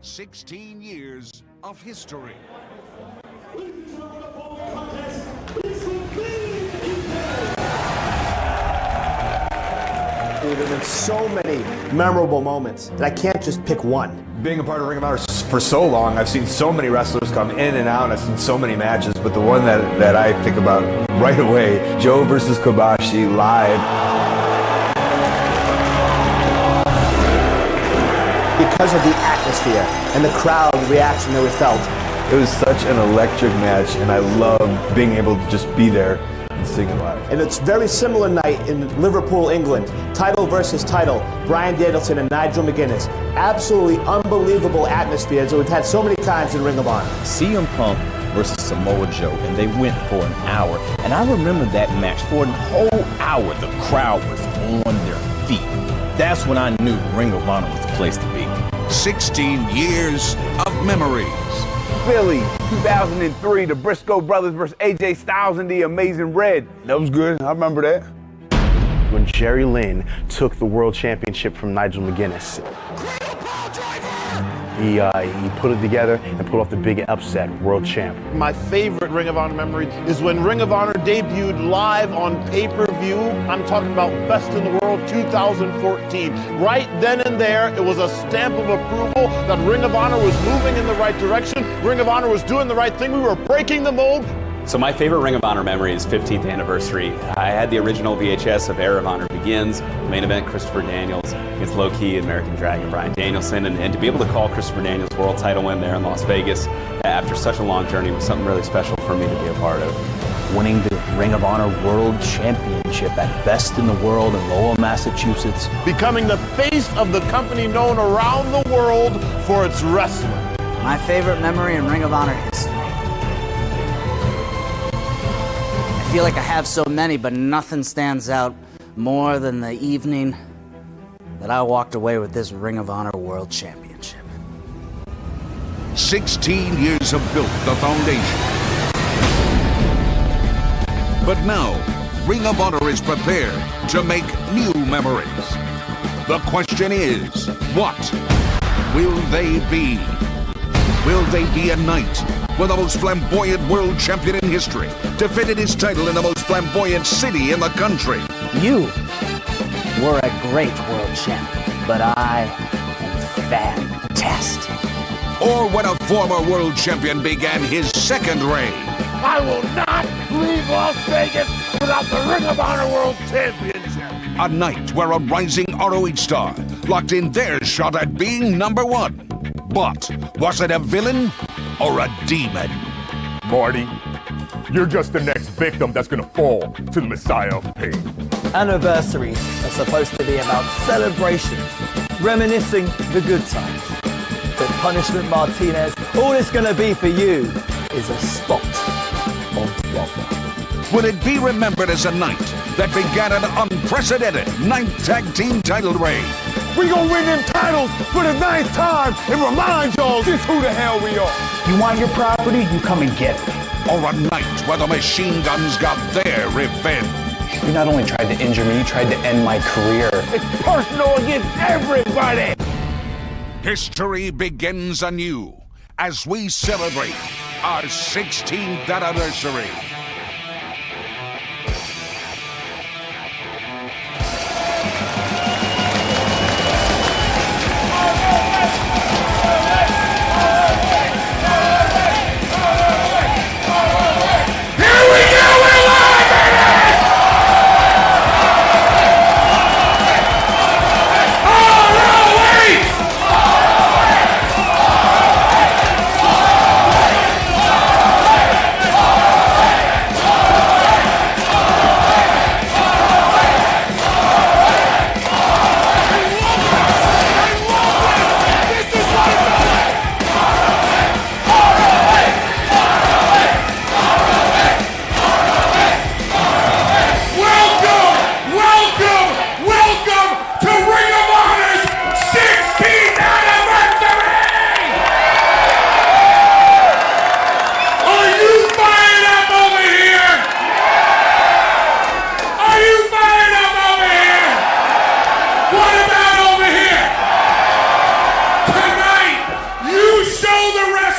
16 years of history. There have been so many memorable moments that I can't just pick one. Being a part of Ring of Honor for so long, I've seen so many wrestlers come in and out, and I've seen so many matches, but the one that I think about right away, Joe versus Kobashi live. Because of the atmosphere and the crowd reaction that we felt. It was such an electric match, and I love being able to just be there and sing it live. And it's a very similar night in Liverpool, England. Title versus title, Bryan Danielson and Nigel McGuinness. Absolutely unbelievable atmospheres that we've had so many times in Ring of Honor. CM Punk versus Samoa Joe, and they went for an hour. And I remember that match. For a whole hour, the crowd was on their feet. That's when I knew Ring of Honor was the place to be. 16 years of memories. Philly, 2003, the Briscoe brothers versus AJ Styles in the Amazing Red. That was good, I remember that. When Jerry Lynn took the world championship from Nigel McGuinness. He put it together and put off the big upset, world champ. My favorite Ring of Honor memory is when Ring of Honor debuted live on pay-per-view. I'm talking about Best in the World 2014. Right then and there, it was a stamp of approval that Ring of Honor was moving in the right direction. Ring of Honor was doing the right thing. We were breaking the mold. So my favorite Ring of Honor memory is 15th anniversary. I had the original VHS of Era of Honor Begins, main event Christopher Daniels against Low Key and American Dragon Bryan Danielson, and to be able to call Christopher Daniels' world title win there in Las Vegas after such a long journey was something really special for me to be a part of. Winning the Ring of Honor World Championship at Best in the World in Lowell, Massachusetts. Becoming the face of the company known around the world for its wrestling. My favorite memory in Ring of Honor history. I feel like I have so many, but nothing stands out more than the evening that I walked away with this Ring of Honor World Championship. 16 years have built the foundation. But now, Ring of Honor is prepared to make new memories. The question is, what will they be? Will they be a night where the most flamboyant world champion in history defended his title in the most flamboyant city in the country? You were a great world champion, but I am fantastic. Or when a former world champion began his second reign? I will not leave Las Vegas without the Ring of Honor World Championship. A night where a rising ROH star locked in their shot at being number one. But was it a villain or a demon? Marty, you're just the next victim that's gonna fall to the Messiah of Pain. Anniversaries are supposed to be about celebration, reminiscing the good times. But Punishment Martinez, all it's gonna be for you is a spot of love. Will it be remembered as a night that began an unprecedented 9th tag team title reign? We gonna win them titles for the 9th time and remind y'all just who the hell we are. You want your property, you come and get it. Or a night where the machine guns got their revenge? You not only tried to injure me, you tried to end my career. It's personal against everybody. History begins anew as we celebrate our 16th anniversary.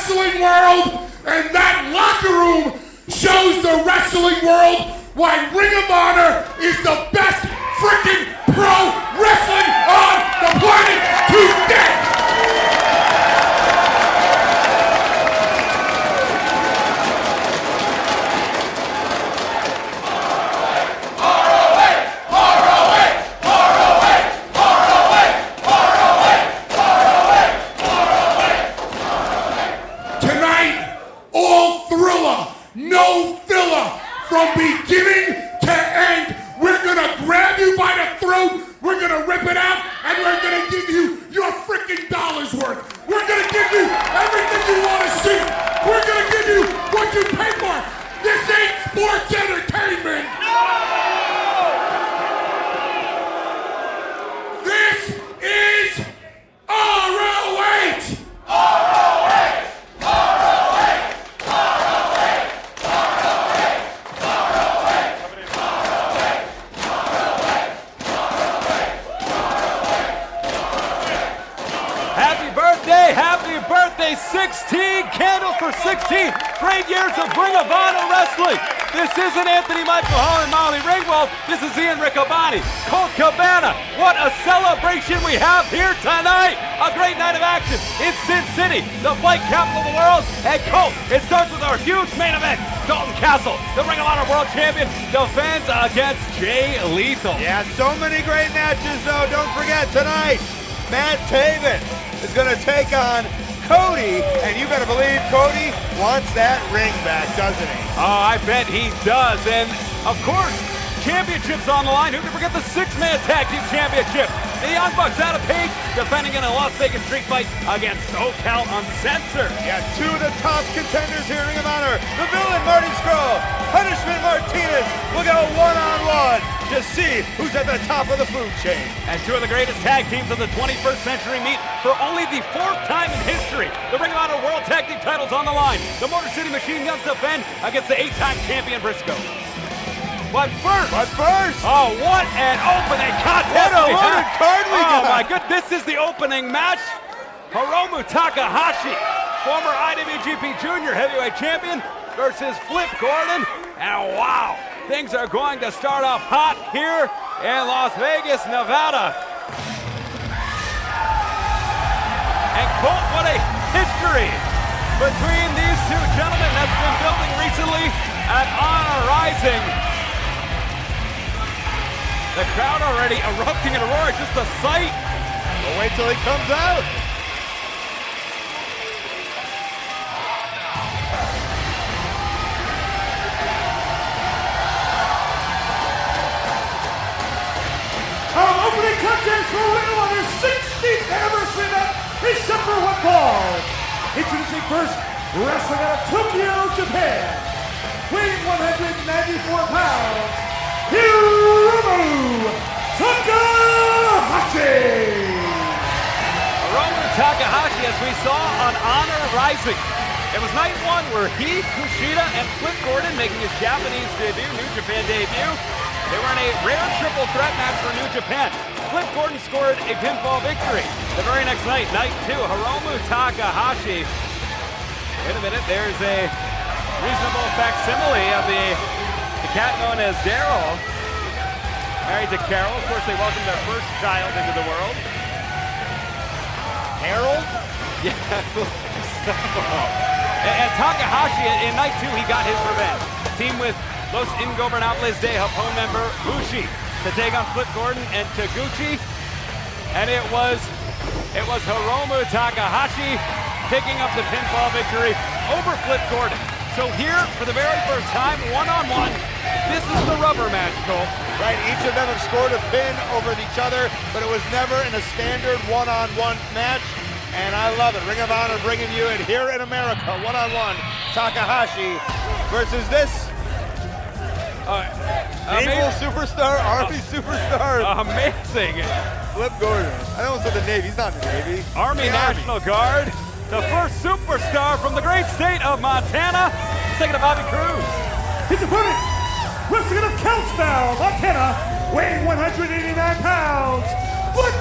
wrestling world, and that locker room shows the wrestling world why Ring of Honor is the best freaking pro wrestling on the planet today! No filler from beginning to end. We're gonna grab you by the throat, we're gonna rip it out, and we're gonna give you your freaking dollar's worth. We're gonna give you everything you wanna see. We're gonna give you what you pay for. This ain't sports entertainment. This is ROH! Happy birthday, 16 candles for 16 great years of Ring of Honor wrestling. This isn't Anthony Michael Hall and Molly Ringwald. This is Ian Riccaboni, Colt Cabana. What a celebration we have here tonight. A great night of action in Sin City, the fight capital of the world. And Colt, it starts with our huge main event. Dalton Castle, the Ring of Honor World Champion, defends against Jay Lethal. Yeah, so many great matches though. Don't forget tonight, Matt Taven is going to take on Cody, and you better believe Cody wants that ring back, doesn't he? Oh, I bet he does. And of course, championships on the line. Who can forget the six-man tag team championship? The Young Bucks out of Page, defending in a Las Vegas street fight against SoCal Uncensored. Yeah, two of the top contenders here in Ring of Honor. The villain, Marty Scurll, Punishment Martinez will go one-on-one to see who's at the top of the food chain. And two of the greatest tag teams of the 21st century meet for only the fourth time in history. The Ring of Honor World Tag Team titles on the line. The Motor City Machine Guns defend against the 8-time champion Briscoe. But first, oh, what an opening contest! What a loaded card we got! Oh my goodness, this is the opening match. Hiromu Takahashi, former IWGP Junior Heavyweight Champion, versus Flip Gordon. And wow, things are going to start off hot here in Las Vegas, Nevada. And Colt, what a history between these two gentlemen that's been building recently at Honor Rising. The crowd already erupting in a roar, just the sight. We'll wait till he comes out. Our opening contest for Ring of Honor's 16th anniversary event is set for one fall. Introducing first, wrestling out of Tokyo, Japan, weighing 194 pounds, Hiromu Takahashi! Hiromu Takahashi, as we saw on Honor Rising. It was night one where he, Kushida, and Flip Gordon making his Japanese debut, New Japan debut. They were in a rare triple threat match for New Japan. Flip Gordon scored a pinfall victory. The very next night, night two, Hiromu Takahashi. Wait a minute, there's a reasonable facsimile of the cat known as Daryl, married to Carol. Of course, they welcomed their first child into the world. Harold? Yeah. And Takahashi, in night two, he got his revenge. Teamed with Los Ingobernables de Japón member Bushi to take on Flip Gordon and Taguchi. And it was Hiromu Takahashi picking up the pinfall victory over Flip Gordon. So here, for the very first time, one-on-one, this is the rubber match, Colt. Right, each of them have scored a pin over each other, but it was never in a standard one-on-one match, and I love it. Ring of Honor bringing you it here in America, one-on-one. Takahashi versus this naval superstar, Army superstar. Amazing. Flip Gordon. I almost said the Navy, he's not in the Navy. Army National Guard. The first superstar from the great state of Montana, second to Bobby Cruz. His opponent, wrestling out of Couchville, Montana, weighing 189 pounds, Flip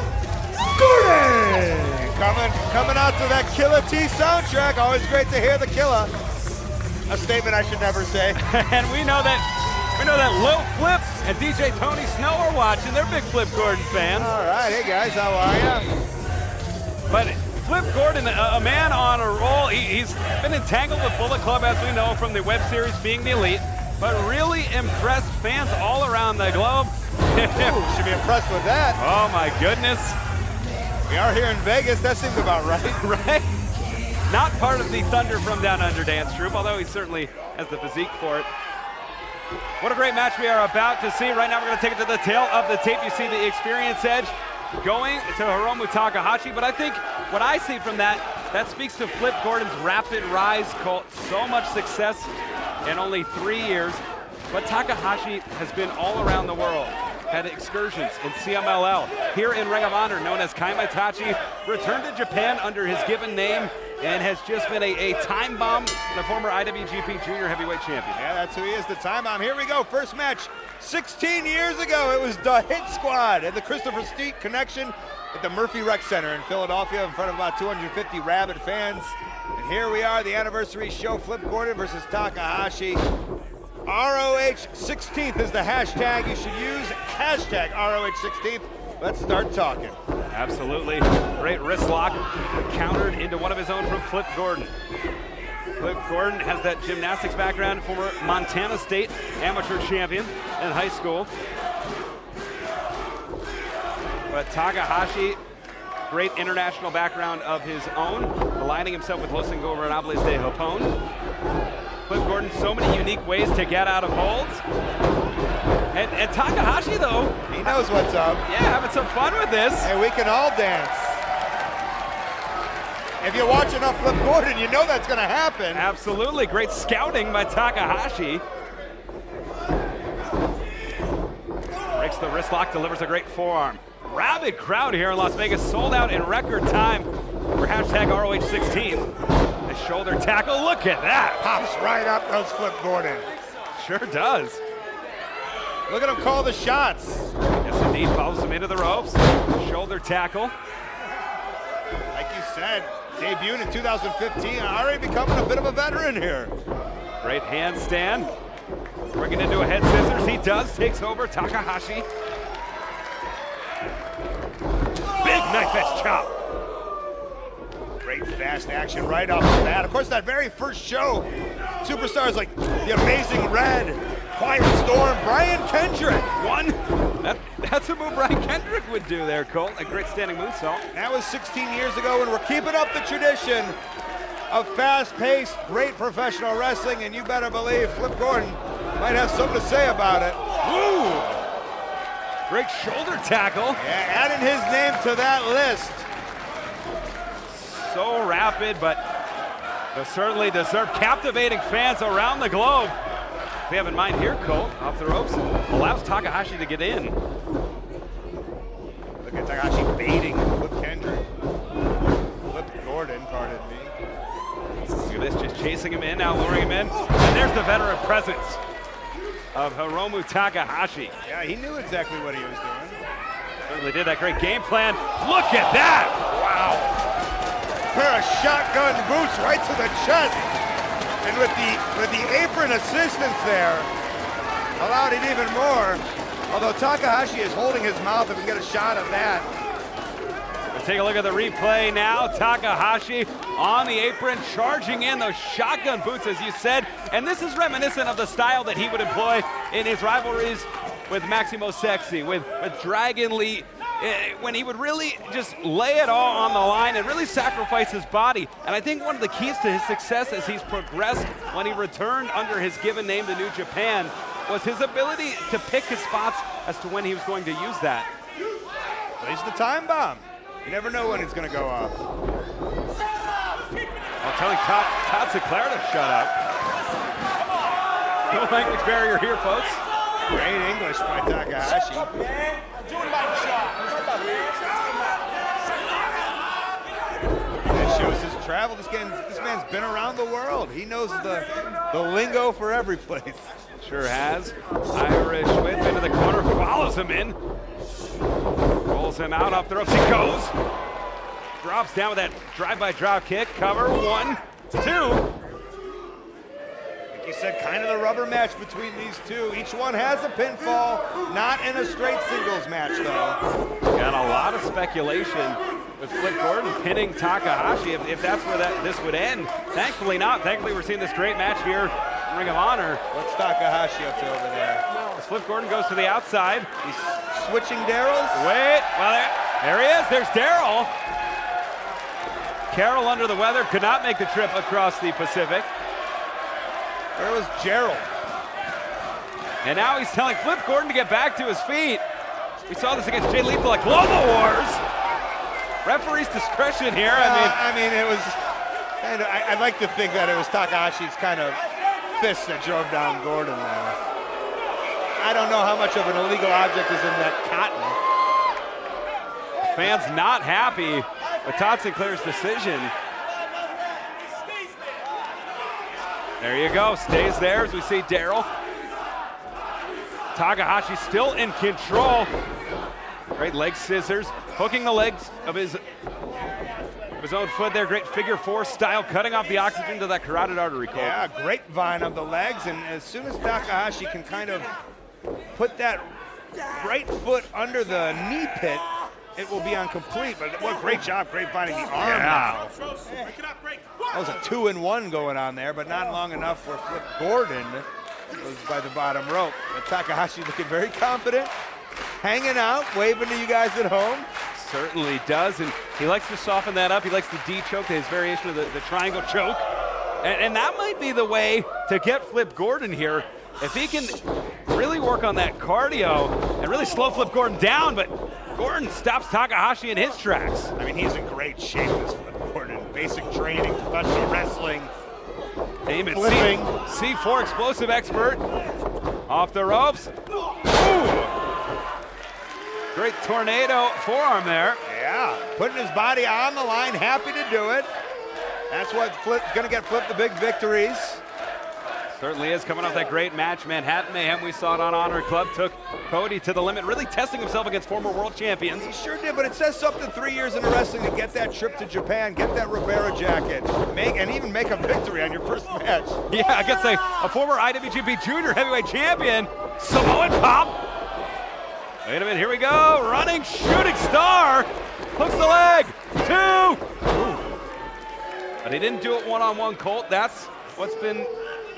Gordon. Coming out to that Killer T soundtrack. Always great to hear the Killer. A statement I should never say. And we know that Lil Flip and DJ Tony Snow are watching. They're big Flip Gordon fans. All right, hey guys, how are ya? But Flip Gordon, a man on a roll. He's been entangled with Bullet Club, as we know, from the web series Being the Elite, but really impressed fans all around the globe. Should be impressed with that. Oh my goodness. We are here in Vegas. That seems about right. Right? Not part of the Thunder from Down Under dance troupe, although he certainly has the physique for it. What a great match we are about to see. Right now we're going to take it to the tail of the tape. You see the experience edge going to Hiromu Takahashi, but I think what I see from that speaks to Flip Gordon's rapid rise, Colt. So much success in only 3 years, but Takahashi has been all around the world. Had excursions in CMLL, here in Ring of Honor, known as Kaimatachi, returned to Japan under his given name, and has just been a time bomb and a former IWGP Junior Heavyweight Champion. Yeah, that's who he is, the time bomb. Here we go, first match. 16 years ago, it was the Hit Squad and the Christopher Steak connection at the Murphy Rec Center in Philadelphia in front of about 250 rabid fans. And here we are, the anniversary show, Flip Gordon versus Takahashi. ROH 16th is the hashtag you should use. Hashtag ROH 16th. Let's start talking. Absolutely. Great wrist lock, countered into one of his own from Flip Gordon. Flip Gordon has that gymnastics background, former Montana State amateur champion in high school. But Takahashi, great international background of his own, aligning himself with Los Ingobernables de Japón. Flip Gordon, so many unique ways to get out of holds. And Takahashi, though, he knows what's up. Yeah, having some fun with this. And we can all dance. If you watch enough Flip Gordon, you know that's going to happen. Absolutely. Great scouting by Takahashi. Breaks the wrist lock, delivers a great forearm. Rabid crowd here in Las Vegas, sold out in record time for hashtag ROH 16. The shoulder tackle, look at that. Pops right up those Flip Gordon. Sure does. Look at him call the shots. Yes, indeed, follows him into the ropes. Shoulder tackle. Like you said, debuted in 2015, already becoming a bit of a veteran here. Great handstand. Bringing into a head scissors, he does, takes over Takahashi. Big knife edge chop. Great fast action right off the bat. Of course, that very first show, superstars like the Amazing Red, Quiet Storm, Brian Kendrick. That's a move Brian Kendrick would do there, Colt. A great standing moonsault. That was 16 years ago, and we're keeping up the tradition of fast-paced, great professional wrestling, and you better believe Flip Gordon might have something to say about it. Ooh! Great shoulder tackle. Yeah, adding his name to that list. So rapid, but certainly deserve captivating fans around the globe. They have in mind here, Colt, off the ropes, allows Takahashi to get in. Look at Takahashi baiting Flip Kendrick. Flip Gordon, pardon me. Look at this, just chasing him in, now luring him in. And there's the veteran presence of Hiromu Takahashi. Yeah, he knew exactly what he was doing. Certainly did that great game plan. Look at that! Wow. Pair of shotgun boots right to the chest. And with the apron assistance there, allowed it even more. Although Takahashi is holding his mouth, if we get a shot of that. We'll take a look at the replay now. Takahashi on the apron, charging in those shotgun boots, as you said. And this is reminiscent of the style that he would employ in his rivalries with Maximo Sexy, with Dragon Lee, when he would really just lay it all on the line and really sacrifice his body. And I think one of the keys to his success as he's progressed when he returned under his given name to New Japan was his ability to pick his spots as to when he was going to use that. Well, he's the time bomb. You never know when it's going to go off. I'm telling Todd Sinclair to shut up. No language barrier here, folks. Great English by Takahashi. That shows his travel. This man's been around the world. He knows the lingo for every place. Sure has. Irish whip into the corner, follows him in. Rolls him out, off the ropes he goes. drops down with that drive-by drop kick. Cover, 1, 2. Like you said, kind of the rubber match between these two. Each one has a pinfall, not in a straight singles match, though. Got a lot of speculation with Flip Gordon pinning Takahashi, if that's where this would end. Thankfully not. Thankfully, we're seeing this great match here in Ring of Honor. What's Takahashi up to over there? As Flip Gordon goes to the outside. He's switching Daryl's. Wait, well, there he is. There's Daryl. Carroll under the weather, could not make the trip across the Pacific. There was Gerald. And now he's telling Flip Gordon to get back to his feet. We saw this against Jay Lethal at Global Wars. Referee's discretion here. I mean, it was kind of, I'd like to think that it was Takahashi's kind of fist that drove down Gordon there. I don't know how much of an illegal object is in that cotton. Fans not happy with Todd Sinclair's decision. There you go, stays there as we see Daryl. Takahashi still in control. Great leg scissors, hooking the legs of his own foot there. Great figure 4 style, cutting off the oxygen to that carotid artery. Colt. Yeah, grapevine of the legs, and as soon as Takahashi can kind of put that right foot under the knee pit, it will be on complete. But what great job grapevining the arm now. That was a 2-in-1 going on there, but not long enough for Flip Gordon. Was by the bottom rope. But Takahashi looking very confident, hanging out, waving to you guys at home. Certainly does, and he likes to soften that up. He likes the D-choke, his variation of the triangle choke. And that might be the way to get Flip Gordon here. If he can really work on that cardio and really slow Flip Gordon down, but Gordon stops Takahashi in his tracks. I mean, he's in great shape, this Flip Gordon. Basic training, professional wrestling. Damon, C4 explosive expert. Off the ropes. Ooh. Great tornado forearm there. Yeah, putting his body on the line, happy to do it. That's what's gonna get Flip the big victories. Certainly is, coming off that great match. Manhattan Mayhem, we saw it on Honor Club, took Cody to the limit, really testing himself against former world champions. He sure did, but it says something 3 years into wrestling to get that trip to Japan, get that Rivera jacket, and even make a victory on your first match. Yeah, against a former IWGP Junior Heavyweight Champion, Samoan Pop. Wait a minute, here we go, running shooting star, hooks the leg, 2. Ooh. But he didn't do it one-on-one, Colt. That's what's been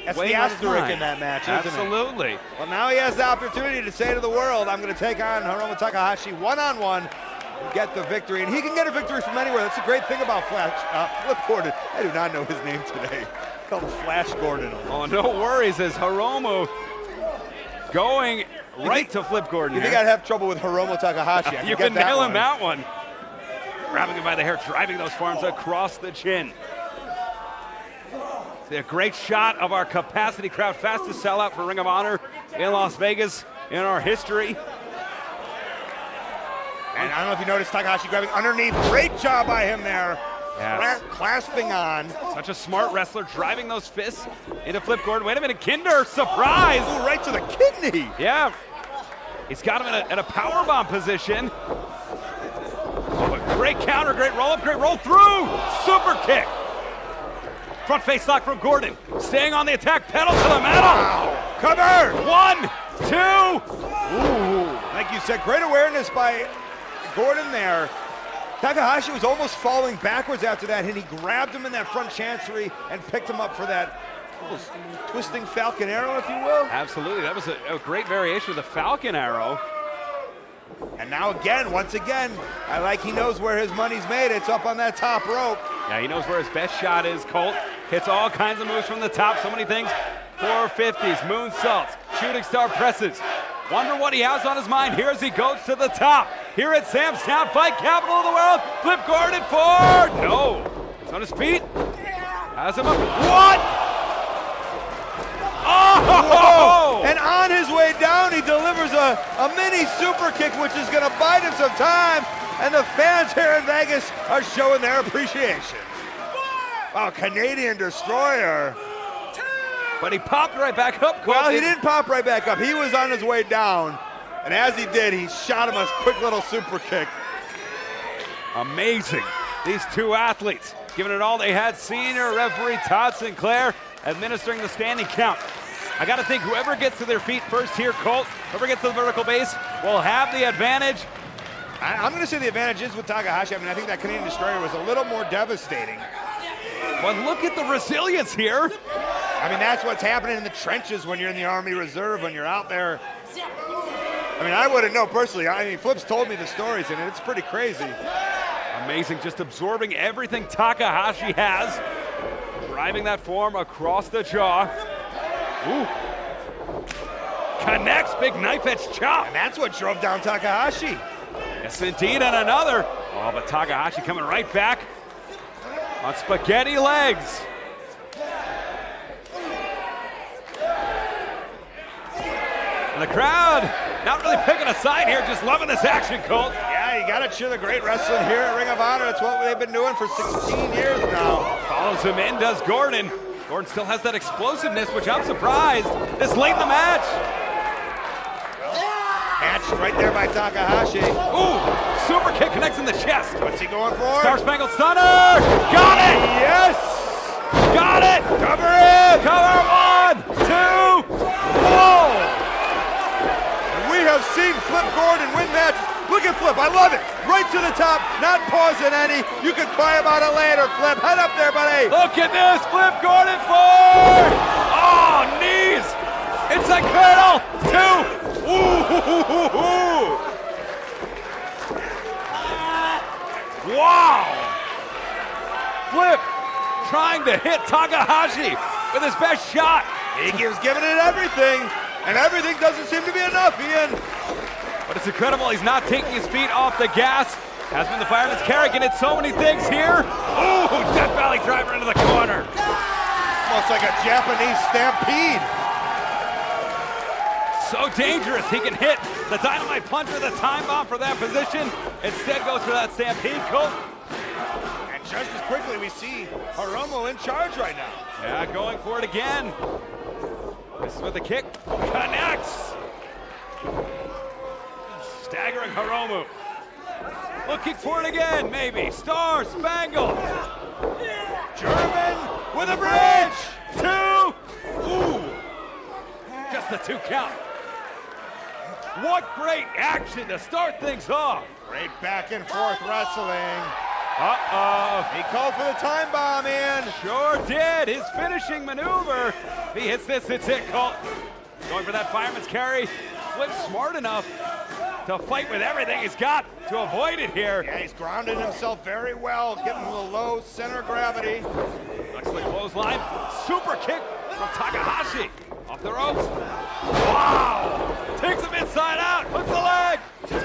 That's the asterisk in that match, isn't it? Absolutely. Well, now he has the opportunity to say to the world, I'm going to take on Hiromu Takahashi one-on-one and get the victory. And he can get a victory from anywhere. That's the great thing about Flip Gordon. I do not know his name today. Call him Flash Gordon. Oh, no worries, as Hiromu going right to Flip Gordon. You think I'd have trouble with Hiromu Takahashi? You can nail him that one. Grabbing him by the hair, driving those forearms across the chin. See a great shot of our capacity crowd, fastest sellout for Ring of Honor in Las Vegas in our history. And I don't know if you noticed Takahashi grabbing underneath. Great job by him there. Yes. Clasping on. Such a smart wrestler, driving those fists into Flip Gordon. Wait a minute, Kinder, surprise! Ooh, right to the kidney. Yeah. He's got him in a powerbomb position. Oh, a great counter, great roll-up, great roll through. Super kick. Front face lock from Gordon. Staying on the attack, pedal to the metal. Wow. Cover. 1, 2. Ooh. Like you said, great awareness by Gordon there. Takahashi was almost falling backwards after that, and he grabbed him in that front chancery and picked him up for that twisting Falcon Arrow, if you will. Absolutely, that was a great variation of the Falcon Arrow. And now again, once again, I like he knows where his money's made. It's up on that top rope. Yeah, he knows where his best shot is. Colt hits all kinds of moves from the top, so many things. 450s, moonsaults, shooting star presses. Wonder what he has on his mind here as he goes to the top. Here at Sam's Town, fight capital of the world. Flip Gordon for no. He's on his feet. Has him up. What? Oh! Whoa. And on his way down, he delivers a mini super kick, which is going to buy him some time. And the fans here in Vegas are showing their appreciation. Wow, Canadian Destroyer. But he popped right back up. Well, he didn't pop right back up. He was on his way down. And as he did, he shot him a quick little super kick. Amazing. these two athletes, giving it all they had. Senior referee Todd Sinclair administering the standing count. I got to think whoever gets to their feet first here, Colt, whoever gets to the vertical base will have the advantage. I'm going to say the advantage is with Takahashi. I mean, I think that Canadian Destroyer was a little more devastating. But look at the resilience here. I mean, that's what's happening in the trenches when you're in the Army Reserve, when you're out there. I mean, I wouldn't know personally. I mean, Flip's told me the stories, and it's pretty crazy. Amazing, just absorbing everything Takahashi has. Driving that form across the jaw. Ooh. Connects, big knife edge chop. And that's what drove down Takahashi. Yes, indeed, and another. Oh, but Takahashi coming right back on spaghetti legs. And the crowd not really picking a side here, just loving this action, Colt. Yeah, you gotta cheer the great wrestling here at Ring of Honor. That's what they've been doing for 16 years now. Follows him in, does Gordon. Gordon still has that explosiveness, which I'm surprised this late in the match. Matched right there by Takahashi. Ooh, super kick connects in the chest. What's he going for? Star Spangled Stunner. Got it. Yes. Got it. Cover it. Cover 1, 2. Whoa. We have seen Flip Gordon win matches. Look at Flip, I love it. Right to the top, not pausing any. You can cry about it later, Flip. Head up there, buddy. Look at this, Flip Gordon forward. Oh, knees. It's a cradle. 2. Ooh. Wow. Flip trying to hit Takahashi with his best shot. He keeps giving it everything, and everything doesn't seem to be enough, Ian. But it's incredible, he's not taking his feet off the gas. Has been the fireman's carry, can hit so many things here. Ooh, Death Valley driver into the corner. Almost like a Japanese stampede. So dangerous, he can hit the dynamite puncher, the time bomb for that position. Instead goes for that stampede, Colt. And just as quickly we see Hiromu in charge right now. Yeah, going for it again. This is with the kick, connects. Staggering Hiromu. Looking for it again, maybe. Star Spangled. German with a bridge. 2. Ooh. Just the 2 count. What great action to start things off. Great back and forth wrestling. Uh-oh. He called for the time bomb, Ian. Sure did. His finishing maneuver. If he hits this, it's it, Colt. Going for that fireman's carry. Flip smart enough to fight with everything he's got to avoid it here. Yeah, he's grounded himself very well, getting the low center of gravity. Looks like clothesline. Super kick from Takahashi. Off the ropes. Wow! Takes him inside out. Hooks the leg. 2.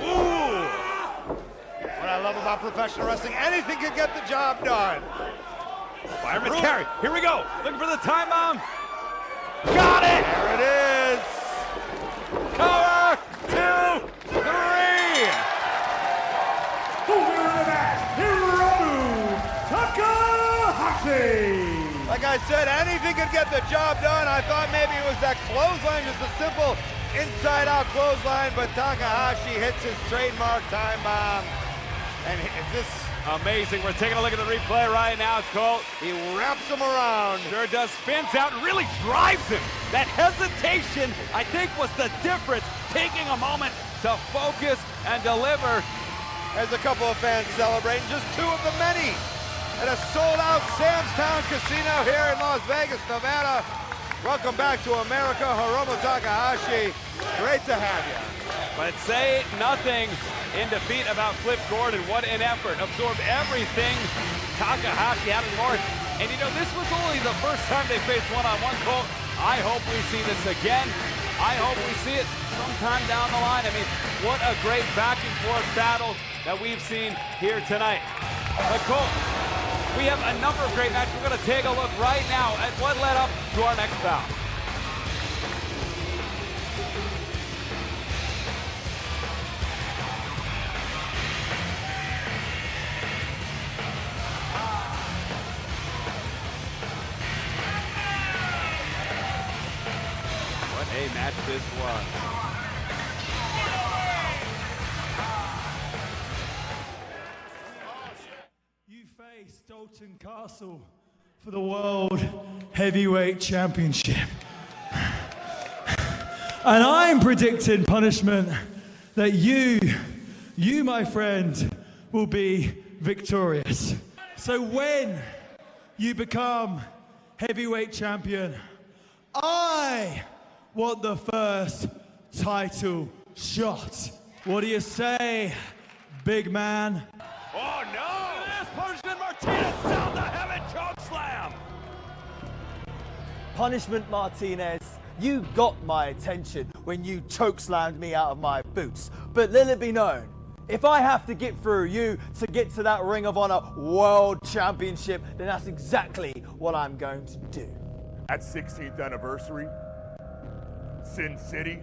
Ooh! What I love about professional wrestling, anything can get the job done. Fireman's carry. Here we go. Looking for the time bomb. Got it! There it is. Cover. 2, 3. The winner of the match, Hiromu Takahashi. Like I said, anything could get the job done. I thought maybe it was that clothesline, just a simple inside-out clothesline, but Takahashi hits his trademark time bomb. And is this amazing? We're taking a look at the replay right now, Colt. He wraps him around. Sure does. Spins out and really drives him. That hesitation, I think, was the difference. Taking a moment to focus and deliver. There's a couple of fans celebrating, just 2 of the many at a sold-out Sam's Town Casino here in Las Vegas, Nevada. Welcome back to America, Hiromu Takahashi. Great to have you. But say nothing in defeat about Flip Gordon. What an effort. Absorbed everything Takahashi had in North. And you know, this was only the first time they faced one-on-one, Colt. I hope we see this again. I hope we see it sometime down the line. I mean, what a great back-and-forth battle that we've seen here tonight. But Colt, we have a number of great matches. We're going to take a look right now at what led up to our next bout. What a match this was. Dalton Castle for the World Heavyweight Championship. And I'm predicting, Punishment, that you, my friend, will be victorious. So when you become heavyweight champion, I want the first title shot. What do you say, big man? Oh no! Yes, Punishment Martinez sound the heaven choke slam! Punishment Martinez, you got my attention when you chokeslammed me out of my boots. But let it be known, if I have to get through you to get to that Ring of Honor World Championship, then that's exactly what I'm going to do. At 16th anniversary, Sin City,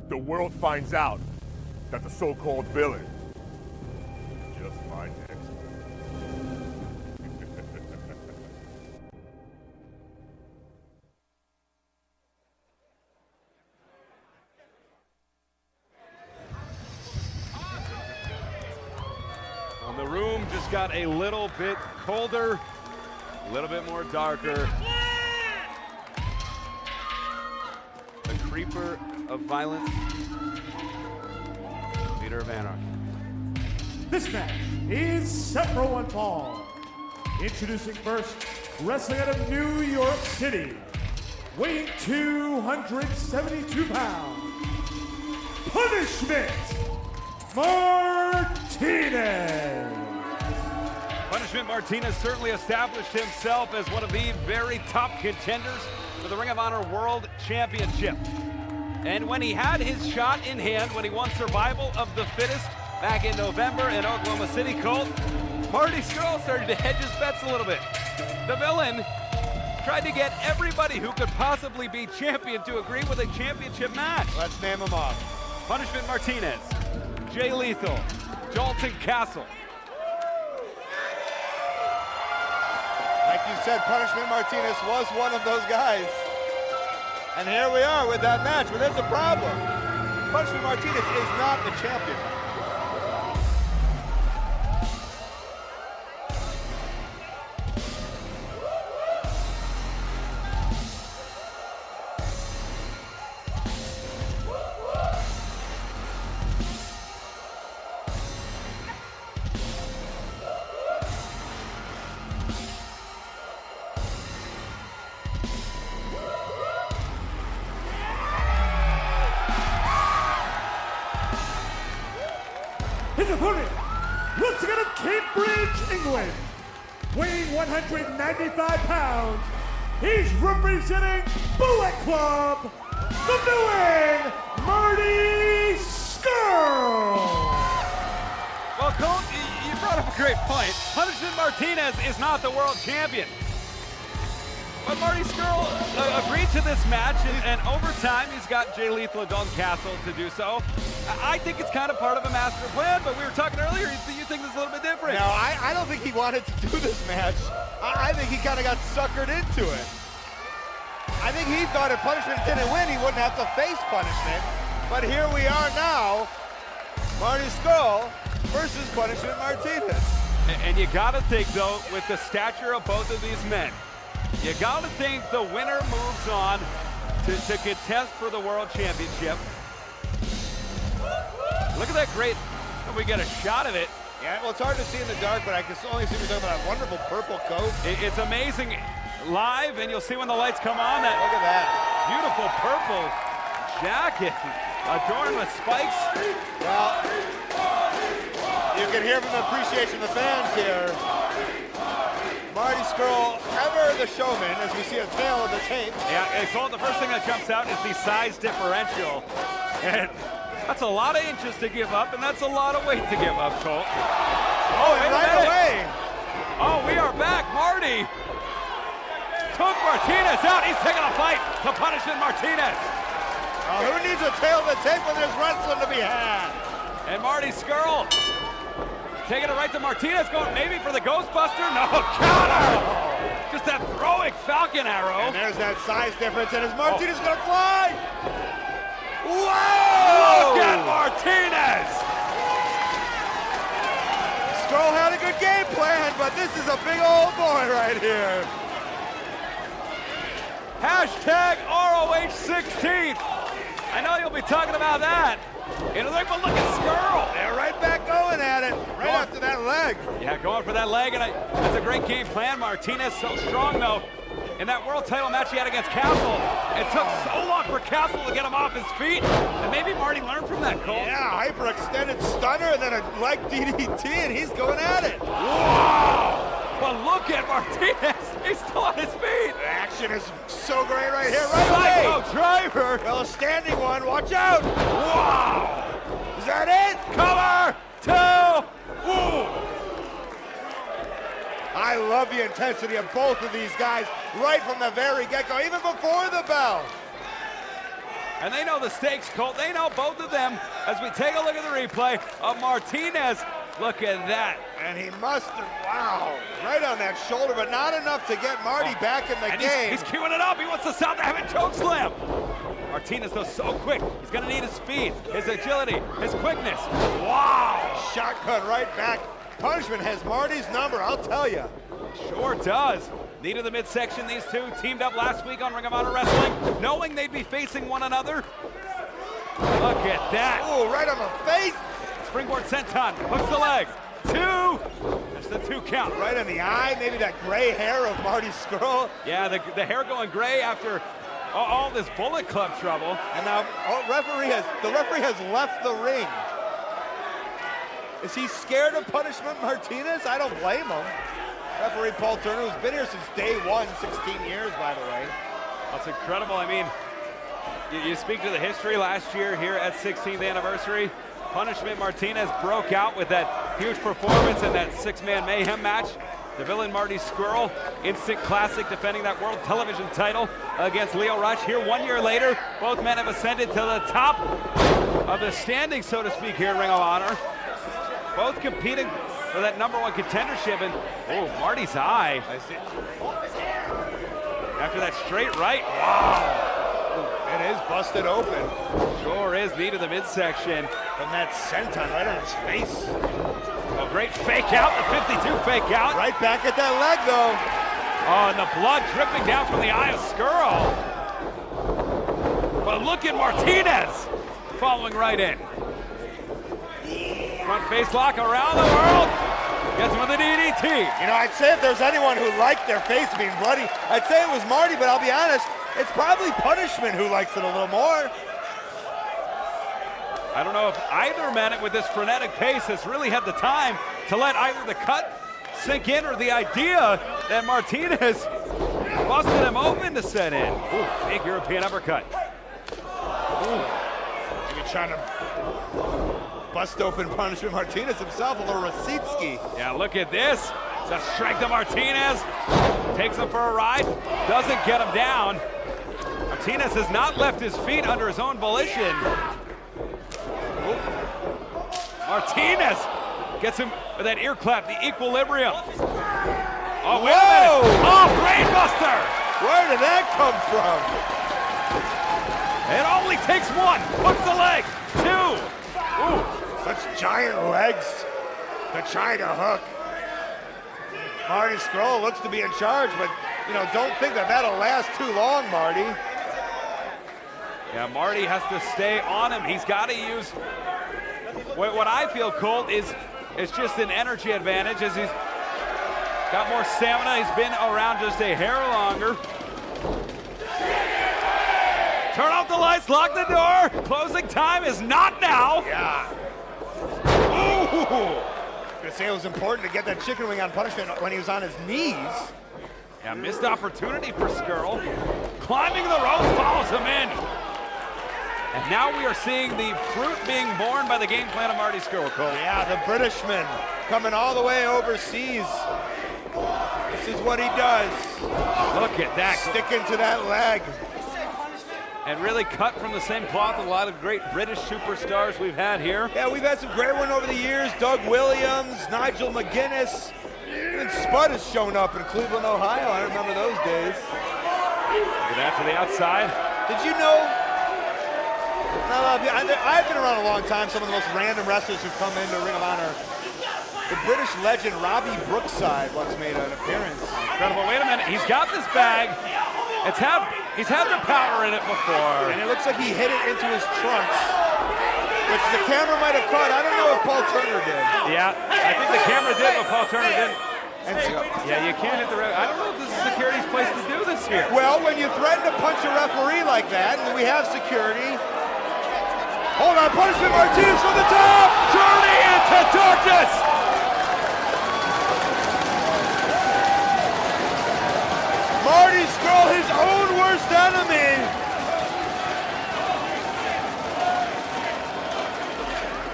the world finds out that the so-called villain is just my next one. Well, the room just got a little bit colder, a little bit more darker. The creeper of violence, leader of anarchy. This match is set for one fall. Introducing first, wrestling out of New York City, weighing 272 pounds, Punishment Martinez. Punishment Martinez certainly established himself as one of the very top contenders for the Ring of Honor World Championship. And when he had his shot in hand, when he won Survival of the Fittest back in November in Oklahoma City, Colt, Marty Scurll started to hedge his bets a little bit. The villain tried to get everybody who could possibly be champion to agree with a championship match. Let's name them off. Punishment Martinez, Jay Lethal, Dalton Castle. Like you said, Punishment Martinez was one of those guys. And here we are with that match, but there's a problem. Punishment Martinez is not the champion. His opponent, wrestling out of Cambridge, England, weighing 195 pounds, he's representing Bullet Club, the villain, Marty Scurll. Well, Colt, you brought up a great point. Punishment Martinez is not the world champion. But Marty Scurll agreed to this match, and over time, he's got Jay Lethal and Dalton Castle to do so. I think it's kind of part of a master plan, but we were talking earlier, you think it's a little bit different. No, I don't think he wanted to do this match. I think he kind of got suckered into it. I think he thought if Punishment didn't win, he wouldn't have to face Punishment. But here we are now, Marty Scurll versus Punishment Martinez. And you gotta think, though, with the stature of both of these men, you gotta think the winner moves on to contest for the World Championship. Look at that great, we get a shot of it. Yeah, well, it's hard to see in the dark, but I can only see we're talking about a wonderful purple coat. It's amazing live, and you'll see when the lights come on that. Look at that. Beautiful purple jacket adorned with spikes. Well, you can hear from the appreciation of the fans here. Marty Scurll, ever the showman, as we see a tail of the tape. Yeah, so the first thing that jumps out is the size differential. And that's a lot of inches to give up, and that's a lot of weight to give up, Colt. Oh, and right away. Oh, we are back. Marty took Martinez out. He's taking a fight to Punishment Martinez. Who needs a tail of the tape when there's wrestling to be had? And Marty Scurll taking it right to Martinez, going maybe for the Ghostbuster. No, counter! Just that throwing Falcon arrow. And there's that size difference, and is Martinez gonna fly? Whoa! Look at Martinez! Scurll had a good game plan, but this is a big old boy right here. Hashtag ROH 16th. I know you'll be talking about that. In the ring, but look at Scurll. They're right back going at it, right after that leg. Yeah, going for that leg, and that's a great game plan. Martinez so strong, though. In that world title match he had against Castle, it took so long for Castle to get him off his feet, and maybe Marty learned from that, Colt. Yeah, hyper-extended stunner, and then a leg DDT, and he's going at it. Wow! But look at Martinez. He's still on his feet. The action is so great right here, right away. Psycho driver. Well, a standing one. Watch out. Wow. Is that it? Cover. 2. Ooh. I love the intensity of both of these guys right from the very get-go, even before the bell. And they know the stakes, Colt. They know both of them. As we take a look at the replay of Martinez. Look at that. And he must have, wow, right on that shoulder, but not enough to get Marty back in the game. He's queuing it up. He wants to stop the heavy choke slam. Martinez, though, so quick. He's going to need his speed, his agility, his quickness. Wow. Shotgun right back. Punishment has Marty's number, I'll tell you. Sure does. Knee to the midsection. These two teamed up last week on Ring of Honor Wrestling, knowing they'd be facing one another. Look at that. Oh, right on the face. Springboard senton, hooks the leg. 2. That's the 2 count. Right in the eye, maybe that gray hair of Marty Scurll. Yeah, the hair going gray after all this Bullet Club trouble. And now the referee has left the ring. Is he scared of Punishment Martinez? I don't blame him. Referee Paul Turner, who's been here since day 1, 16 years, by the way. That's incredible. I mean, you speak to the history last year here at 16th anniversary. Punishment Martinez broke out with that huge performance in that 6-man mayhem match. The villain Marty Scurll, instant classic, defending that world television title against Lio Rush. Here 1 year later, both men have ascended to the top of the standing, so to speak, here in Ring of Honor. Both competing for that #1 contendership, and oh, Marty's eye. I see. After that straight right, wow. It is busted open. Sure is, knee to the midsection. And that senton right on his face. A great fake out, the 52 fake out. Right back at that leg, though. Oh, and the blood dripping down from the eye of Scurll. But look at Martinez following right in. Front face lock around the world. Gets him with a DDT. You know, I'd say if there's anyone who liked their face being bloody, I'd say it was Marty, but I'll be honest, it's probably Punishment who likes it a little more. I don't know if either man with this frenetic pace has really had the time to let either the cut sink in or the idea that Martinez busted him open to set in. Ooh, big European uppercut. Ooh. Maybe trying to bust open Punishment Martinez himself, a little Rasitsky. Yeah, look at this. The strength of Martinez. Takes him for a ride. Doesn't get him down. Martinez has not left his feet under his own volition. Ooh. Martinez gets him with that ear clap, the equilibrium. Oh, wait a minute. Oh, brainbuster. Where did that come from? It only takes 1. Hooks the leg. 2. Ooh, such giant legs to try to hook. Marty Scurll looks to be in charge, but, you know, don't think that that'll last too long, Marty. Yeah, Marty has to stay on him. He's got to use what I feel, Colt, is just an energy advantage as he's got more stamina. He's been around just a hair longer. Turn off the lights, lock the door. Closing time is not now. Yeah. Ooh. I was gonna say it was important to get that chicken wing on Punishment when he was on his knees. Yeah, missed opportunity for Scurll. Climbing the ropes, follows him in. And now we are seeing the fruit being born by the game plan of Marty Scurll, Colt. Yeah, the Britishman coming all the way overseas. This is what he does. Look at that. Sticking to that leg. And really cut from the same cloth of a lot of great British superstars we've had here. Yeah, we've had some great ones over the years. Doug Williams, Nigel McGuinness. Even Spud has shown up in Cleveland, Ohio. I remember those days. Look at that to the outside. Did you know? I've been around a long time. Some of the most random wrestlers who come into Ring of Honor The British legend Robbie Brookside once made an appearance. Incredible. Wait a minute. He's got this bag. He's had the powder in it before. And it looks like he hit it into his trunks, which the camera might have caught. I don't know if Paul Turner did. Yeah, I think the camera did, but Paul Turner didn't. Yeah, you can't hit the I don't know if this is security's place to do this here. Well, when you threaten to punch a referee like that, and we have security. Hold on, punishment Martinez from the top! Journey into darkness! Marty Scurll, his own worst enemy.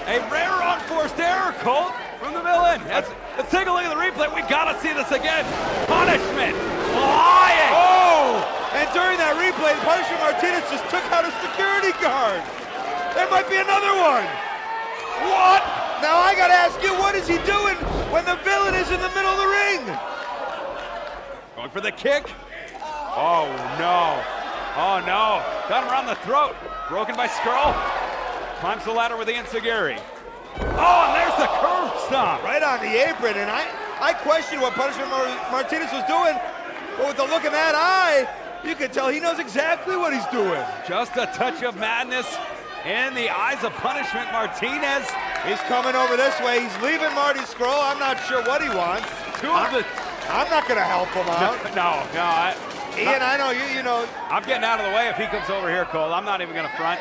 A rare unforced error, Colt, from the villain. Let's take a look at the replay. We gotta see this again. Punishment, flying. Oh! And during that replay, punishment Martinez just took out a security guard. There might be another one. What? Now I gotta ask you, what is he doing when the villain is in the middle of the ring? Going for the kick. Oh no. Oh no. Got him around the throat. Broken by Scurll. Climbs the ladder with the enziguri. Oh, and there's the curve stomp. Right on the apron, and I questioned what punishment Martinez was doing, but with the look in that eye, you can tell he knows exactly what he's doing. Just a touch of madness in the eyes of punishment Martinez. He's coming over this way. He's leaving Marty Scurll. I'm not sure what he wants. I'm not going to help him out. No. Ian, I know you know. I'm getting out of the way if he comes over here, Cole. I'm not even going to front.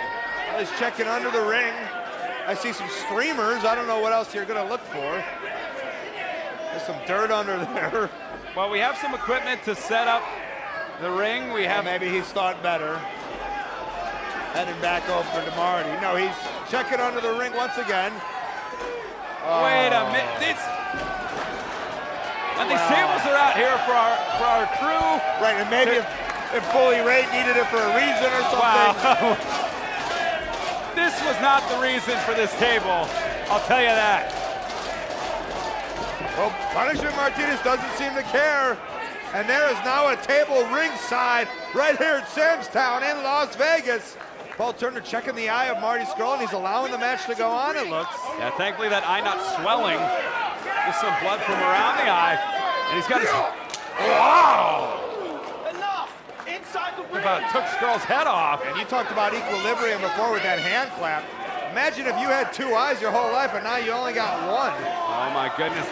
He's checking under the ring. I see some streamers. I don't know what else you're going to look for. There's some dirt under there. Well, we have some equipment to set up the ring. We have. Maybe he's thought better. Heading back over to Marty. No, he's checking under the ring once again. Wait a minute. And these tables are out here for our crew. Right, and maybe if Bully Ray needed it for a reason or something. Wow. This was not the reason for this table. I'll tell you that. Well, Punishment Martinez doesn't seem to care. And there is now a table ringside right here at Sam's Town in Las Vegas. Paul Turner checking the eye of Marty Scurll, and he's allowing the match to go on, it looks. Yeah, thankfully that eye not swelling. Just some blood from around the eye. And he's got his... Wow! Enough! Inside the ring! About took Scurll's head off. And you talked about equilibrium before with that hand clap. Imagine if you had two eyes your whole life and now you only got one. Oh my goodness,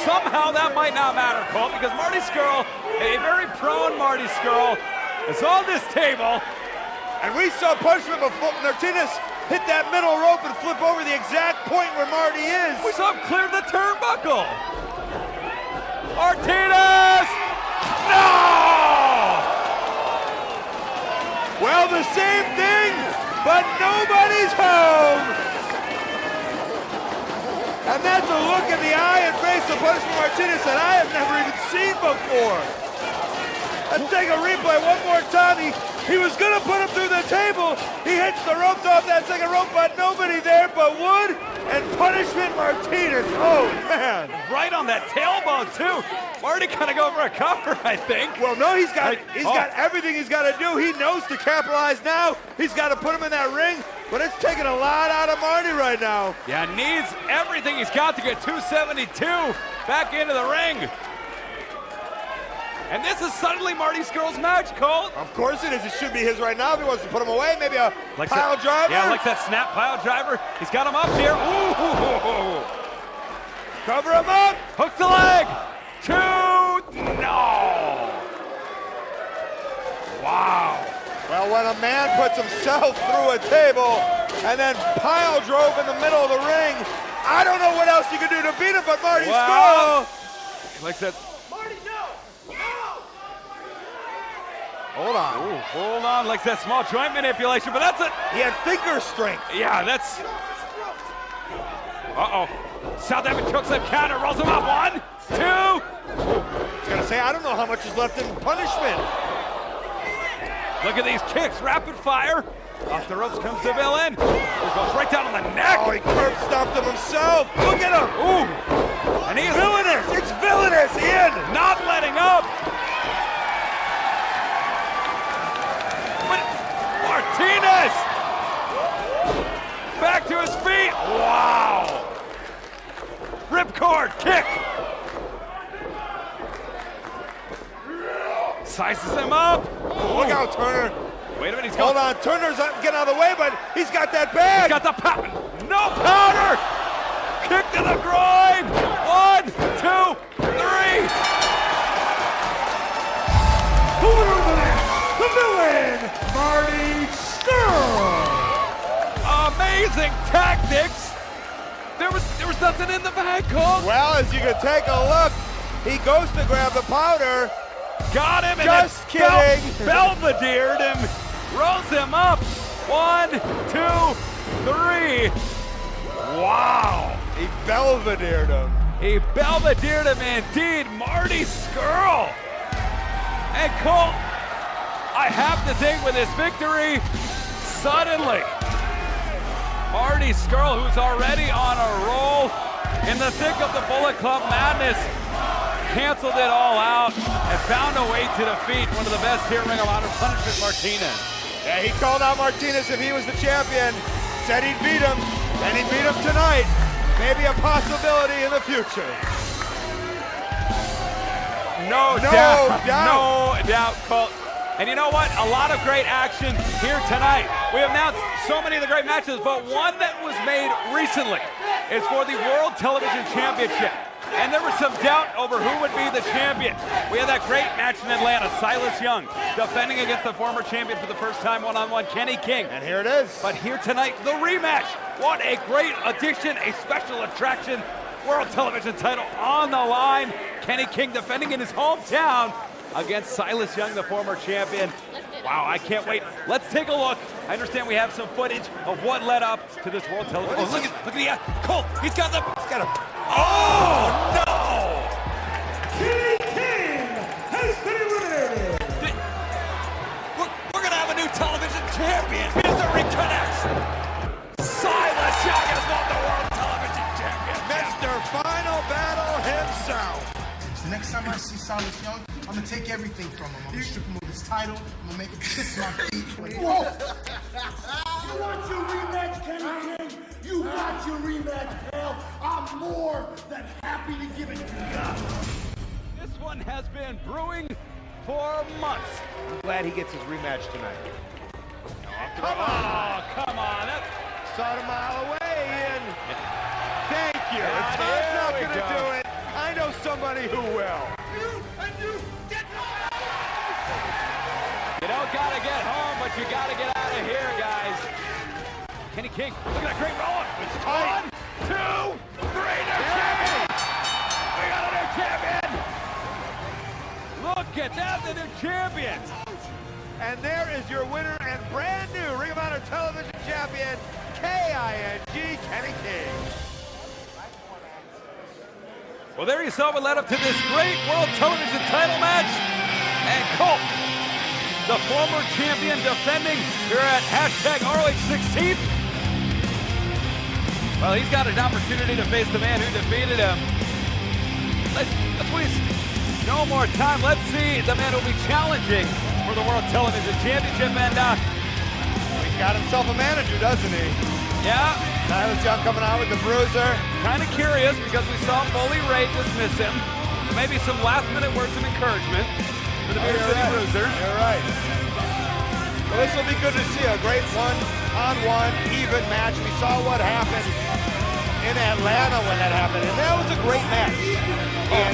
somehow that might not matter, Colt, because Marty Scurll, a very prone Marty Scurll, is on this table. And we saw Punishment before Martinez hit that middle rope and flip over the exact point where Marty is. We saw him clear the turnbuckle. Martinez! No! Well, the same thing, but nobody's home. And that's a look in the eye and face of Punishment Martinez that I have never even seen before. Let's take a replay one more time. He was going to put him through the table. He hits the ropes off that second rope, but nobody there but Wood and Punishment Martinez. Oh, man. Right on that tailbone, too. Marty kind of go for a cover, I think. Well, no, he's got everything he's got to do. He knows to capitalize now. He's got to put him in that ring, but it's taking a lot out of Marty right now. Yeah, needs everything he's got to get 272 back into the ring. And this is suddenly Marty Scurll's match, Colt. Of course it is. It should be his right now if he wants to put him away. Maybe a pile driver. Yeah, like that snap pile driver. He's got him up here. Ooh. Cover him up. Hook the leg. No. Wow. Well, when a man puts himself through a table and then pile drove in the middle of the ring, I don't know what else you can do to beat him but Marty Scurll. Like that. Hold on. Ooh, hold on, like that small joint manipulation, but that's it. He had finger strength. Yeah, that's... Uh-oh. South African chokeslam counter, rolls him up. 1, 2. I was going to say, I don't know how much is left in punishment. Look at these kicks, rapid fire. Off the ropes comes the villain. Goes right down on the neck. Oh, he curb stomped him himself. Look at him. Ooh. And he is... Villainous. It's villainous, Ian. Not letting up. Martinez! Back to his feet! Wow! kick. Slices him up. Look out, Turner. Wait a minute, he's Hold on, Turner's getting out of the way, but he's got that bag. He's got the powder. No powder. Kick to the groin. 1, 2, 3. The winner of the match, the villain, Marty Scurll. Amazing tactics. There was nothing in the bag, Colt. Well, as you can take a look, he goes to grab the powder. Got him. Just and kidding. Belvedere'd him. Rolls him up. 1, 2, 3. Wow. He Belvedere'd him. He Belvedere'd him indeed. Marty Scurll. And Colt, I have to think with his victory, suddenly, Marty Scurll, who's already on a roll in the thick of the Bullet Club madness, canceled it all out and found a way to defeat one of the best here in Ring of Honor, Punishment Martinez. Yeah, he called out Martinez if he was the champion, said he'd beat him, and he beat him tonight. Maybe a possibility in the future. No doubt, Colt. And you know what? A lot of great action here tonight. We have announced so many of the great matches, but one that was made recently is for the World Television Championship. And there was some doubt over who would be the champion. We had that great match in Atlanta, Silas Young defending against the former champion for the first time one-on-one, Kenny King. And here it is. But here tonight, the rematch. What a great addition, a special attraction. World Television title on the line. Kenny King defending in his hometown against Silas Young, the former champion. Wow, I can't wait. Let's take a look. I understand we have some footage of what led up to this World Television. Oh, look at the Colt. He's got a. Oh no! Kenny King has been eliminated. We're gonna have a new television champion. Misery connects. Silas Young has won the World Television Championship. Mr. Final Battle himself. So next time I see Silas Young, I'm gonna take everything from him. I'm gonna strip him of his title. I'm gonna make him kiss my feet. Whoa! You want your rematch, Kenny King? You got your rematch, pal. I'm more than happy to give it to you. This one has been brewing for months. I'm glad he gets his rematch tonight. Come on. That's shot a mile away, Ian. Thank you. If Tom's not going to do it, I know somebody who will. You don't got to get home, but you got to get out of here, guys. Kenny King, look at that great roll-up. It's tight. 1, 2, 3, new champion. We got a new champion. Look at that, the new champion. And there is your winner and brand new Ring of Honor Television Champion, K-I-N-G, Kenny King. Well, there you saw what led up to this great World Television title match. And Colt, the former champion, defending here at #ROH16. Well, he's got an opportunity to face the man who defeated him. Let's waste no more time. Let's see the man who'll be challenging for the World Television Championship. And he's got himself a manager, doesn't he? Yeah. Silas Young coming out with the bruiser. Kind of curious because we saw Bully Ray dismiss him. Maybe some last-minute words of encouragement for the Beer City Bruiser. You're right. Well, this will be good to see. A great one-on-one, even match. We saw what happened in Atlanta when that happened, and that was a great match. And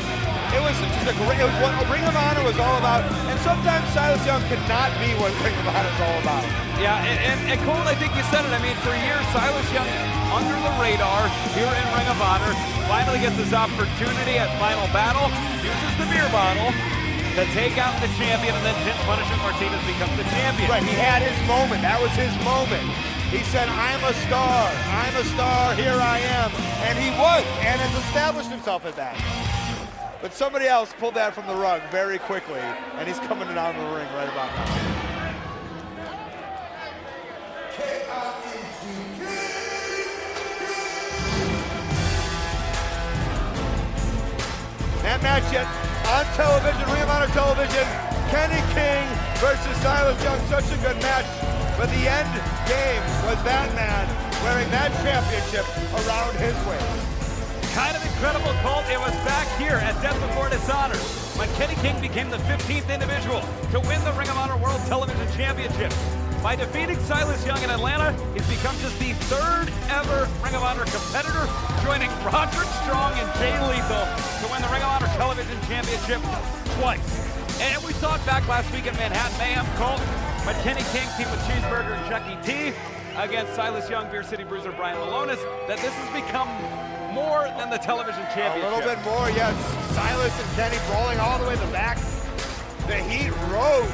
it was just a great, it was what Ring of Honor was all about. And sometimes Silas Young cannot be what Ring of Honor is all about. Yeah, and Colt, I think you said it. I mean, for years, Silas Young under the radar here in Ring of Honor, finally gets his opportunity at Final Battle, uses the beer bottle to take out the champion, and then Punishment Martinez becomes the champion. Right, he had his moment. That was his moment. He said, I'm a star, here I am. And he was, and has established himself as that. But somebody else pulled that from the rug very quickly, and he's coming down the ring right about now. That match yet on television, Ring of Honor television, Kenny King versus Silas Young, such a good match. But the end game was that man wearing that championship around his waist. Kind of incredible, Colt. It was back here at Death Before Dishonor when Kenny King became the 15th individual to win the Ring of Honor World Television Championship. By defeating Silas Young in Atlanta, he's become just the 3rd ever Ring of Honor competitor, joining Roderick Strong and Jay Lethal to win the Ring of Honor Television Championship twice. And we saw it back last week in Manhattan Mayhem, Colt, when Kenny King teamed with Cheeseburger and Chucky T against Silas Young, Beer City Bruiser Brian Malonis, that this has become more than the television championship. A little bit more, yes. Silas and Kenny brawling all the way to the back. The heat rose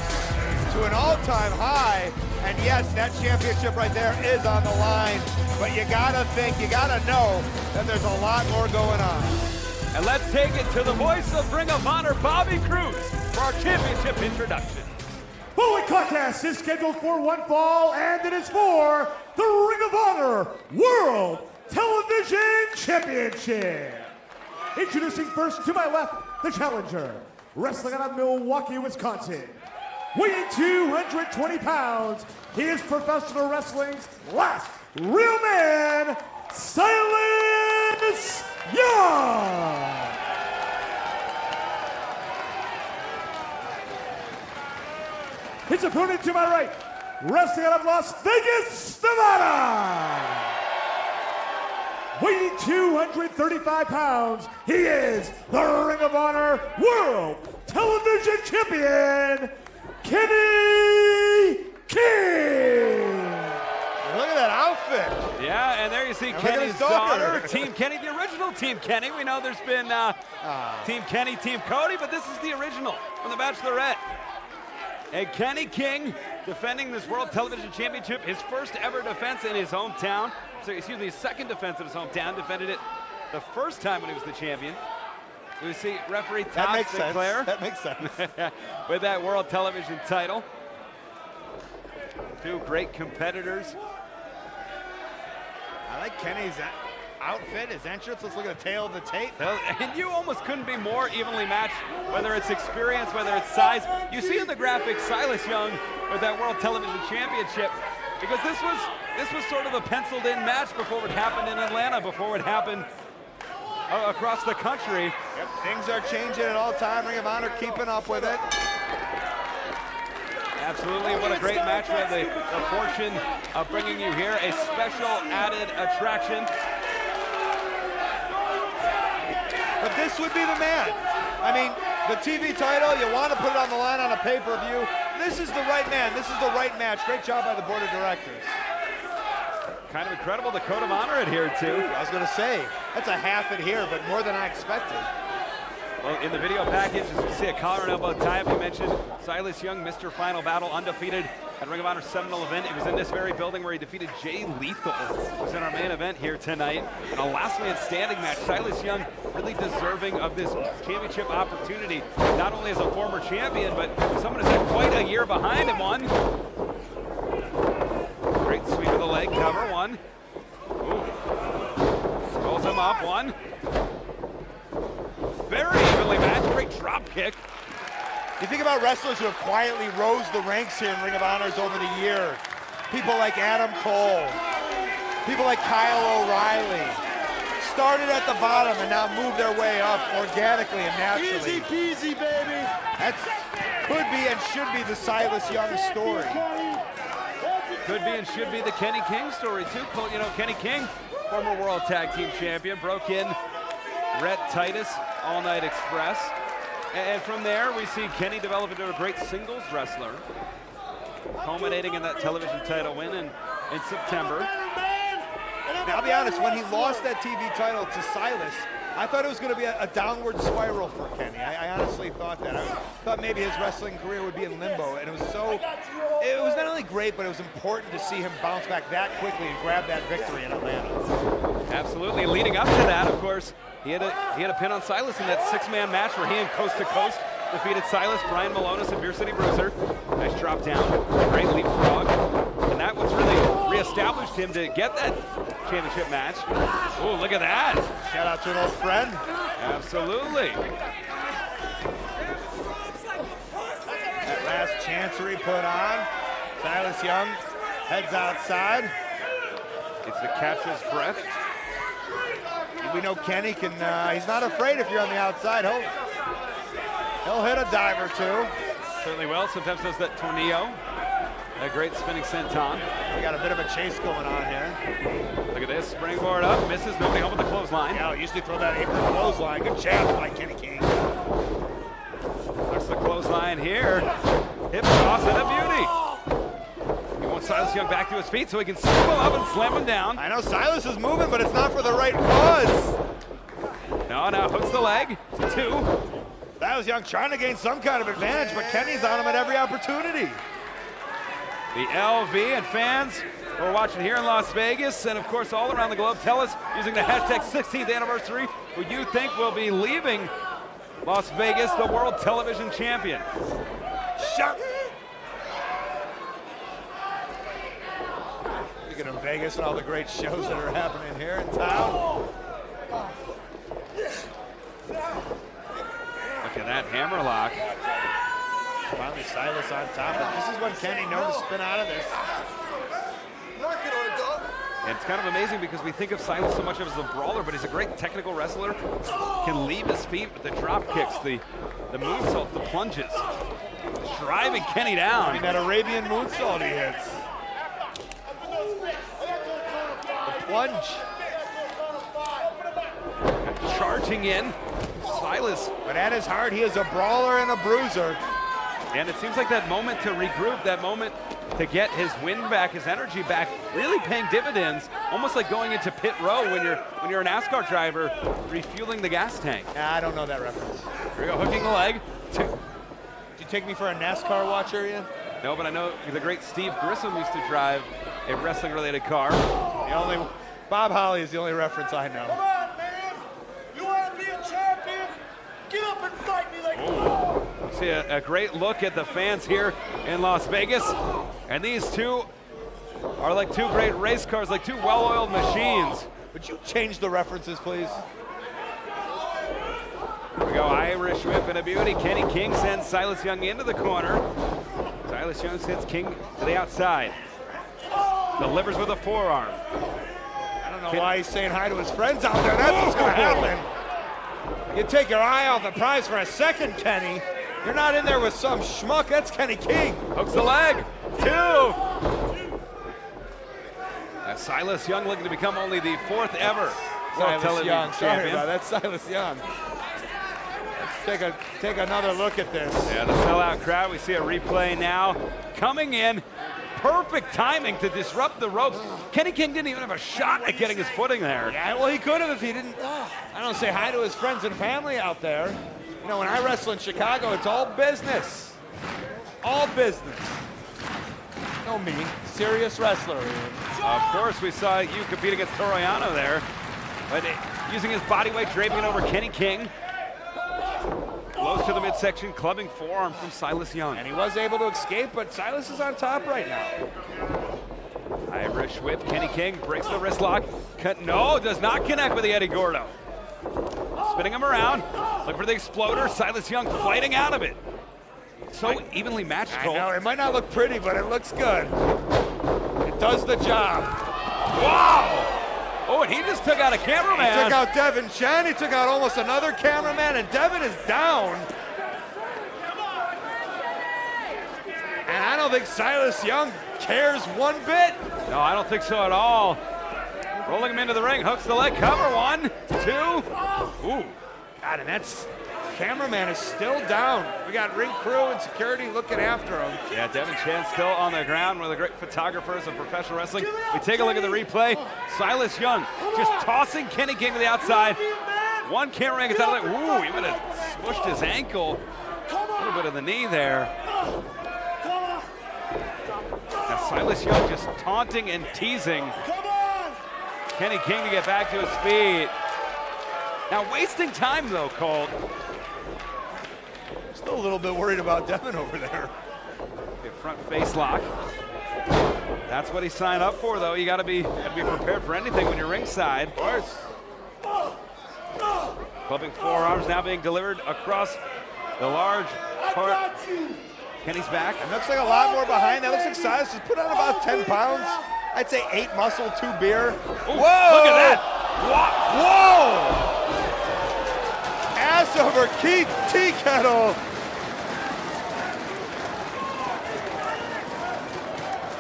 to an all-time high. And yes, that championship right there is on the line. But you gotta think, you gotta know that there's a lot more going on. And let's take it to the voice of Ring of Honor, Bobby Cruz, for our championship introduction. Following contest is scheduled for one fall, and it is for the Ring of Honor World Television Championship. Introducing first to my left, the challenger, wrestling out of Milwaukee, Wisconsin. Weighing 220 pounds, he is professional wrestling's last real man, Silas Young. His opponent to my right, wrestling out of Las Vegas, Nevada. Weighing 235 pounds, he is the Ring of Honor World Television Champion, Kenny King. Look at that outfit. Yeah, and there you see Kenny's daughter, Team Kenny, the original Team Kenny. We know there's been Team Kenny, Team Cody, but this is the original from The Bachelorette. And Kenny King defending this World Television Championship, his first ever defense in his hometown. So, excuse me, his second defense in his hometown. Defended it the first time when he was the champion. We see referee Tom Sinclair. That makes sense. With that World Television title. Two great competitors. I like Kenny's outfit, his entrance. Let's look at the tail of the tape. And you almost couldn't be more evenly matched, whether it's experience, whether it's size. You see in the graphics Silas Young with that World Television Championship, because this was sort of a penciled in match before it happened in Atlanta, before it happened across the country. Yep, things are changing at all time. Ring of Honor keeping up with it. Absolutely, what a great match. We have the fortune of bringing you here a special added attraction. But this would be the man. I mean, the TV title, you want to put it on the line on a pay-per-view. This is the right man. This is the right match. Great job by the board of directors. Kind of incredible, the Code of Honor adhered to. I was going to say, that's a half adhere, but more than I expected. Well, in the video package, as you see a collar and elbow tie-up, you mentioned Silas Young, Mr. Final Battle, undefeated at Ring of Honor's seminal event. It was in this very building where he defeated Jay Lethal. It was in our main event here tonight. And a last man standing match. Silas Young really deserving of this championship opportunity, not only as a former champion, but someone who's had quite a year behind him. One. Great sweep of the leg cover. One. Ooh. Rolls him up. One. Very evenly matched. Great drop kick. You think about wrestlers who have quietly rose the ranks here in Ring of Honors over the years. People like Adam Cole. People like Kyle O'Reilly. Started at the bottom and now moved their way up organically and naturally. Easy peasy, baby. That could be and should be the Silas Young story. Could be and should be the Kenny King story too. You know, Kenny King, former World Tag Team Champion, broke in Rhett Titus, All Night Express. And from there, we see Kenny develop into a great singles wrestler, culminating in that television title win in September. Now, I'll be honest, when he lost that TV title to Silas, I thought it was going to be a downward spiral for Kenny. I honestly thought that. I thought maybe his wrestling career would be in limbo, and it was not only great, but it was important to see him bounce back that quickly and grab that victory in Atlanta. Absolutely. Leading up to that, of course, he had a pin on Silas in that six-man match where he and Coast to Coast defeated Silas, Brian Malonis, and Beer City Bruiser. Nice drop down, great leapfrog. And that was really reestablished him to get that championship match. Oh, look at that. Shout out to an old friend. Absolutely. That last chancery put on. Silas Young heads outside. It's to catch his breath. You We know Kenny can, he's not afraid if you're on the outside. He'll hit a dive or two. Certainly will. Sometimes does that tornillo. That great spinning senton. We got a bit of a chase going on here. Look at this. Springboard up. Misses. Nobody home with the clothesline. Yeah, usually throw that apron clothesline. Good jab by Kenny King. There's the clothesline here. Hip toss and a beauty. He wants Silas Young back to his feet so he can scoop him up and slam him down. I know Silas is moving, but it's not for the right cause. No, now hooks the leg. 2. Silas Young trying to gain some kind of advantage, but Kenny's on him at every opportunity. The LV and fans who are watching here in Las Vegas and of course all around the globe, tell us using the hashtag 16th anniversary who you think will be leaving Las Vegas, the world television champion. Shot. Speaking of Vegas and all the great shows that are happening here in town. Look at that hammerlock. Finally Silas on top. This is when Kenny knows to spin out of this. And it's kind of amazing because we think of Silas so much as a brawler, but he's a great technical wrestler. Can leave his feet with the drop kicks, the moonsault, the plunges. Driving Kenny down. I mean, that Arabian moonsault he hits. The plunge. Charging in. Silas. But at his heart, he is a brawler and a bruiser. And it seems like that moment to regroup, that moment to get his wind back, his energy back, really paying dividends, almost like going into pit row when you're a NASCAR driver refueling the gas tank. I don't know that reference. Here we go, hooking the leg. Did you take me for a NASCAR watcher, Ian? No, but I know the great Steve Grissom used to drive a wrestling-related car. Bob Holly is the only reference I know. Come on, man. You want to be a champion? Get up and fight me like See a great look at the fans here in Las Vegas. And these two are like two great race cars, like two well-oiled machines. Would you change the references, please? Here we go, Irish whip and a beauty. Kenny King sends Silas Young into the corner. Silas Young sends King to the outside. Delivers with a forearm. I don't know why he's saying hi to his friends out there. That's what's going to happen. You take your eye off the prize for a second, Kenny. You're not in there with some schmuck. That's Kenny King. Hooks the leg. 2. Silas Young looking to become only the 4th ever World Television Young. Sorry champion. about that. That's Silas Young. Let's take another look at this. Yeah, the sellout crowd. We see a replay now. Coming in. Perfect timing to disrupt the ropes. Kenny King didn't even have a shot at getting his footing there. Yeah, well, he could have if he didn't. I don't say hi to his friends and family out there. You know, when I wrestle in Chicago, it's all business. All business. No me, serious wrestler. Of course, we saw you compete against Toriano there, but using his body weight, draping it over Kenny King. Close to the midsection, clubbing forearm from Silas Young. And he was able to escape, but Silas is on top right now. Irish whip, Kenny King breaks the wrist lock. No, does not connect with the Eddie Gordo. Spinning him around, look for the exploder. Silas Young fighting out of it. So evenly matched, Colt. I know, it might not look pretty, but it looks good. It does the job. Wow! Oh, and he just took out a cameraman. He took out Devin Chen. He took out almost another cameraman, and Devin is down. And I don't think Silas Young cares one bit. No, I don't think so at all. Rolling him into the ring, hooks the leg, cover. 1, 2. Ooh. God, and that's cameraman is still down. We got ring crew and security looking after him. Yeah, Devin Chen still on the ground, one of the great photographers of professional wrestling. We take a look at the replay. Silas Young just tossing Kenny King to the outside. One cameraman gets out of the way. Ooh, he would have smushed his ankle. A little bit of the knee there. Now Silas Young just taunting and teasing Kenny King to get back to his feet. Now wasting time though, Colt. Still a little bit worried about Devin over there. The front face lock. That's what he signed up for, though. You gotta be prepared for anything when you're ringside. Of course. Clubbing forearms now being delivered across the large part. Kenny's back. It looks like a lot more behind. That looks like Silas has put on about 10 pounds. I'd say 8 muscle, 2 beer. Ooh, whoa! Look at that. Whoa! Ass over tea kettle.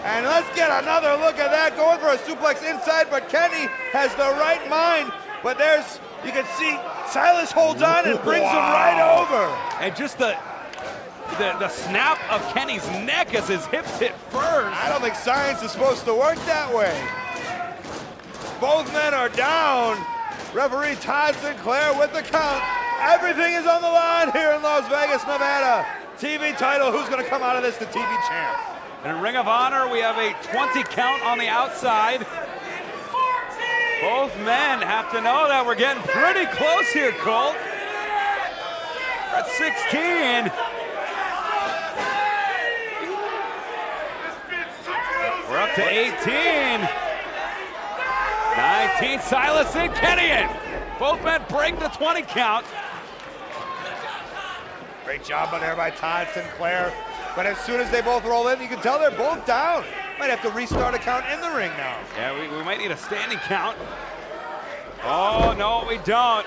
And let's get another look at that, going for a suplex inside, but Kenny has the right mind. But there's, you can see Silas holds on and brings him right over. And just the snap of Kenny's neck as his hips hit first. I don't think science is supposed to work that way. Both men are down. Referee Todd Sinclair with the count. Everything is on the line here in Las Vegas, Nevada. TV title, who's gonna come out of this the TV champ? In Ring of Honor, we have a 20 count on the outside. Both men have to know that we're getting pretty close here, Colt. We're at 16. We're up to 18. 19, Silas and Kenny in. Both men break the 20 count. Great job on there by Todd Sinclair. But as soon as they both roll in, you can tell they're both down. Might have to restart a count in the ring now. Yeah, we might need a standing count. Oh, no, we don't.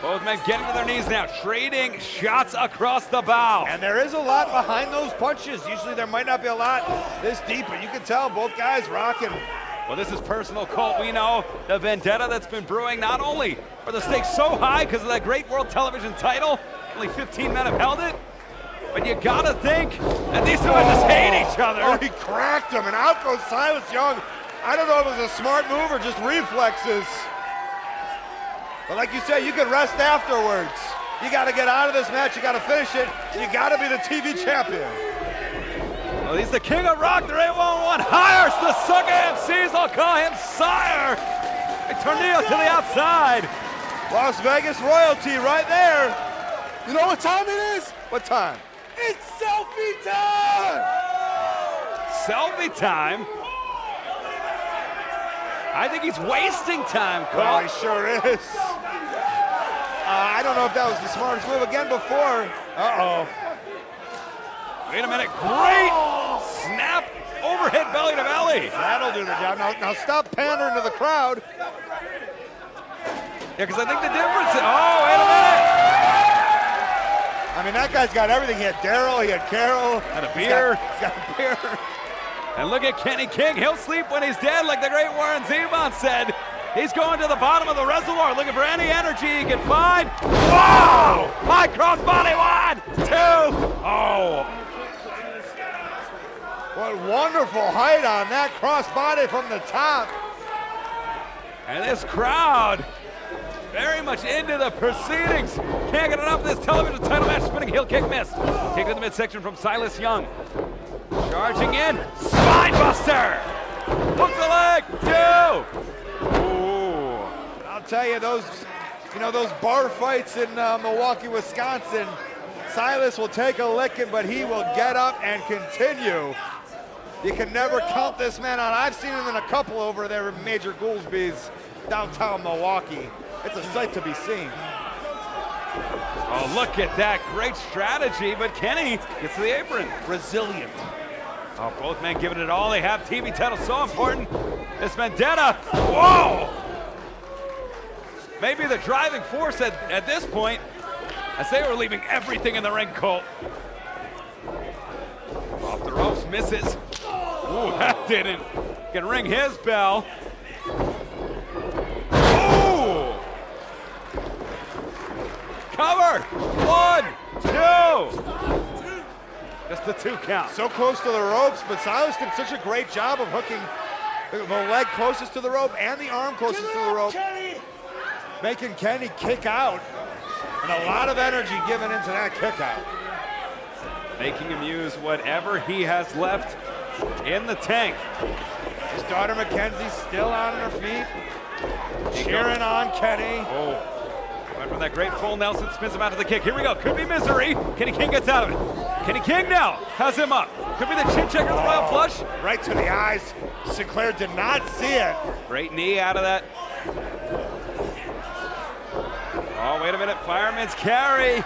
Both men getting to their knees now, trading shots across the bow. And there is a lot behind those punches. Usually there might not be a lot this deep, but you can tell both guys rocking. Well, this is personal, Colt. We know the vendetta that's been brewing. Not only are the stakes so high because of that great world television title, only 15 men have held it, but you gotta think that these two men just hate each other. Oh, he cracked him, and out goes Silas Young. I don't know if it was a smart move or just reflexes. But like you say, you can rest afterwards. You gotta get out of this match, you gotta finish it, you gotta be the TV champion. Well, he's the king of rock, the 811 hires the Sucker MCs, I'll call him Sire. A tornado to the outside. Las Vegas royalty right there. You know what time it is? What time? It's selfie time! Selfie time? I think he's wasting time, Colt. Well, he sure is. I don't know if that was the smartest move again before. Uh-oh. Wait a minute, great snap, overhead belly to belly. That'll do the job. Now stop pandering to the crowd. Yeah, because I think the difference is, oh, wait a minute. I mean, that guy's got everything. He had Daryl, he had Carol. Had a beer. He's got a beer. And look at Kenny King. He'll sleep when he's dead, like the great Warren Zevon said. He's going to the bottom of the reservoir, looking for any energy he can find. Whoa! High crossbody, 1, 2. Oh. What wonderful height on that crossbody from the top. And this crowd very much into the proceedings. Can't get enough of this television title match. Spinning heel kick missed. Kick to the midsection from Silas Young. Charging in. Spine buster. Hooks the leg. 2. Ooh. I'll tell you, those bar fights in Milwaukee, Wisconsin, Silas will take a licking, but he will get up and continue. You can never count this man out. I've seen him in a couple over there in Major Goolsby's downtown Milwaukee. It's a sight to be seen. Oh, look at that. Great strategy, but Kenny gets to the apron. Resilient. Oh, both men giving it all. They have TV title so important. This vendetta. Whoa! Maybe the driving force at this point, as they were leaving everything in the ring, Colt. Off the ropes, misses. Ooh, that didn't. Can ring his bell. Ooh! Cover! 1, 2. Just the 2 count. So close to the ropes, but Silas did such a great job of hooking the leg closest to the rope and the arm closest to the rope, making Kenny kick out, and a lot of energy given into that kick out. Making him use whatever he has left in the tank. His daughter Mackenzie's still on her feet, cheering on Kenny. Oh, went from that great full Nelson, spins him out to the kick. Here we go, could be misery. Kenny King gets out of it. Kenny King now has him up. Could be the chin checker, the royal flush. Right to the eyes. Sinclair did not see it. Great knee out of that. Oh, wait a minute, fireman's carry.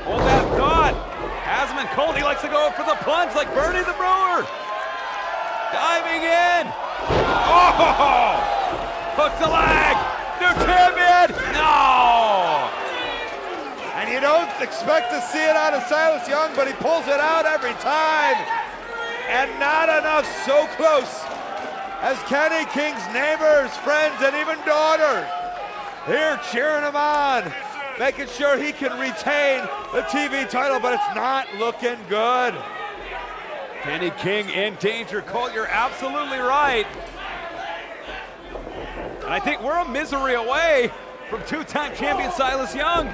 Hold that thought. Hasman Colt, he likes to go for the plunge like Bernie the Brewer. Diving in. Oh! Hooks the leg. new champion! No! And you don't expect to see it out of Silas Young, but he pulls it out every time. And not enough, so close, as Kenny King's neighbors, friends, and even daughters here cheering him on, making sure he can retain the TV title, but it's not looking good. Kenny King in danger. Colt, you're absolutely right. And I think we're a misery away from two-time champion Silas Young.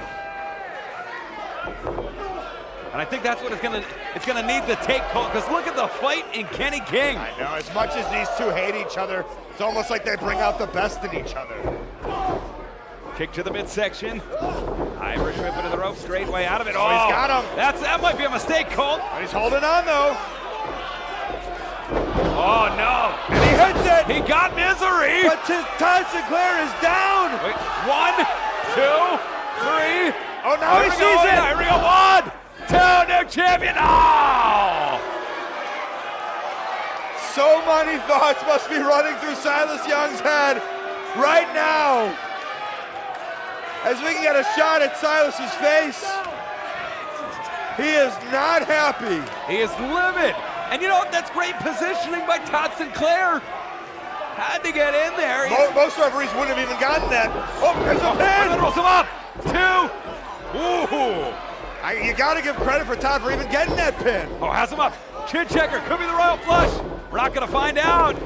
And I think that's what it's gonna need to take, Colt, because look at the fight in Kenny King. I know, as much as these two hate each other, it's almost like they bring out the best in each other. Kick to the midsection. Irish whip into the rope, straight way out of it. Oh, he's got him. That might be a mistake, Colt. But he's holding on, though. Oh, no. And he hits it. He got misery. But Todd Sinclair is down. Wait, 1, 2, 3. Oh, now he sees it. Here we go. 1, 2, new champion. Oh! So many thoughts must be running through Silas Young's head right now, as we can get a shot at Silas's face. He is not happy. He is livid. And you know, that's great positioning by Todd Sinclair. Had to get in there. Most referees wouldn't have even gotten that. Oh, there's a pin. Rolls him up. 2. Ooh. You got to give credit for Todd for even getting that pin. Oh, has him up. Chin checker. Could be the Royal Flush. We're not going to find out.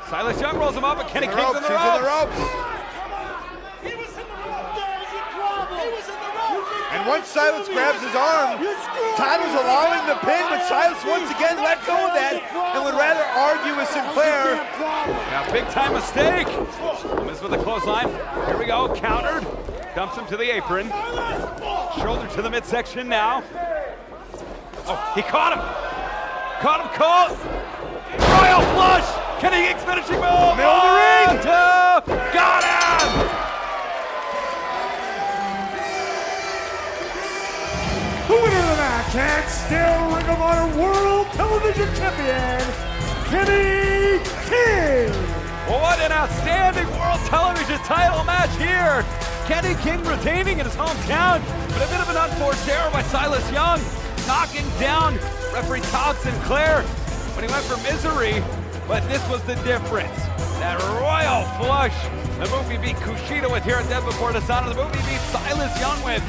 Silas Young rolls him up, but Kenny King's in the ropes. And once Silas grabs his arm, Todd was allowing the pin, but Silas once again let go of that and would rather argue with Sinclair. Yeah, big time mistake. Miss with a clothesline. Here we go, countered. Dumps him to the apron. Shoulder to the midsection now. Oh, he caught him. Caught him, Colt. Royal Flush. Kenny King's finishing move. Middle of the ring. 2. Got him. The winner of the match and still Ring of Honor World Television Champion, Kenny King. Well, what an outstanding World Television title match here. Kenny King retaining in his hometown, but a bit of an unforced error by Silas Young, knocking down referee Todd Sinclair when he went for misery, but this was the difference. That Royal Flush, the move he beat Kushida with here at Death Before Dishonor, the move he beat Silas Young with,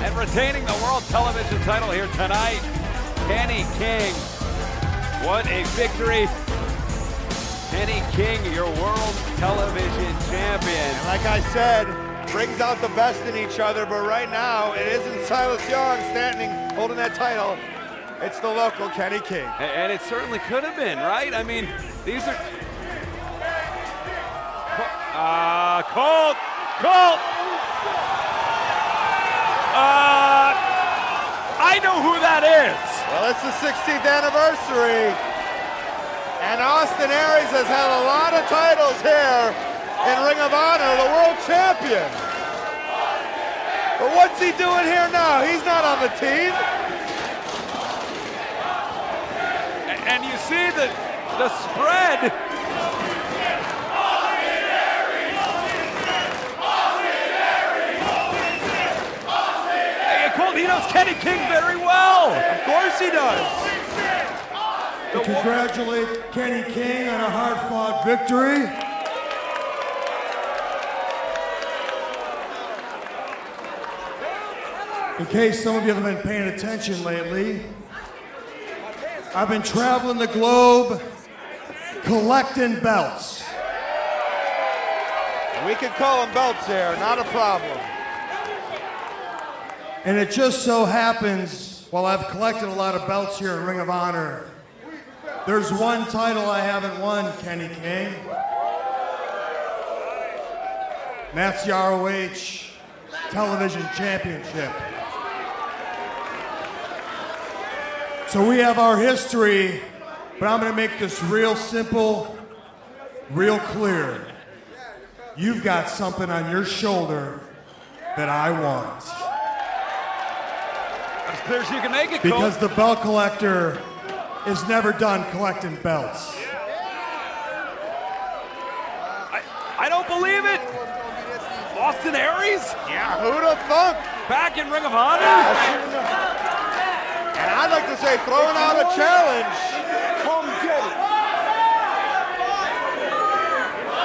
and retaining the World Television title here tonight, Kenny King. What a victory. Kenny King, your World Television Champion. And like I said, brings out the best in each other, but right now it isn't Silas Young standing holding that title. It's the local Kenny King. And it certainly could have been, right? I mean, these are... Colt! I know who that is. Well, it's the 16th anniversary. And Austin Aries has had a lot of titles here in Ring of Honor, the world champion. But what's he doing here now? He's not on the team. And you see the spread. He knows Kenny King very well. Of course he does. To congratulate Kenny King on a hard-fought victory. In case some of you haven't been paying attention lately, I've been traveling the globe collecting belts. We could call them belts here, not a problem. And it just so happens, while I've collected a lot of belts here in Ring of Honor, there's one title I haven't won, Kenny King. And that's the ROH Television Championship. So we have our history, but I'm gonna make this real simple, real clear. You've got something on your shoulder that I want. As clear as you can make it, Because the belt collector is never done collecting belts. I don't believe it. Austin Aries? Yeah, who'd have thunk? Back in Ring of Honor? And I'd like to say throwing out a challenge. Come get it.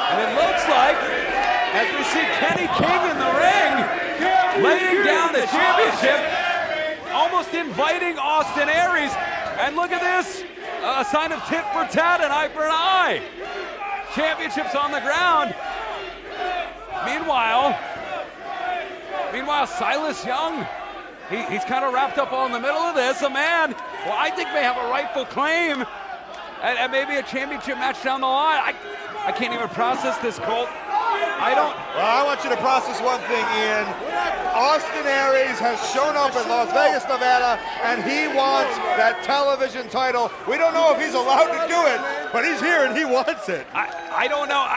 And it looks like, as we see Kenny King in the ring, laying down the championship, almost inviting Austin Aries. And look at this, a sign of tit for tat and eye for an eye. Championship's on the ground. Meanwhile, Silas Young, he's kind of wrapped up all in the middle of this. A man who I think may have a rightful claim and maybe a championship match down the line. I can't even process this, Colt. Well, I want you to process one thing, Ian. Austin Aries has shown up in Las Vegas, Nevada, and he wants that television title. We don't know if he's allowed to do it, but he's here and he wants it. I don't know.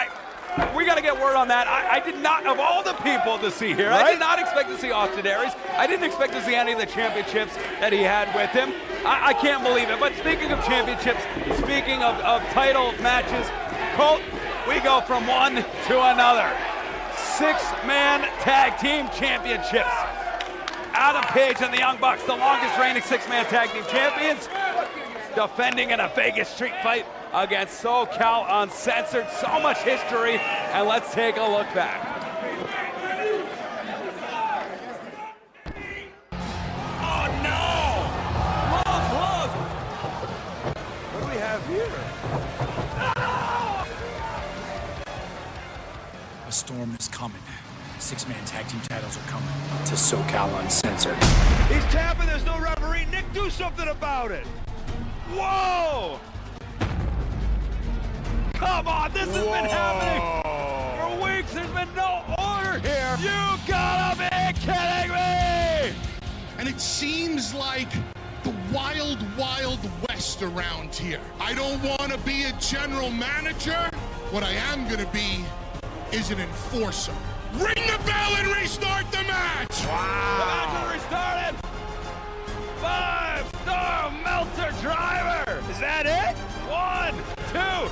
We got to get word on that. I did not, of all the people to see here, right? I did not expect to see Austin Aries. I didn't expect to see any of the championships that he had with him. I can't believe it. But speaking of championships, speaking of title matches, Colt, we go from one to another. 6-man tag team championships. Adam Page and the Young Bucks, the longest reigning 6-man tag team champions, defending in a Vegas street fight against SoCal Uncensored. So much history, and let's take a look back. Oh no! Love! What do we have here? A storm is coming. 6-man tag team titles are coming to SoCal Uncensored. He's tapping, there's no referee. Nick, do something about it. Whoa! Come on, this has been happening for weeks. There's been no order here. You gotta be kidding me! And it seems like the wild, wild west around here. I don't want to be a general manager. What I am going to be is an enforcer. Ring the bell and restart the match! Wow. The match is restarted. 5-star Meltzer driver. Is that it? 1, 2.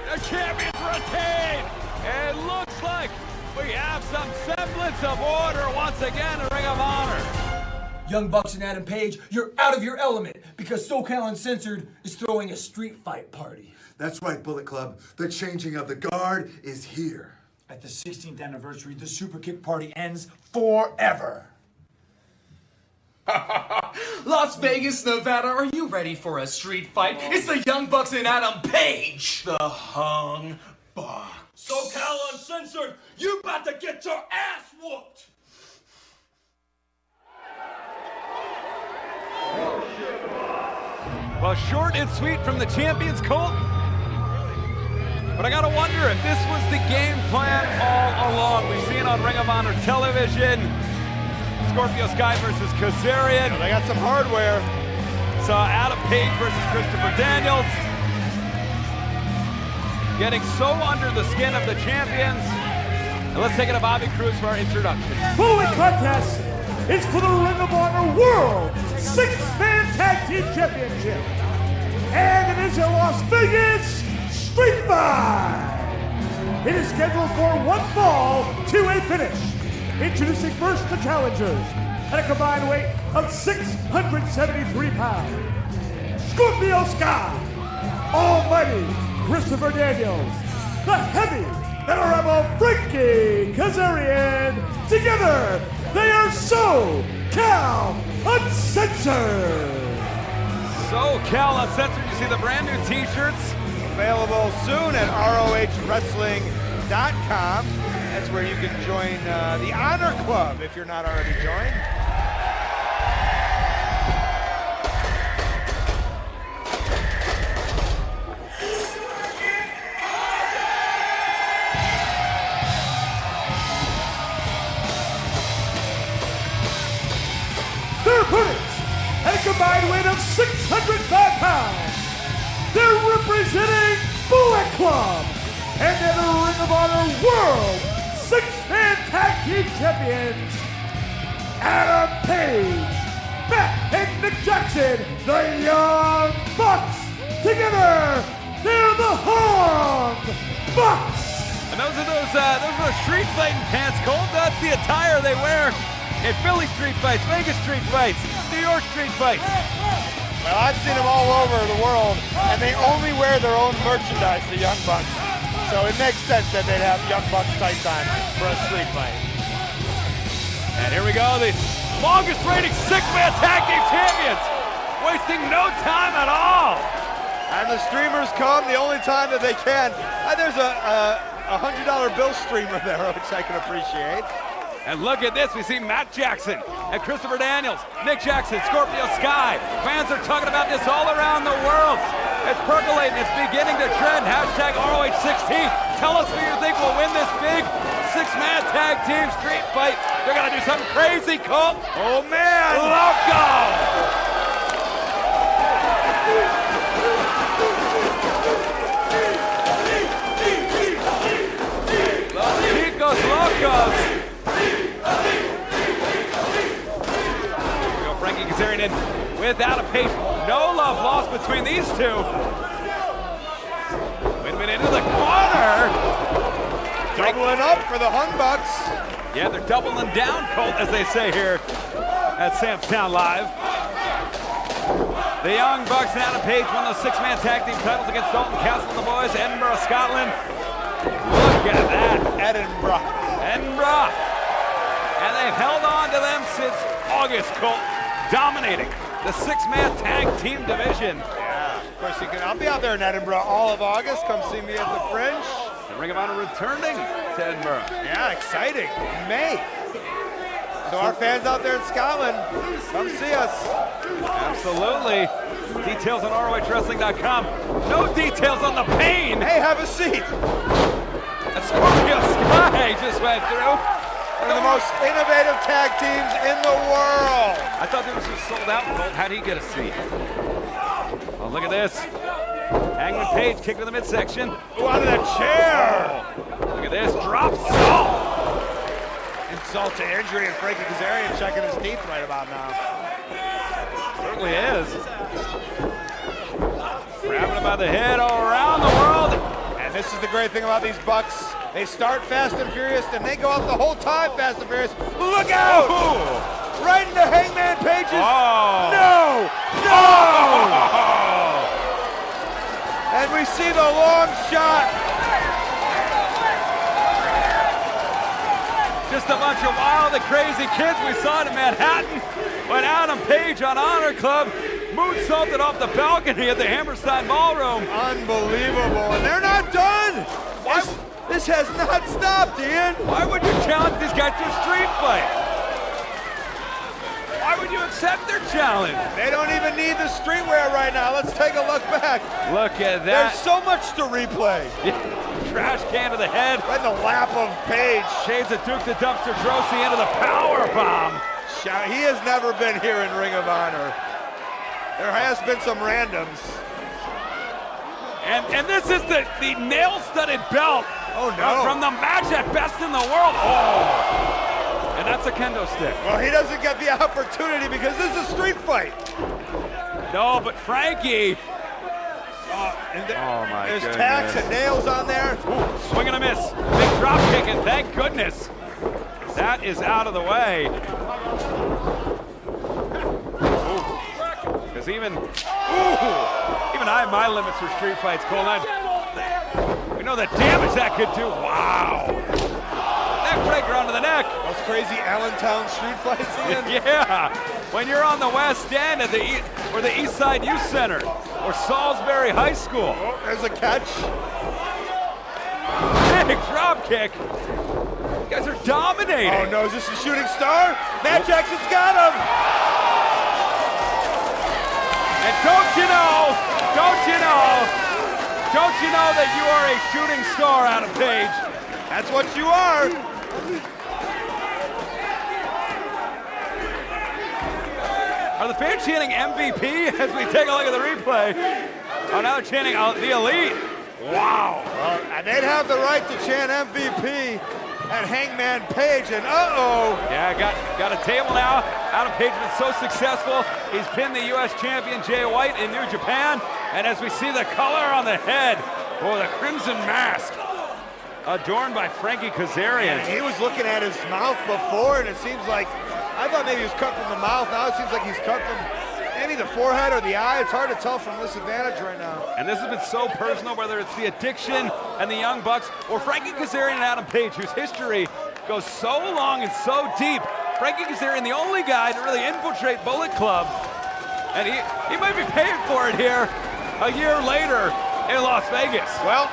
The champions retain. It looks like we have some semblance of order once again in Ring of Honor. Young Bucks and Adam Page, you're out of your element because SoCal Uncensored is throwing a street fight party. That's right, Bullet Club. The changing of the guard is here. At the 16th anniversary, the Super Kick party ends forever. Las Vegas, Nevada, are you ready for a street fight? It's the Young Bucks and Adam Page, the Hung Bucks. SoCal Uncensored, you about to get your ass whooped! Well, short and sweet from the champions, Colt. But I gotta wonder if this was the game plan all along. We've seen on Ring of Honor television, Scorpio Sky versus Kazarian. They got some hardware. Saw Adam Page versus Christopher Daniels. Getting so under the skin of the champions. And let's take it to Bobby Cruz for our introduction. Following contest is for the Ring of Honor World 6-Man Tag Team Championship. And it is a Las Vegas Street Fight. It is scheduled for one fall to a finish. Introducing first the challengers at a combined weight of 673 pounds. Scorpio Sky, Almighty Christopher Daniels, the heavy venerable Frankie Kazarian. Together, they are SoCal Uncensored. SoCal Uncensored, you see the brand new t-shirts. Available soon at ROHWrestling.com. That's where you can join the Honor Club if you're not already joined. Their opponents at a combined weight of 605 pounds. They're representing Bullet Club and they're the Ring of Honor World 6-Man Tag Team Champions, Adam Page, Matt and Nick Jackson, the Young Bucks. Together, they're the Hung Bucks. And those are those are street fighting pants, Colt. That's the attire they wear in Philly street fights, Vegas street fights, New York street fights. Well, I've seen them all over the world, and they only wear their own merchandise, the Young Bucks. So it makes sense that they'd have Young Bucks tights on for a street fight. And here we go, the longest reigning six-man tag team champions, wasting no time at all. And the streamers come the only time that they can. There's a $100 bill streamer there, which I can appreciate. And look at this, we see Matt Jackson and Christopher Daniels, Nick Jackson, Scorpio Sky. Fans are talking about this all around the world. It's percolating, it's beginning to trend. Hashtag ROH16. Tell us who you think will win this big six-man tag team street fight. They're gonna do something crazy, Colt. Oh man! Loco! Los Chicos Locos. Frankie Kazarian in without a pace. No love lost between these two. Windman into the corner. Doubling up for the Hung Bucks. Yeah, they're doubling down, Colt, as they say here at Sam's Town Live. The Young Bucks and Adam Page won those six-man tag team titles against Dalton Castle and the boys, Edinburgh, Scotland. Look at that. Edinburgh. And they've held on to them since August, Colt. Dominating the six-man tag team division. Yeah, of course you can. I'll be out there in Edinburgh all of August. Come see me at the Fringe. The Ring of Honor returning to Edinburgh. Yeah, exciting. May. So our fans out there in Scotland, come see us. Absolutely. Details on ROHWrestling.com. No details on the pain. Hey, have a seat. A Scorpio Sky just went through. One of the most innovative tag teams in the world. I thought they were just sold out, Colt. How do you get a seat? Oh, look at this. Hangman Page kicked to the midsection. Ooh, out of that chair. Look at this. Drop salt. Insult to injury, and Frankie Kazarian checking his teeth right about now. Certainly is. Grabbing him by the head all around the world. And this is the great thing about these Bucks. They start fast and furious, and they go out the whole time fast and furious. Look out! Ooh. Right into Hangman Page's. Oh. No! And we see the long shot. Just a bunch of wild and crazy kids we saw in Manhattan when Adam Page on Honor Club moonsaulted off the balcony at the Hammerstein Ballroom. Unbelievable, and they're not done. This has not stopped, Ian. Why would you challenge these guys to a street fight? Why would you accept their challenge? They don't even need the streetwear right now. Let's take a look back. Look at that. There's so much to replay. Trash can to the head. Right in the lap of Page. Shaves a Duke the Dumpster Drosy into the power bomb. He has never been here in Ring of Honor. There has been some randoms. And this is the nail-studded belt. Oh no. From the match at Best in the World. Oh. And that's a kendo stick. Well, he doesn't get the opportunity because this is a street fight. No, but Frankie. There's tacks and nails on there. Ooh, swing and a miss. Big drop kick, and thank goodness that is out of the way. Because even I have my limits for street fights, Cole. We know the damage that could do. Wow. Neck breaker onto the neck. Those crazy Allentown street fights, Ian. Yeah. When you're on the West End at the East Side Youth Center or Salisbury High School. Oh, there's a catch. Big drop kick. You guys are dominating. Oh no, is this a shooting star? Matt Jackson's got him. And don't you know that you are a shooting star, Adam Page? That's what you are. Are the fans chanting MVP as we take a look at the replay? Oh, now they're chanting the Elite. Wow. And they'd have the right to chant MVP at Hangman Page, and Yeah, got a table now. Adam Page has been so successful. He's pinned the U.S. champion Jay White in New Japan. And as we see the color on the head, the crimson mask. adorned by Frankie Kazarian. And he was looking at his mouth before, and it seems like, I thought maybe he was cut from the mouth. Now it seems like he's cut from maybe the forehead or the eye. It's hard to tell from this advantage right now. And this has been so personal, whether it's the Addiction and the Young Bucks, or Frankie Kazarian and Adam Page, whose history goes so long and so deep. Frankie Kazarian, the only guy to really infiltrate Bullet Club, and he might be paying for it here a year later in Las Vegas. Well,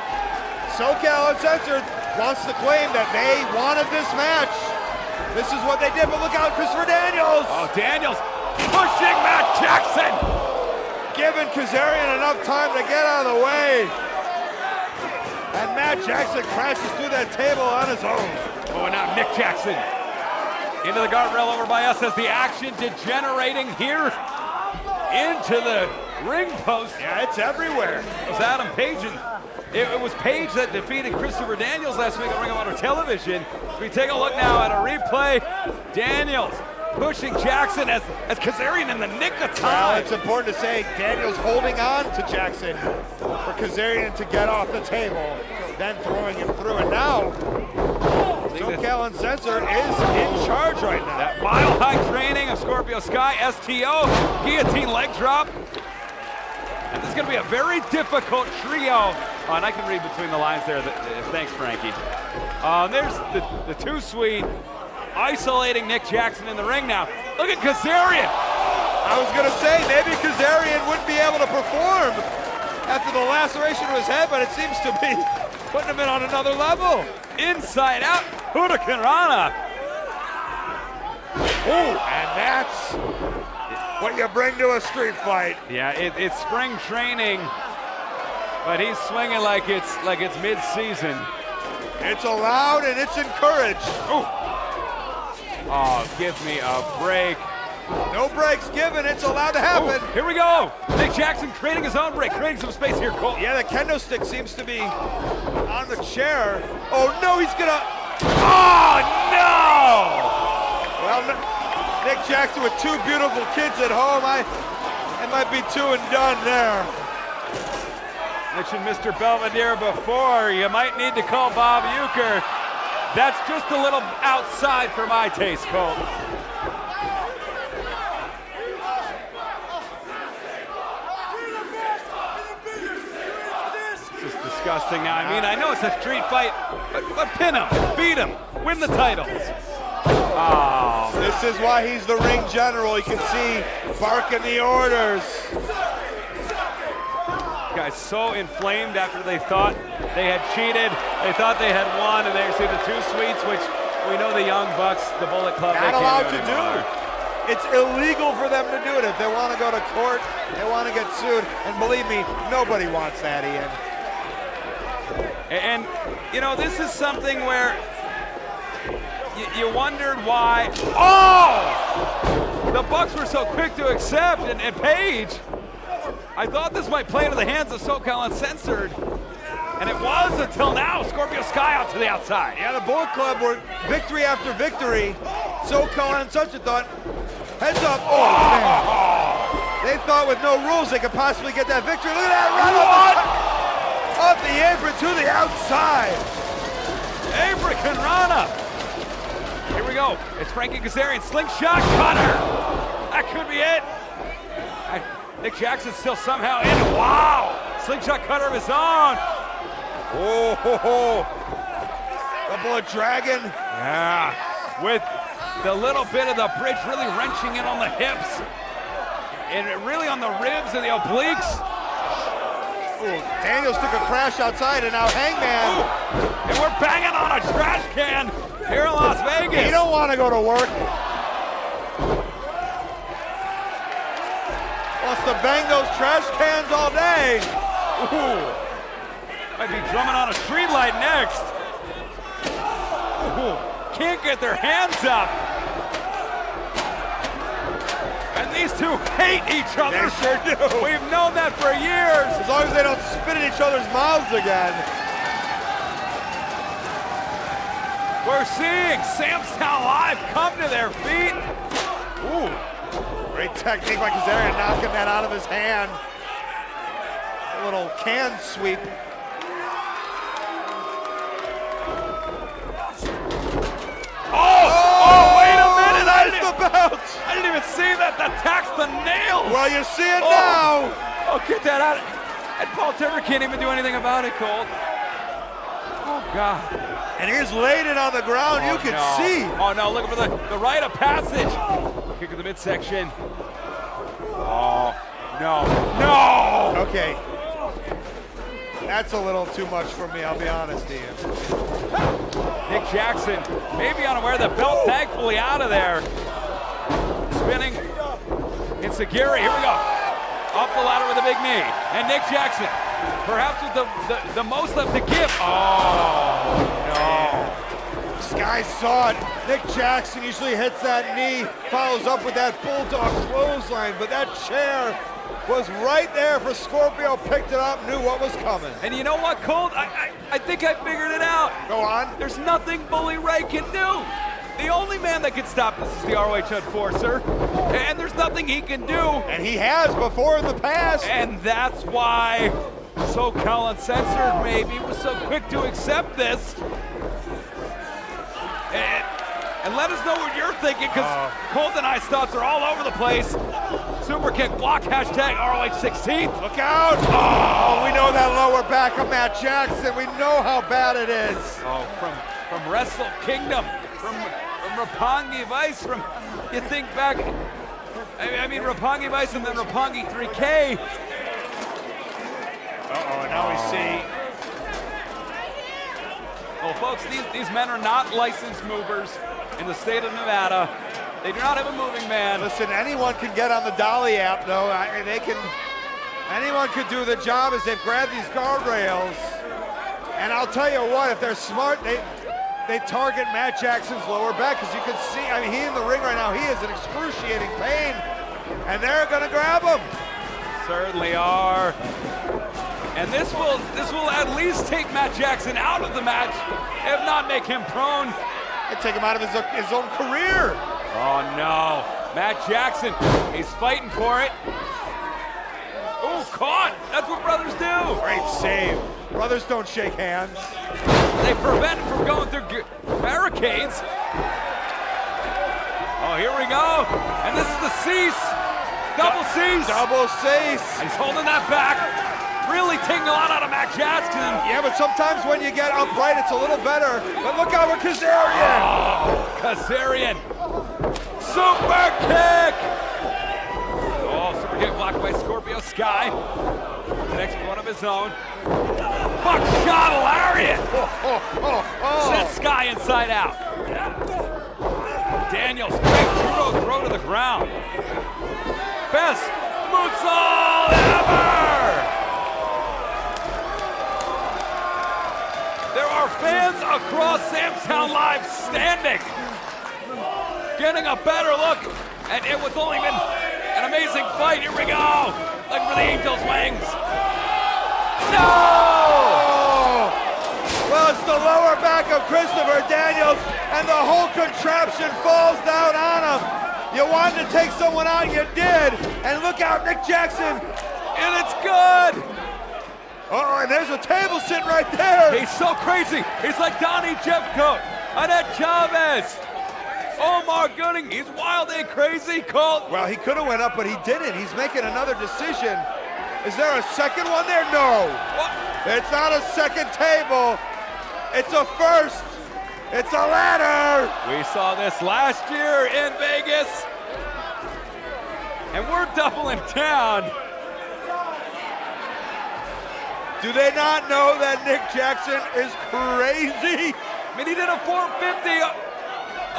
SoCal Uncensored wants to claim that they wanted this match. This is what they did, but look out, Christopher Daniels. Oh, Daniels pushing Matt Jackson. Giving Kazarian enough time to get out of the way. And Matt Jackson crashes through that table on his own. Oh, and now Nick Jackson into the guardrail over by us as the action degenerating here into the ring post. Yeah, it's everywhere. It was Adam Page, and it was Page that defeated Christopher Daniels last week on Ring of Honor television. We take a look now at a replay. Daniels pushing Jackson as Kazarian in the nick of time. Well, it's important to say Daniels holding on to Jackson for Kazarian to get off the table, then throwing him through. And now, SoCal Uncensored is in charge right now. That mile-high training of Scorpio Sky, STO, guillotine leg drop. And this is going to be a very difficult trio. Oh, and I can read between the lines there. Thanks, Frankie. There's the Too Sweet isolating Nick Jackson in the ring now. Look at Kazarian. I was going to say, maybe Kazarian wouldn't be able to perform after the laceration of his head, but it seems to be putting him in on another level. Inside out, Hurricane Rana. Oh, and that's what you bring to a street fight. Yeah, it's spring training, but he's swinging like it's mid-season. It's allowed and it's encouraged. Ooh. Oh, give me a break. No breaks given, it's allowed to happen. Ooh, here we go. Nick Jackson creating his own break, creating some space here, Colt. Yeah, the kendo stick seems to be on the chair. Oh no, he's gonna, oh no! Well, Nick Jackson with two beautiful kids at home, it might be two and done there. Mentioned Mr. Belvedere before, you might need to call Bob Uecker. That's just a little outside for my taste, Colt. This is disgusting now. I mean, I know it's a street fight, but pin him, beat him, win the titles. Oh. This is why he's the ring general. You can see barking the orders. Guys so inflamed after they thought they had cheated, they thought they had won, and they see the Two Sweets, which we know the Young Bucks, the Bullet Club, not allowed to do. It's illegal for them to do it. If they want to go to court, they want to get sued, and believe me, nobody wants that, Ian. And you know, this is something where you wondered why. Oh! The Bucks were so quick to accept, and Page. I thought this might play into the hands of SoCal Uncensored, and it was until now. Scorpio Sky out to the outside. Yeah, the Bullet Club were victory after victory. SoCal Uncensored thought, heads up. Oh, man. They thought with no rules they could possibly get that victory. Look at that run off the apron to the outside. Abraham Rana. Here we go. It's Frankie Kazarian, slingshot cutter. That could be it. Nick Jackson still somehow in. Wow! Slingshot cutter of his own. Oh, ho, ho. The Bullet Dragon. Yeah. With the little bit of the bridge really wrenching in on the hips. And really on the ribs and the obliques. Ooh, Daniels took a crash outside, and now Hangman. Ooh. And we're banging on a trash can here in Las Vegas. You don't want to go to work. Wants to bang those trash cans all day. Ooh. Might be drumming on a street light next. Ooh. Can't get their hands up. And these two hate each other. They sure do. We've known that for years. As long as they don't spit in each other's mouths again. We're seeing Samstown Live come to their feet. Ooh. Great technique by Kazarian, knocking that out of his hand. A little can sweep. out! I didn't even see that. That tax the nails. Well, you see it now. Oh, get that out. And Paul Turner can't even do anything about it, Colt. Oh, God. And he's laid it on the ground. You can see. Oh, no, looking for the rite of passage. Kick of the midsection. Oh, no. No! Okay. That's a little too much for me, I'll be honest, Ian. Nick Jackson, maybe unaware, the belt thankfully out of there. Spinning. Enziguri, here we go. Up the ladder with a big knee. And Nick Jackson, perhaps with the most left to give. Oh, no. Sky saw it. Nick Jackson usually hits that knee, follows up with that bulldog clothesline, but that chair was right there for Scorpio, picked it up, knew what was coming. And you know what, Colt? I think I figured it out. Go on. There's nothing Bully Ray can do. The only man that can stop this is the ROH Enforcer, and there's nothing he can do. And he has before in the past. And that's why SoCal Uncensored maybe was so quick to accept this. And let us know what you're thinking, because Colt and I's thoughts are all over the place. Super kick block, hashtag ROH 16th. Look out! Oh, we know that lower back of Matt Jackson. We know how bad it is. Oh, from Wrestle Kingdom, from Roppongi Vice, you think back, I mean Roppongi Vice and then Roppongi 3K. Uh-oh, now we see. Well, folks, these men are not licensed movers in the state of Nevada. They do not have a moving man. Listen, anyone can get on the Dolly app, though. Anyone could do the job as they've grabbed these guardrails. And I'll tell you what, if they're smart, they target Matt Jackson's lower back, because you can see, I mean, he's in the ring right now. He is in excruciating pain, and they're going to grab him. Certainly are. And this will at least take Matt Jackson out of the match, if not make him prone. And take him out of his own career. Oh no, Matt Jackson, he's fighting for it. Oh, caught, that's what brothers do. Great save. Brothers don't shake hands. They prevent him from going through barricades. Oh, here we go. And this is the cease. Double cease. Double cease. He's holding that back. Really taking a lot out of Matt Jackson. Yeah, but sometimes when you get upright, it's a little better. But look out for Kazarian. Oh, Kazarian. Super kick. Oh, super kick blocked by Scorpio Sky. Next one of his own. Buckshot lariat. Sent Sky inside out. Daniels, big judo throw to the ground. Best moonsault ever. There are fans across Samstown Live standing, getting a better look, and it was only been an amazing fight. Here we go, looking for the Angels' wings. No! Well, it's the lower back of Christopher Daniels, and the whole contraption falls down on him. You wanted to take someone out, you did, and look out, Nick Jackson, and it's good. Oh, and there's a table sitting right there. He's so crazy. He's like Donnie Jeffcoat, Annette Chavez, Omar Gooding. He's wild and crazy, Colt. Well, he could have went up, but he didn't. He's making another decision. Is there a second one there? No. What? It's not a second table. It's a first. It's a ladder. We saw this last year in Vegas. And we're doubling down. Do they not know that Nick Jackson is crazy? I mean, he did a 450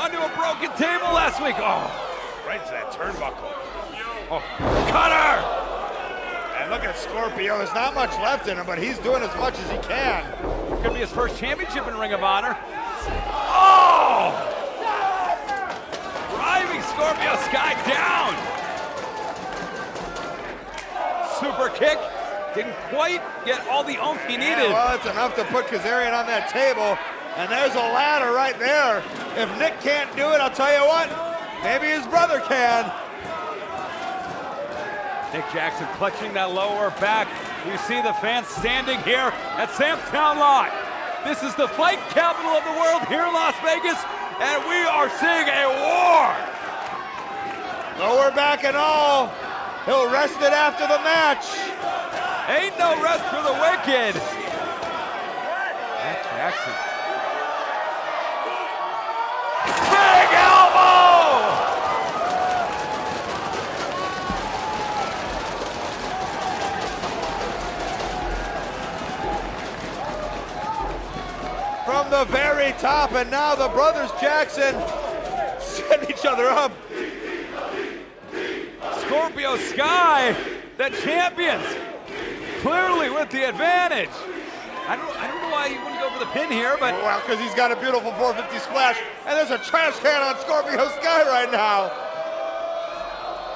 onto a broken table last week. Oh, right to that turnbuckle. Oh, cutter! And look at Scorpio. There's not much left in him, but he's doing as much as he can. It's gonna be his first championship in Ring of Honor. Oh! Driving Scorpio Sky down. Super kick. Didn't quite get all the oomph he needed. Yeah, well, it's enough to put Kazarian on that table. And there's a ladder right there. If Nick can't do it, I'll tell you what, maybe his brother can. Nick Jackson clutching that lower back. You see the fans standing here at Samstown Live. This is the fight capital of the world here in Las Vegas, and we are seeing a war. No, we're back and all. He'll rest it after the match. Ain't no rest for the wicked. Jackson. Big elbow! From the very top, and now the brothers Jackson set each other up. Scorpio Sky, the champions, clearly with the advantage. I don't know why he wouldn't go for the pin here, but... Well, because he's got a beautiful 450 splash, and there's a trash can on Scorpio Sky right now.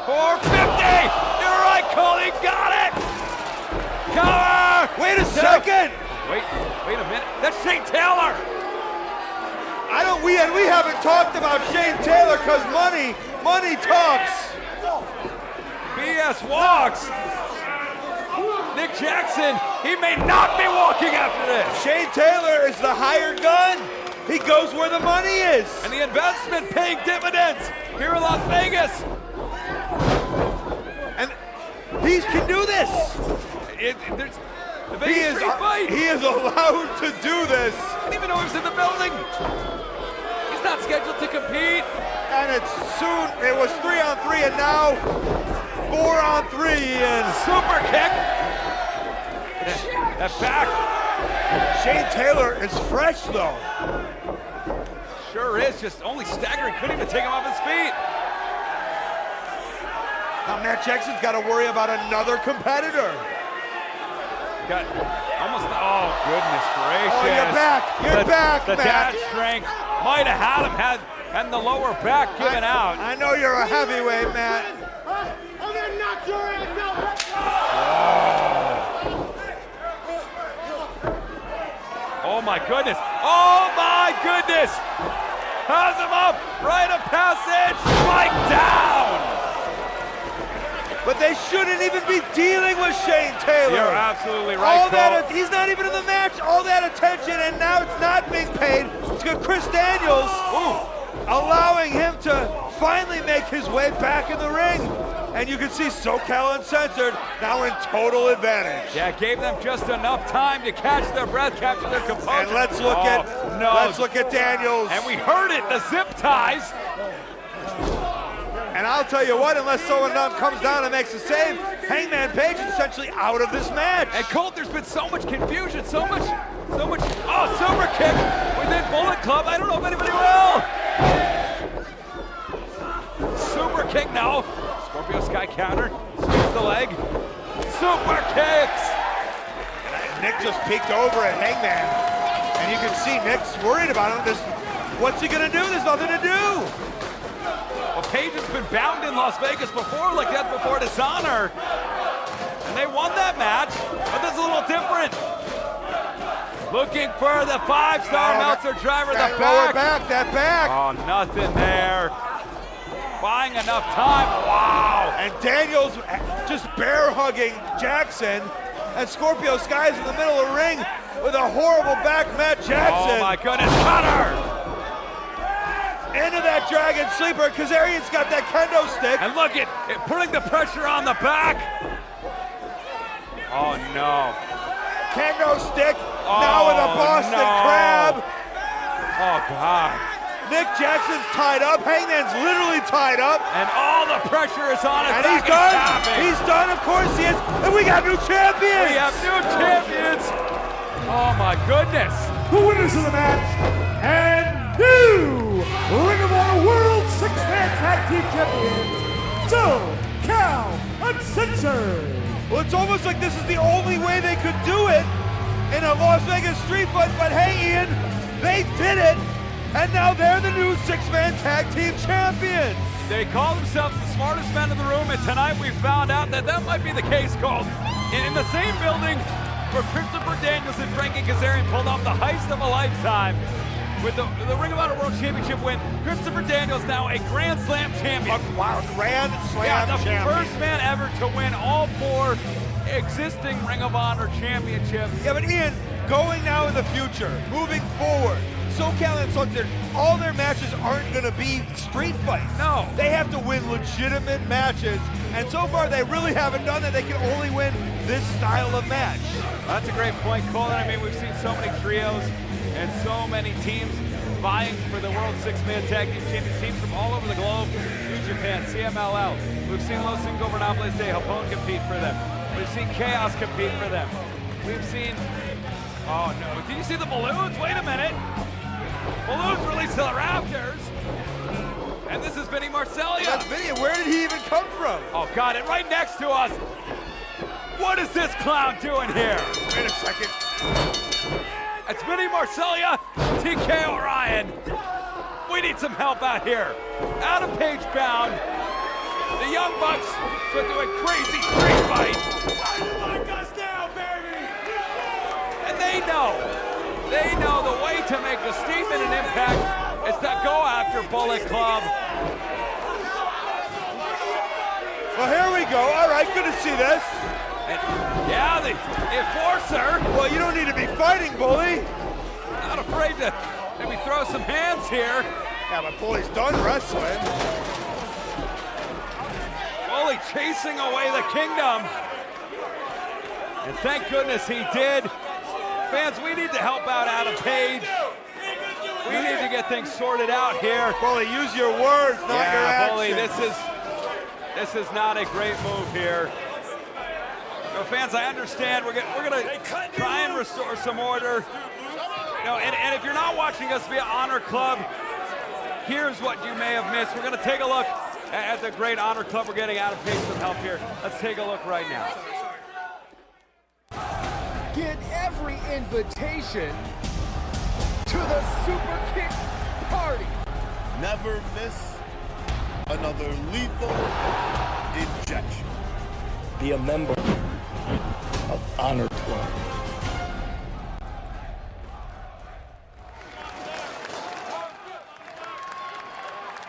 450! You're right, Colt, he got it! Cover! Wait a second! Wait a minute. That's Shane Taylor! We haven't talked about Shane Taylor because money talks. BS walks. Nick Jackson, he may not be walking after this. Shane Taylor is the hired gun. He goes where the money is. And the investment paying dividends here in Las Vegas. And he can do this. He is allowed to do this. I didn't even know he was in the building. He's not scheduled to compete. And it was 3-on-3 and now 4-on-3 and super kick. That back. Shane Taylor is fresh though. Sure is, just only staggering, couldn't even take him off his feet. Now Matt Jackson's got to worry about another competitor. Got almost, oh goodness gracious. Oh, you're back, back, the Matt. dash strength might have had him, had the lower back given out. I know you're a heavyweight, Matt. I'm gonna knock your ass out. Oh my goodness. Oh my goodness. Has him up, rite of passage, strike down. But they shouldn't even be dealing with Shane Taylor. You're absolutely right, he's not even in the match. All that attention, and now it's not being paid to Chris Daniels, allowing him to finally make his way back in the ring. And you can see SoCal Uncensored now in total advantage. Yeah, gave them just enough time to catch their breath, capture their composure. And let's look at Daniels. And we heard it, the zip ties. And I'll tell you what, unless someone comes down and makes a save, Hangman Page is essentially out of this match. And Colt, there's been so much confusion, so much, oh, super kick within Bullet Club. I don't know if anybody will. Super kick now. Scorpio Sky counter, sweeps the leg. Super kicks. And Nick just peeked over at Hangman. And you can see Nick's worried about him. What's he gonna do? There's nothing to do. Well, Page has been bound in Las Vegas before, like that before Dishonor. And they won that match, but this is a little different. Looking for the 5-star Meltzer driver, the back. That back. Oh, nothing there. Buying enough time, wow. And Daniels just bear hugging Jackson, and Scorpio Sky's in the middle of the ring with a horrible back Matt Jackson. Oh my goodness, cutter. Into that Dragon Sleeper. Kazarian's got that kendo stick. And look at it, putting the pressure on the back. Oh no. Kendo stick, now with a Boston Crab. Oh God. Nick Jackson's tied up. Hangman's literally tied up. And all the pressure is on his and back. He's done. He's done, of course he is. And we got new champions. We have new champions. Oh my goodness. The winners of the match and new Ring of Honor World 6-Man Tag Team Champions, SoCal Uncensored. Well, it's almost like this is the only way they could do it in a Las Vegas street fight, but hey, Ian, they did it, and now they're the new 6-Man Tag Team Champions. They call themselves the smartest men in the room, and tonight we found out that might be the case, Colt. In the same building where Christopher Daniels and Frankie Kazarian pulled off the heist of a lifetime with the Ring of Honor World Championship win, Christopher Daniels now a Grand Slam champion. Wow, Grand Slam champion. The first man ever to win all 4 existing Ring of Honor championships. Yeah, but Ian, going now in the future, moving forward, SoCal Uncensored, all their matches aren't going to be street fights. No. They have to win legitimate matches, and so far they really haven't done that. They can only win this style of match. That's a great point, Colt. I mean, we've seen so many trios and so many teams vying for the World Six-Man Tag Team Champions, teams from all over the globe. New Japan, CMLL. We've seen Los Ingobernables de Japón compete for them. We've seen Chaos compete for them. We've seen... Oh, no. Did you see the balloons? Wait a minute. Balloons released to the Raptors. And this is Vinny Marcellia. That's Vinny. Where did he even come from? Oh, got it. Right next to us. What is this clown doing here? Wait a second. It's Vinny Marcellia, TK Orion. We need some help out here. Adam Page bound. The Young Bucks going to do a crazy street fight. And they know the way to make a statement and impact is to go after Bullet Club. Well, here we go. All right, good to see this. And, yeah, the enforcer. Well, you don't need to be fighting, Bully. Not afraid to maybe throw some hands here. Yeah, but Bully's done wrestling. Bully chasing away the kingdom. And thank goodness he did. Fans, we need to help out Adam Page. We need to get things sorted out here. Bully, use your words, not your actions. Bully, this is not a great move here. So fans, I understand we're gonna try and restore some order. You know, and if you're not watching us via Honor Club, here's what you may have missed. We're gonna take a look at the great Honor Club. We're getting Adam Page some help here. Let's take a look right now. Get every invitation to the Super Kick Party. Never miss another lethal injection. Be a member of Honor Club.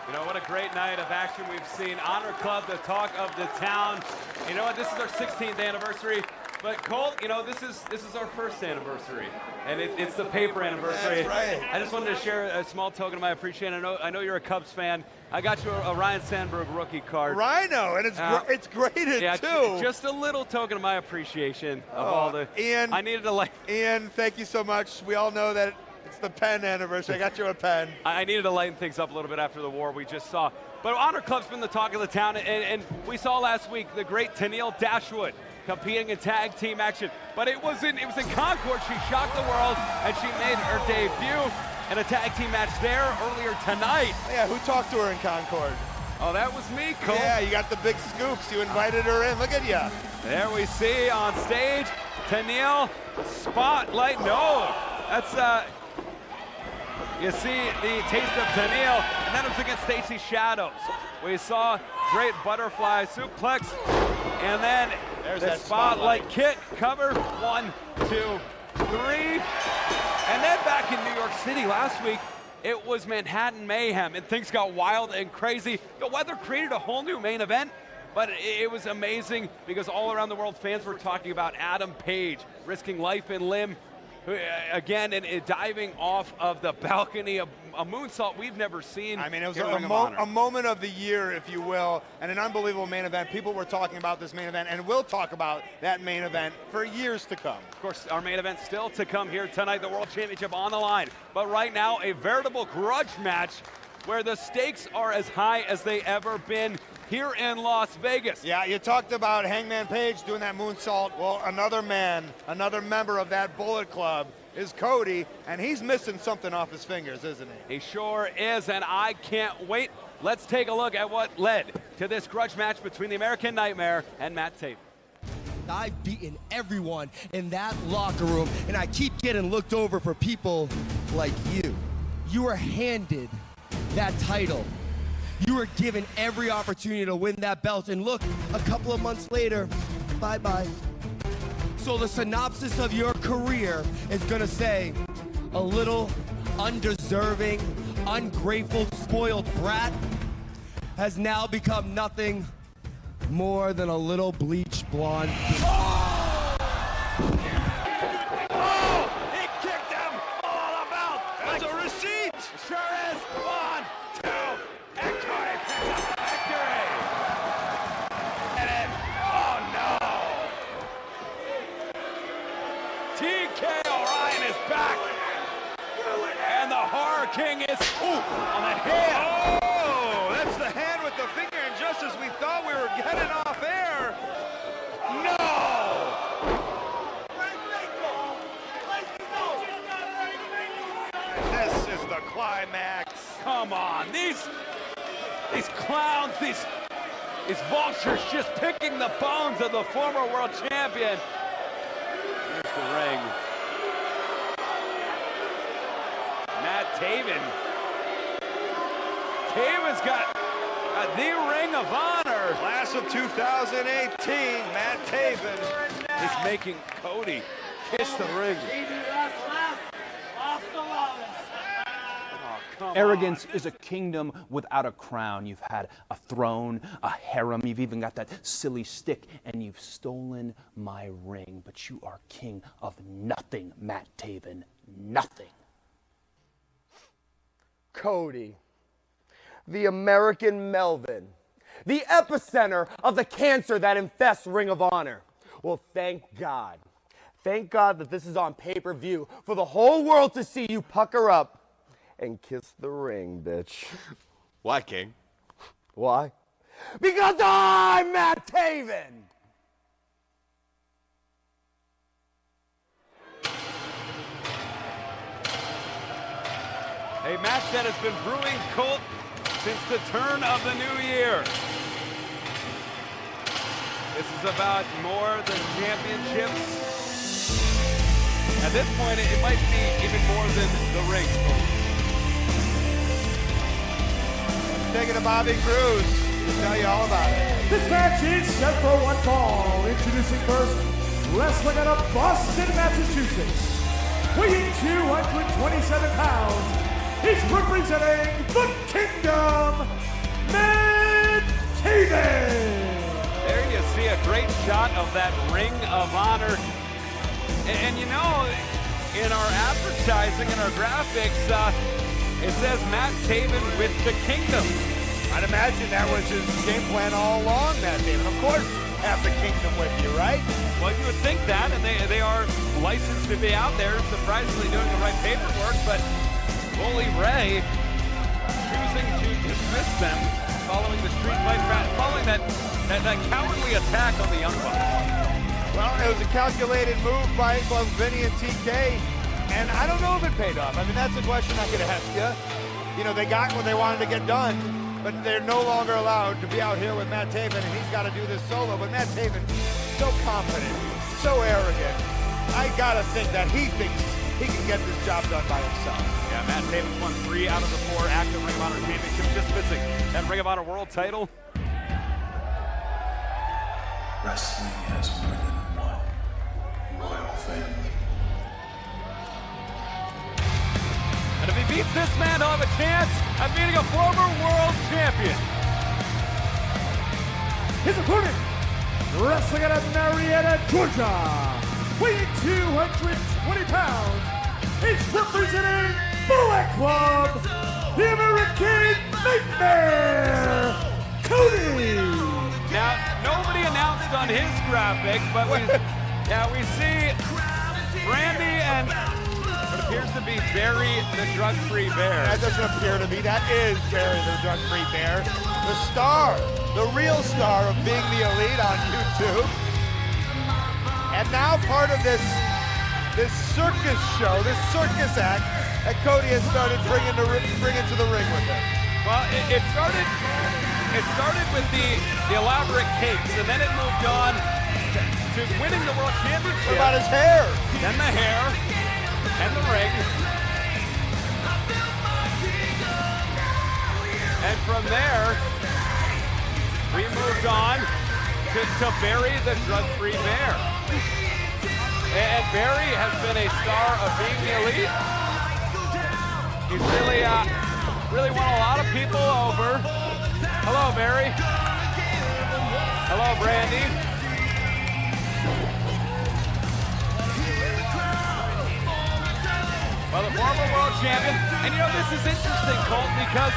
You know, what a great night of action we've seen. Honor Club, the talk of the town. You know what, this is our 16th anniversary. But Colt, you know, this is our first anniversary, and it's the paper anniversary. That's right. I just wanted to share a small token of my appreciation. I know you're a Cubs fan. I got you a Ryan Sandberg rookie card. Rhino, and it's graded too. Just a little token of my appreciation of all the. Ian, I needed to like. Ian, thank you so much. We all know that it's the pen anniversary. I got you a pen. I needed to lighten things up a little bit after the war we just saw. But Honor Club's been the talk of the town, and we saw last week the great Tennille Dashwood competing in tag team action. But it was in Concord. She shocked the world, and she made her debut in a tag team match there earlier tonight. Yeah, who talked to her in Concord? Oh, that was me, Colt. Yeah, you got the big scoops. You invited her in. Look at you. There we see on stage, Tennille, spotlight. No, that's, you see the taste of Tennille, and then it was against Stacey Shadows. We saw great butterfly suplex, and then there's the that spotlight kick, cover, 1, 2, 3. And then back in New York City last week, it was Manhattan Mayhem, and things got wild and crazy. The weather created a whole new main event, but it was amazing because all around the world fans were talking about Adam Page risking life and limb again and diving off of the balcony, a moonsault we've never seen. I mean, it was a moment of the year, if you will, and an unbelievable main event. People were talking about this main event, and we'll talk about that main event for years to come. Of course, our main event still to come here tonight, the World Championship on the line. But right now, a veritable grudge match where the stakes are as high as they ever been here in Las Vegas. Yeah, you talked about Hangman Page doing that moonsault. Well, another man, another member of that Bullet Club is Cody, and he's missing something off his fingers, isn't he? He sure is, and I can't wait. Let's take a look at what led to this grudge match between the American Nightmare and Matt Taven. I've beaten everyone in that locker room, and I keep getting looked over for people like you. You were handed that title. You were given every opportunity to win that belt, and look, a couple of months later, bye-bye. So the synopsis of your career is gonna say, a little undeserving, ungrateful, spoiled brat has now become nothing more than a little bleached blonde. Oh! TK. Orion is back. And the Horror King is on that hand. Oh, that's the hand with the finger, and just as we thought we were getting off air. No! And this is the climax. Come on, these clowns, these vultures just picking the bones of the former world champion. Here's the ring. Matt Taven. Taven's got the Ring of Honor. Class of 2018, Matt Taven is making Cody kiss the ring. Arrogance is a kingdom without a crown. You've had a throne, a harem, you've even got that silly stick, and you've stolen my ring. But you are king of nothing, Matt Taven. Nothing. Cody, the American Melvin, the epicenter of the cancer that infests Ring of Honor. Well, thank God. Thank God that this is on pay-per-view for the whole world to see you pucker up and kiss the ring, bitch. Why, King? Why? Because I'm Matt Taven! A match that has been brewing, Colt, since the turn of the new year. This is about more than championships. At this point, it might be even more than the ring, Colt. Let's take it to Bobby Cruz. He'll tell you all about it. This match is set for one fall. Introducing first, wrestling out of Boston, Massachusetts. Weighing 227 pounds, he's representing the Kingdom, Matt Taven. There you see a great shot of that Ring of Honor. And you know, in our advertising and our graphics, it says Matt Taven with the Kingdom. I'd imagine that was his game plan all along, Matt Taven. Of course, have the Kingdom with you, right? Well, you would think that, and they are licensed to be out there, surprisingly doing the right paperwork, but Bully Ray choosing to dismiss them following the street fight, following that cowardly attack on the Young Bucks. Well, it was a calculated move by both Vinny and TK, and I don't know if it paid off. I mean, that's a question I could ask you. You know, they got what they wanted to get done, but they're no longer allowed to be out here with Matt Taven, and he's got to do this solo. But Matt Taven, so confident, so arrogant. I gotta think that he thinks he can get this job done by himself. Yeah, Matt Taven's won 3 out of the 4 active Ring of Honor championships, just missing that Ring of Honor world title. Wrestling has more than one royal family. And if he beats this man, he'll have a chance at beating a former world champion. His opponent, wrestling out of Marietta, Georgia, weighing 220 pounds, he's representing Bullet Club, the American Nightmare, Cody. Now, nobody announced on his graphic, but we see Brandi and what appears to be Barry the Drug-Free Bear. That doesn't appear to be. That is Barry the Drug-Free Bear, the star, the real star of being the elite on YouTube. And now part of this circus show, this circus act that Cody has started bringing to the ring with him. Well, it started with the elaborate cakes, and then it moved on to winning the world championship. What about his hair? Then the hair, and the ring. And from there, we moved on to Barry the Drug-Free Bear. And Barry has been a star of being the elite. He's really won a lot of people over. Hello, Barry. Hello, Brandi. Well, the former world champion. And you know, this is interesting, Colt, because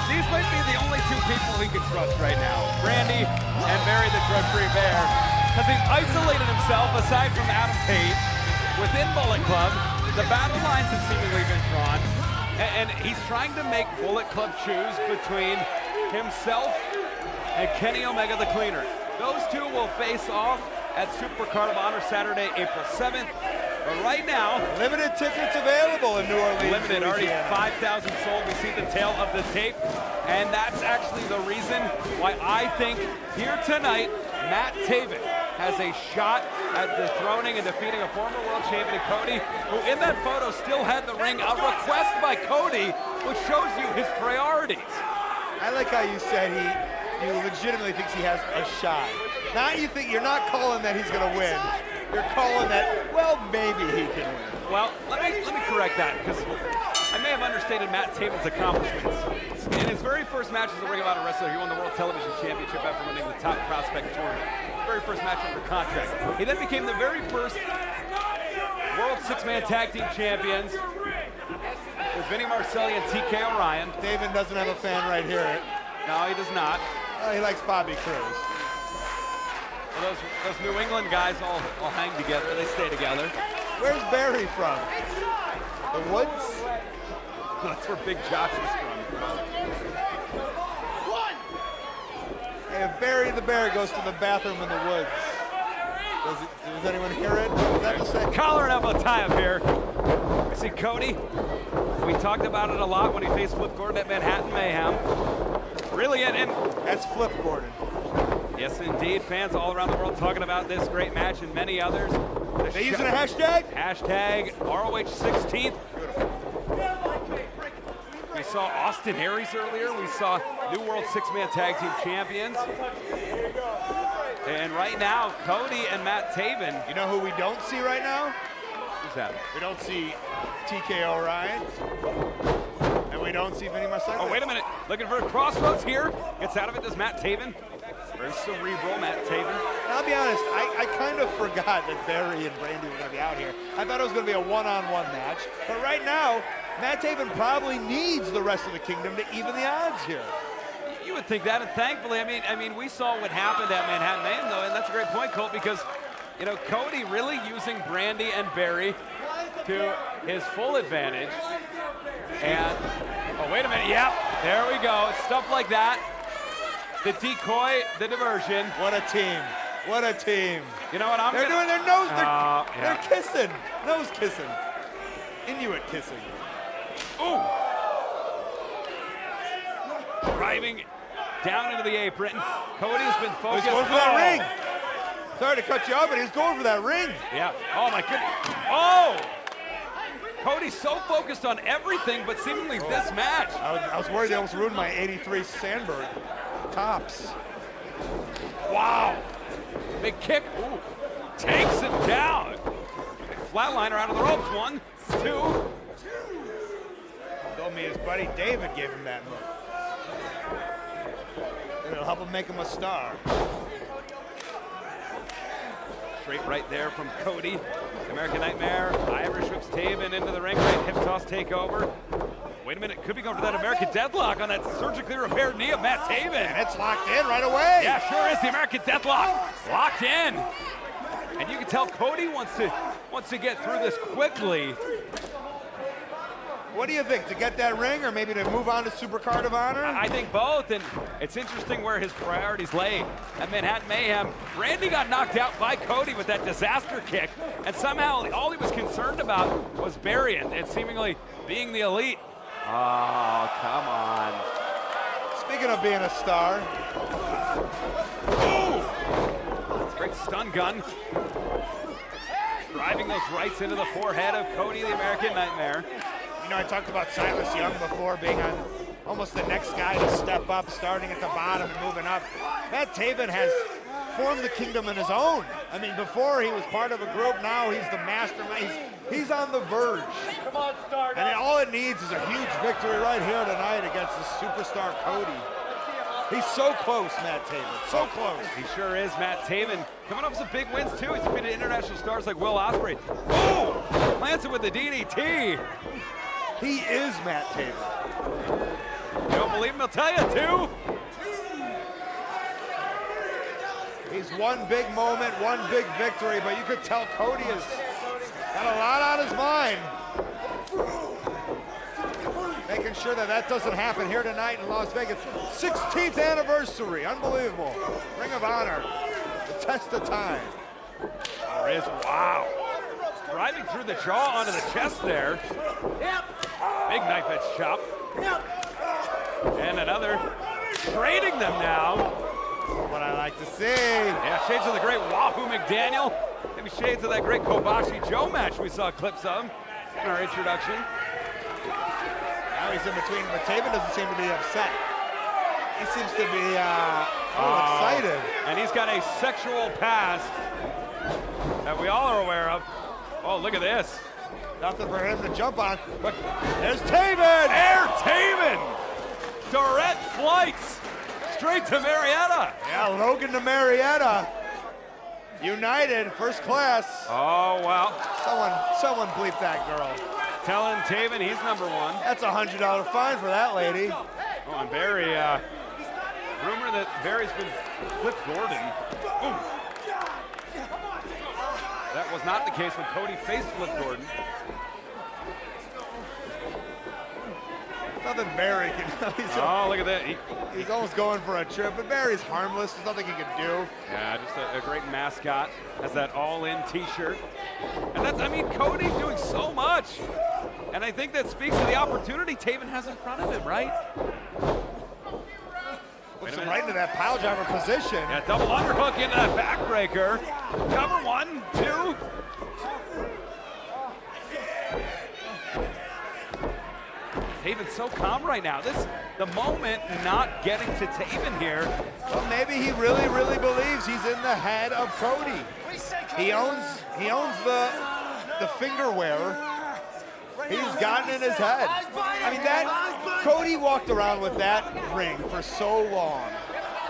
these might be the only 2 people he can trust right now. Brandi and Barry the Drug-Free Bear. Because he's isolated himself, aside from Adam Page, within Bullet Club, the battle lines have seemingly been drawn, and he's trying to make Bullet Club choose between himself and Kenny Omega the Cleaner. Those two will face off at Supercard of Honor Saturday, April 7th. But right now, limited tickets available in New Orleans. Limited, already 5,000 sold. We see the tail of the tape. And that's actually the reason why I think here tonight, Matt Taven has a shot at dethroning and defeating a former world champion, Cody, who in that photo still had the ring. A request by Cody, which shows you his priorities. I like how you said he legitimately thinks he has a shot. Now you're not calling that he's going to win. You're calling that, well, maybe he can win. Well, let me correct that, because I may have understated Matt Taven's accomplishments. In his very first match as a Ring of Honor wrestler, he won the World Television Championship after winning the Top Prospect Tournament. Very first match under contract. He then became the very first World Six-Man Tag Team Champions with Vinny Marcelli and TK O'Ryan. Taven doesn't have a fan right here. No, he does not. He likes Bobby Cruz. Well, those New England guys all hang together. They stay together. Where's Barry from? The Woods? That's where Big Josh is from. Hey, if Barry the Bear goes to the bathroom in the woods, does anyone hear it? Is that the same? Collar and elbow tie up here. I see Cody. We talked about it a lot when he faced Flip Gordon at Manhattan Mayhem. Really, and that's Flip Gordon. Yes, indeed. Fans all around the world talking about this great match and many others. They using a hashtag? Hashtag ROH 16th. We saw Austin Aries earlier. We saw New World Six-Man Tag Team Champions. And right now, Cody and Matt Taven. You know who we don't see right now? Who's that? We don't see TK O'Ryan. And we don't see Vinny Marcelli. Oh, wait a minute. Looking for a crossroads here. Gets out of it, does Matt Taven. Very cerebral, Matt Taven. I'll be honest, I kind of forgot that Barry and Brandi were going to be out here. I thought it was going to be a one-on-one match. But right now, Matt Taven probably needs the rest of the kingdom to even the odds here. You would think that, and thankfully, I mean, we saw what happened at Manhattan Mayhem, though, and that's a great point, Colt, because, you know, Cody really using Brandi and Barry to his full advantage. And, oh, wait a minute, yep, there we go. Stuff like that. The decoy, the diversion. What a team. What a team. You know what I'm They're doing their nose, yeah. They're kissing. Nose kissing. Inuit kissing. Ooh. Driving down into the apron. Cody's been focused. He's going for that ring. Sorry to cut you off, but he's going for that ring. Yeah. Oh, my goodness. Oh! Cody's so focused on everything, but seemingly this match. I was worried they almost ruined my 83 Sandberg. Tops. Wow. Big kick. Ooh. Takes him down. Flatliner out of the ropes. 1, 2. Told me his buddy David gave him that move. It'll help him make him a star. Straight right there from Cody. American Nightmare. Irish whips Taven into the ring. Right hip toss takeover. Wait a minute, could be going for that American Deathlock on that surgically repaired knee of Matt Taven. And it's locked in right away. Yeah, sure is. The American Deathlock locked in. And you can tell Cody wants to get through this quickly. What do you think, to get that ring or maybe to move on to Supercard of Honor? I think both, and it's interesting where his priorities lay. At Manhattan Mayhem, Brandi got knocked out by Cody with that disaster kick, and somehow all he was concerned about was Barry and seemingly being the elite. Oh, come on. Speaking of being a star. Ooh! Great stun gun. Driving those rights into the forehead of Cody, the American Nightmare. You know, I talked about Silas Young before being on almost the next guy to step up, starting at the bottom and moving up. Matt Taven has formed the kingdom in his own. I mean, before he was part of a group, now he's the mastermind. He's on the verge. Come on, Stardust. And all it needs is a huge victory right here tonight against the superstar Cody. He's so close, Matt Taven. So close. He sure is, Matt Taven. Coming off some big wins, too. He's defeated international stars like Will Ospreay. Boom! Lands it with the DDT. He is Matt Taven. You don't believe him? He'll tell you, too. He's one big moment, one big victory, but you could tell Cody has got a sure that that doesn't happen here tonight in Las Vegas. 16th anniversary, unbelievable. Ring of Honor, the test of time. There is, wow. Driving through the jaw onto the chest there. Big knife edge chop. And another, trading them now. What I like to see. Yeah, shades of the great Wahoo McDaniel. Maybe shades of that great Kobashi Joe match we saw clips of in our introduction. Now he's in between, but Taven doesn't seem to be upset. He seems to be excited. And he's got a sexual past that we all are aware of. Oh, look at this. Nothing for him to jump on, but there's Taven! Air Taven! Direct flights straight to Marietta. Yeah, Logan to Marietta. United, first class. Oh, wow. Someone bleep that girl. Telling Taven he's number one. That's a $100 fine for that lady. Oh, and Barry, rumor that Barry's been Flip Gordon. Ooh. That was not the case when Cody faced Flip Gordon. Nothing Barry can do. Oh, look at that. He's almost going for a trip, but Barry's harmless. There's nothing he can do. Yeah, just a great mascot. Has that all-in t-shirt. And that's, I mean, Cody's doing so much. And I think that speaks to the opportunity Taven has in front of him, right? Puts him right into that pile driver position. Yeah, double underhook into that backbreaker. Cover 1, 2. Taven's so calm right now. The moment not getting to Taven here. Well, maybe he really, really believes he's in the head of Cody. He owns the finger wearer. He's gotten in his head. I mean, Cody walked around with that ring for so long,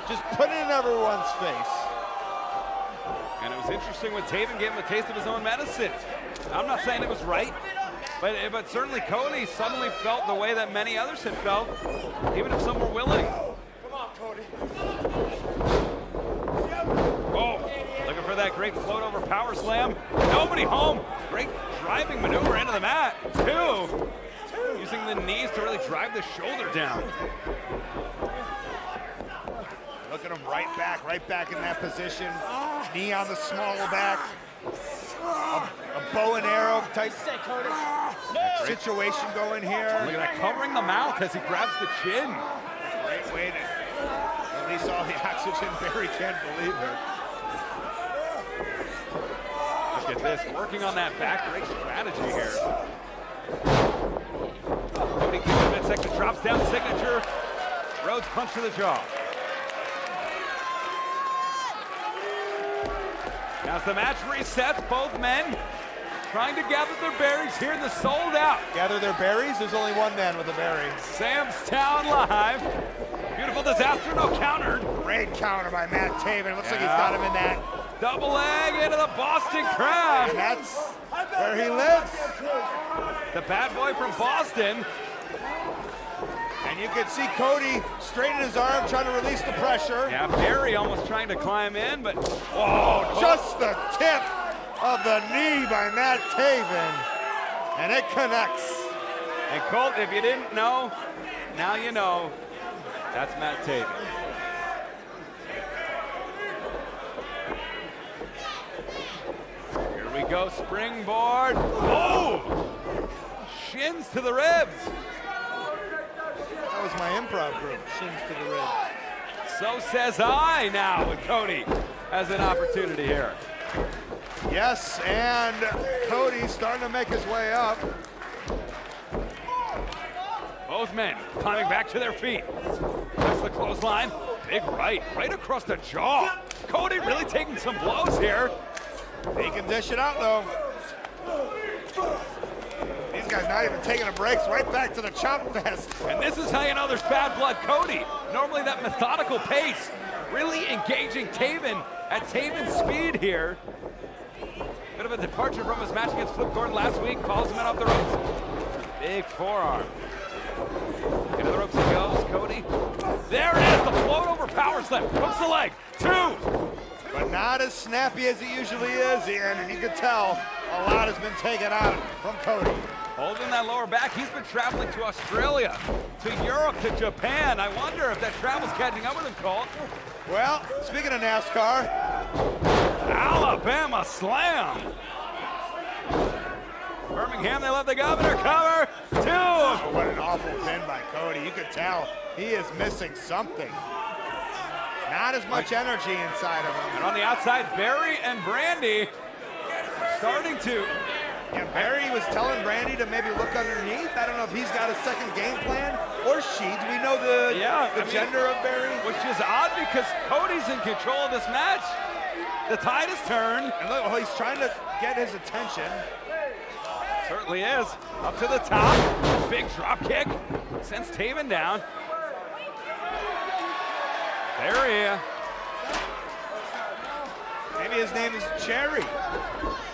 just putting it in everyone's face. And it was interesting when Taven gave him a taste of his own medicine. I'm not saying it was right. But certainly Cody suddenly felt the way that many others had felt, even if some were willing. Come on, Cody. Oh, looking for that great float over power slam. Nobody home. Great driving maneuver into the mat. 2. Using the knees to really drive the shoulder down. Look at him right back in that position. Knee on the small back. A bow and arrow type situation going here. Look at that, covering the mouth as he grabs the chin. Great way to release all the oxygen. Barry can't believe it. Look at this, working on that back break strategy here. Cody gives him midsection, drops down signature. Rhodes punch to the jaw. As the match resets, both men trying to gather their berries here in the sold out. Gather their berries? There's only one man with a berry. Sam's Town Live. Beautiful disaster, no countered. Great counter by Matt Taven. Looks like he's got him in that. Double leg into the Boston Crab. And that's where he lives. The bad boy from Boston. And you can see Cody straighten his arm, trying to release the pressure. Yeah, Barry almost trying to climb in, but oh, just the tip of the knee by Matt Taven. And it connects. And Colt, if you didn't know, now you know. That's Matt Taven. Here we go, springboard. Oh! Shins to the ribs. That was my improv group, shins to the ribs. So says I now with Cody as an opportunity here. Yes, and Cody's starting to make his way up. Both men climbing back to their feet. That's the clothesline. Big right across the jaw. Cody really taking some blows here. He can dish it out though. These guys not even taking a break, right back to the chop fest. And this is how you know there's bad blood. Cody, normally that methodical pace, really engaging Taven at Taven's speed here. Bit of a departure from his match against Flip Gordon last week, calls him in off the ropes. Big forearm. Into the ropes he goes, Cody. There it is, the float over power slam, hooks the leg, 2. But not as snappy as he usually is, and you can tell a lot has been taken out from Cody. Holding that lower back. He's been traveling to Australia, to Europe, to Japan. I wonder if that travel's catching up with him, Colt. Well, speaking of NASCAR. Alabama slam. Birmingham, they love the governor. Cover 2. Oh, what an awful pin by Cody. You could tell he is missing something. Not as much energy inside of him. And on the outside, Barry and Brandi starting to. Yeah, Barry was telling Brandi to maybe look underneath. I don't know if he's got a second game plan or she. Do we know the gender of Barry? Which is odd because Cody's in control of this match. The tide has turned. And look, well, he's trying to get his attention. Certainly is. Up to the top. Big drop kick. Sends Taven down. Barry. Maybe his name is Cherry.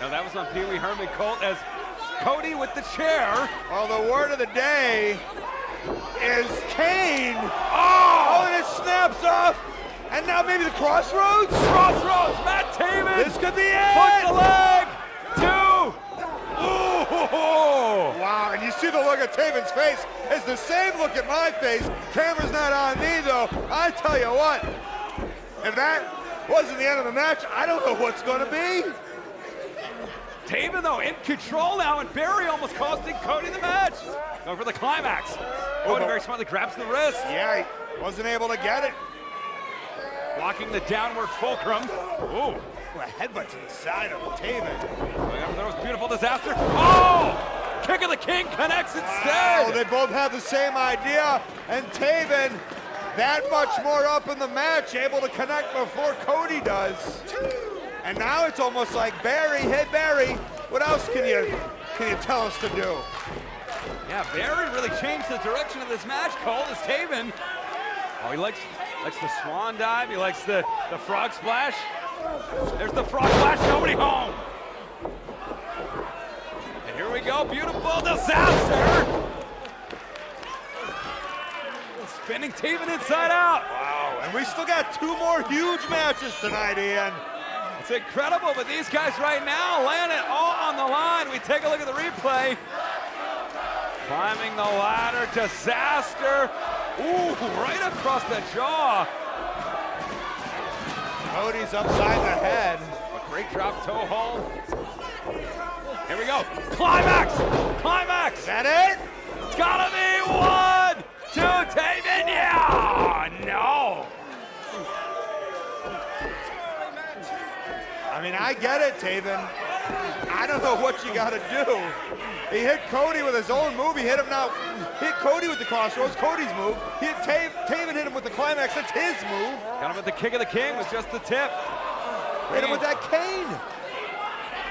No, that was on Pee Wee Herman Colt as Cody with the chair. Well, the word of the day is Kane. Oh, and it snaps off. And now maybe the crossroads? Crossroads, Matt Taven. This could be it. Push the leg. 2. Ooh. Wow, and you see the look at Taven's face. It's the same look at my face. Camera's not on me, though. I tell you what, if that wasn't the end of the match, I don't know what's going to be. Taven, though, in control now, and Barry almost costing Cody the match. Going for the climax. Cody very smartly grabs the wrist. Yeah, he wasn't able to get it. Blocking the downward fulcrum. Ooh. A headbutt to the side of Taven. That was beautiful disaster. Oh! Kick of the king connects instead. Oh, they both have the same idea. And Taven, that much more up in the match, able to connect before Cody does. And now it's almost like Barry, hey Barry, what else can you tell us to do? Yeah, Barry really changed the direction of this match. Colt is Taven. Oh, he likes the swan dive. He likes the frog splash. There's the frog splash. Nobody home. And here we go. Beautiful disaster. Spinning Taven inside out. Wow, and we still got 2 more huge matches tonight, Ian. It's incredible, but these guys right now laying it all on the line. We take a look at the replay. Climbing the ladder, disaster. Ooh, right across the jaw. Cody's upside the head. A great drop toe hold. Here we go. Climax! Climax! Is that it? It's gotta be 1, 2, Taven. Yeah! No! I mean, I get it, Taven. I don't know what you gotta do. He hit Cody with his own move. He hit him now. Hit Cody with the crossroads, Cody's move. He hit Taven hit him with the climax, that's his move. Got him with the kick of the king with just the tip. Hit him with that cane.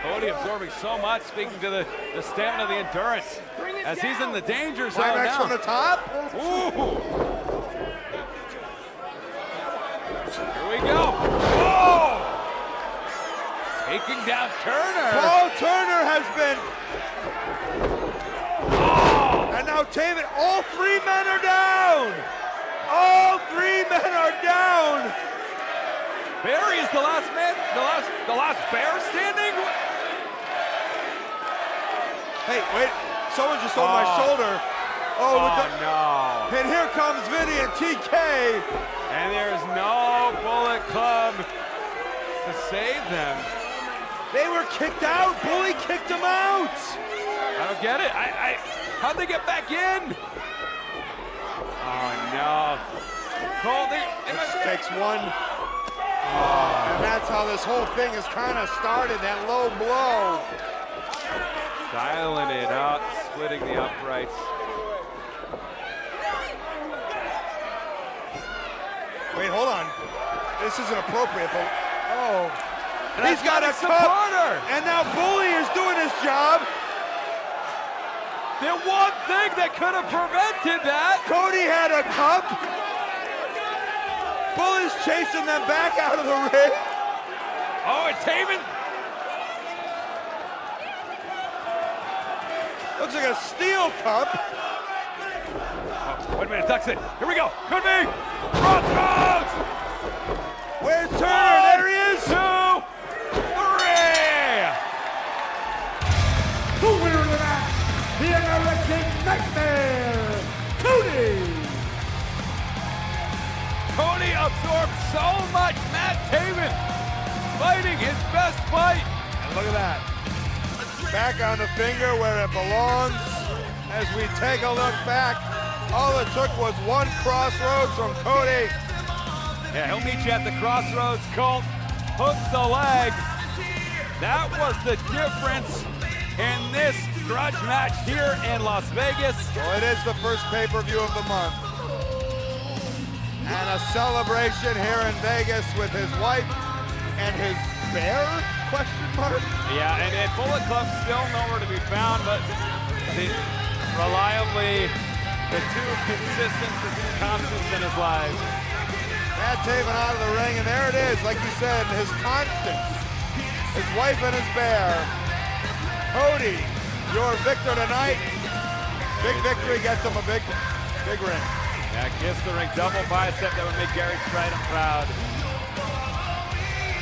Cody absorbing so much, speaking to the stamina, the endurance, as he's in the danger zone climax now. from the top. Ooh. Here we go. Whoa! Taking down Turner. Paul Turner has been. Oh! And now Taven, all 3 men are down. All 3 men are down. Barry is the last man, the last bear standing. Hey, wait! Someone just on my shoulder. Oh no! And here comes Vinny and TK. And there's no Bullet Club to save them. They were kicked out. Bully kicked them out. I don't get it. How'd they get back in? Oh no. Colt, it takes 1. And that's how this whole thing has kind of started, that low blow. Dialing it up, splitting the uprights. Wait, hold on. This isn't appropriate, but he's got a supporter. And now Bully is doing his job. The one thing that could have prevented that. Cody had a cup. Bully's chasing them back out of the ring. Oh, and Taven. Looks like a steel cup. Oh, wait a minute, ducks it. Here we go. Could be. Crossroads. Where's Turner? There he is. 2, 3. The winner of the match the American Nightmare, Cody. Cody absorbed so much. Matt Taven fighting his best fight. And look at that. Back on the finger where it belongs. As we take a look back, all it took was one crossroads from Cody. Yeah, he'll meet you at the crossroads. Colt hooks the leg. That was the difference in this grudge match here in Las Vegas. Well, it is the first pay-per-view of the month. And a celebration here in Vegas with his wife and his bear, question mark? Yeah, and Bullet Club still nowhere to be found, but reliably the two consistent, the two constants in his life. Matt Taven out of the ring, and there it is, like you said, his constants. His wife and his bear. Cody, your victor tonight. Big victory gets him a big ring. Yeah, kiss the ring, double bicep that would make Gary Stridham proud.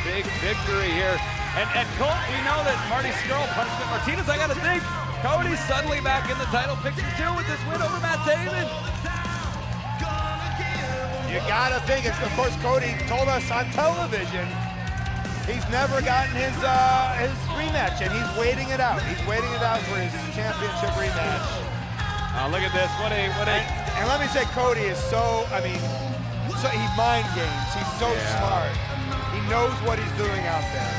Big victory here. And Colt, we know that Marty Scurll punched at Martinez. I gotta think, Cody's suddenly back in the title picture too with this win over Matt Taven. You gotta think, it's, of course, Cody told us on television he's never gotten his rematch, and he's waiting it out. He's waiting it out for his championship rematch. Look at this, what a. And let me say, Cody is so, he mind games. He's so smart. He knows what he's doing out there.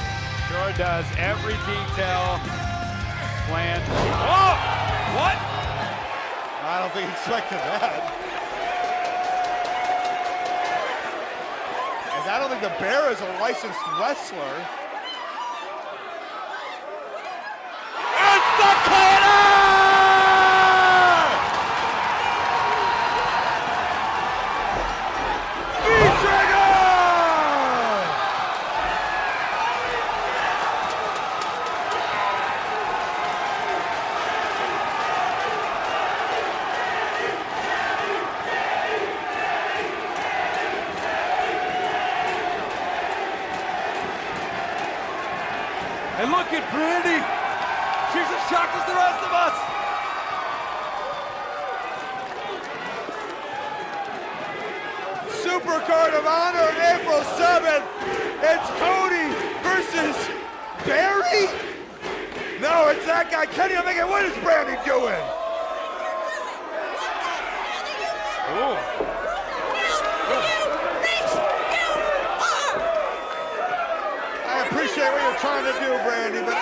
Sure does, every detail planned. Oh, what? I don't think he expected that. I don't think the Bear is a licensed wrestler. It's the corner! V-Trigger! And look at Brandi. She's as shocked as the rest of us. Supercard of Honor, April 7th. It's Cody versus Barry? No, it's that guy, Kenny Omega. What is Brandi doing? Ooh. I appreciate what you're trying to do, Brandi, but...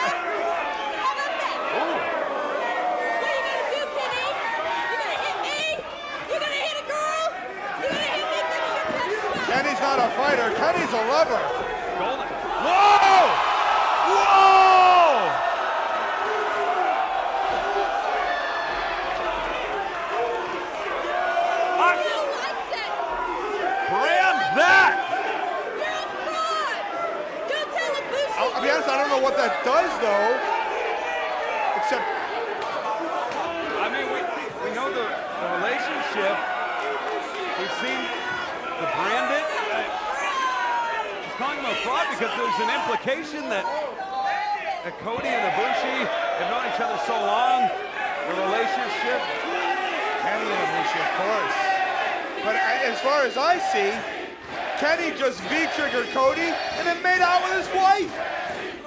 Kenny's not a fighter. Kenny's a lover. Golden. Whoa! Whoa! Brand that! I'll be honest, I don't know what that does, though. Except... I mean, we know the relationship. We've seen the branded. He's calling him a fraud because there's an implication that Cody and Ibushi have known each other so long. The relationship. Kenny and Ibushi, of course. But as far as I see, Kenny just V-triggered Cody and then made out with his wife.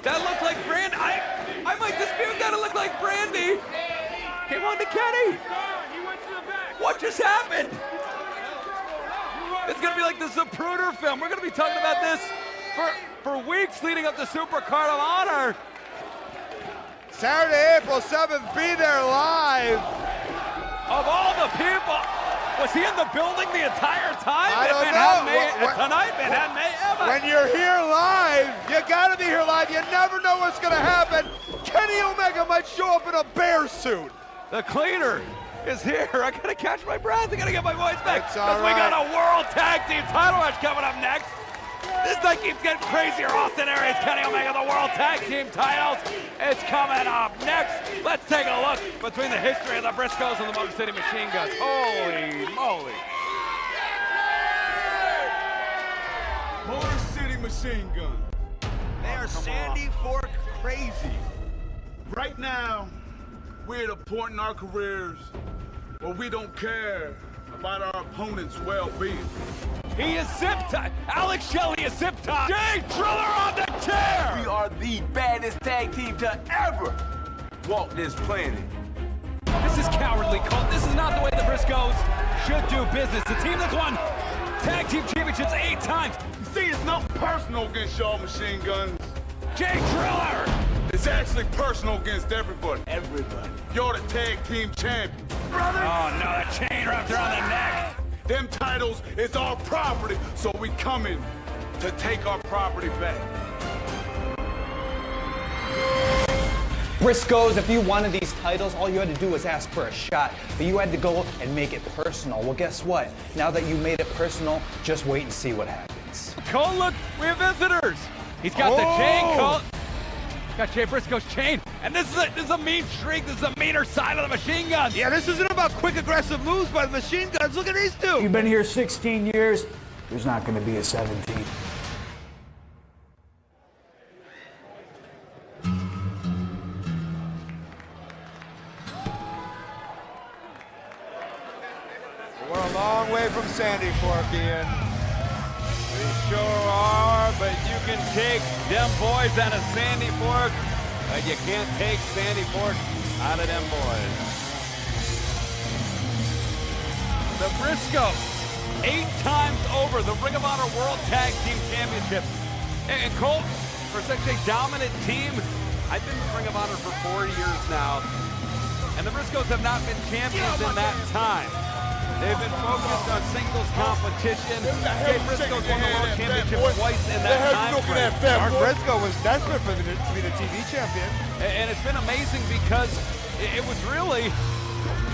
That looked like Brandi. I might dispute that. It looked like Brandi came on to Kenny. What just happened? It's gonna be like the Zapruder film. We're gonna be talking about this for weeks leading up to Supercard of Honor. Saturday, April 7th, be there live. Of all the people, was he in the building the entire time? I don't know. Tonight, Manhattan May ever. When you're here live, you gotta be here live. You never know what's gonna happen. Kenny Omega might show up in a bear suit. The cleaner is here. I gotta catch my breath. I gotta get my voice back. Because we got a World Tag Team title match coming up next. This night keeps getting crazier. Austin Aries, Kenny Omega, the World Tag Team titles. It's coming up next. Let's take a look between the history of the Briscoes and the Motor City Machine Guns. Holy moly. Motor City Machine Gun. They are Sandy Fork crazy. Right now, We're at a point in our careers where we don't care about our opponent's well-being. He is zip-tied. Alex Shelley is zip-tied. Jay Driller on the tear. We are the baddest tag team to ever walk this planet. This is cowardly, Colt. This is not the way the Briscoes should do business. The team that's won tag team championships 8 times. See, it's not personal against y'all machine guns. Jay Driller! It's actually personal against everybody. Everybody. You're the tag team champion. Brother! Oh no, that chain wrapped around the neck. Them titles is our property, so we coming to take our property back. Briscoes, if you wanted these titles, all you had to do was ask for a shot, but you had to go and make it personal. Well, guess what? Now that you made it personal, just wait and see what happens. Colt, look, we have visitors. He's got the chain, Colt. Got Jay Briscoe's chain, and this is a mean streak. This is a meaner side of the machine guns. Yeah, this isn't about quick, aggressive moves by the machine guns. Look at these two. You've been here 16 years. There's not going to be a 17. We're a long way from Sandy Forkian. We sure are, but you can take them boys out of Sandy Fork, but you can't take Sandy Fork out of them boys. The Briscoes, 8 times over the Ring of Honor World Tag Team Championship. And Colt, for such a dominant team, I've been with Ring of Honor for 4 years now, and the Briscoes have not been champions in that time. They've been focused on singles competition. Jay Briscoe won the World Championship twice in that time frame. Mark Briscoe was desperate to be the TV champion. And it's been amazing because it was really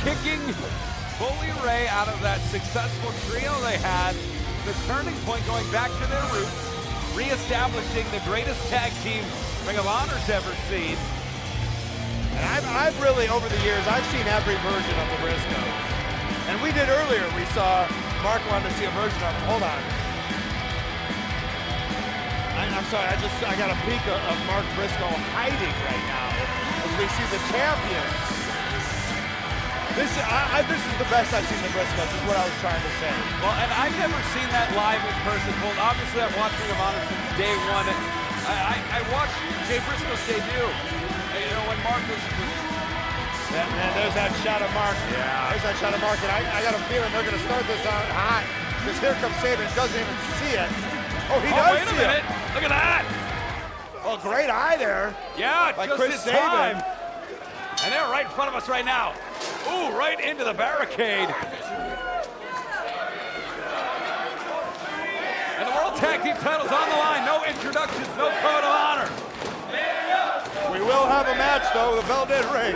kicking Bully Ray out of that successful trio they had, the turning point going back to their roots, reestablishing the greatest tag team Ring of Honor's ever seen. And I've really, over the years, I've seen every version of the Briscoes. And we did earlier, we saw Mark wanted to see a version of it. Hold on. I'm sorry, I got a peek of Mark Briscoe hiding right now as we see the champion. This is the best I've seen the Briscoes, is what I was trying to say. Well, and I've never seen that live in person. Well, obviously I've watched Ring of Honor since day one. I watched Jay Briscoe's debut. You know, when Mark was and there's that shot of Mark. Yeah. There's that shot of Mark, and I got a feeling they're going to start this out hot. Because here comes Sabin, doesn't even see it. Oh, he does wait a minute. Look at that. Oh, great eye there. Yeah, by just Chris in Sabin. time. And they're right in front of us right now. Ooh, right into the barricade. And the World Tag Team title's on the line. No introductions, no code of honor. We will have a match, though. The bell did ring.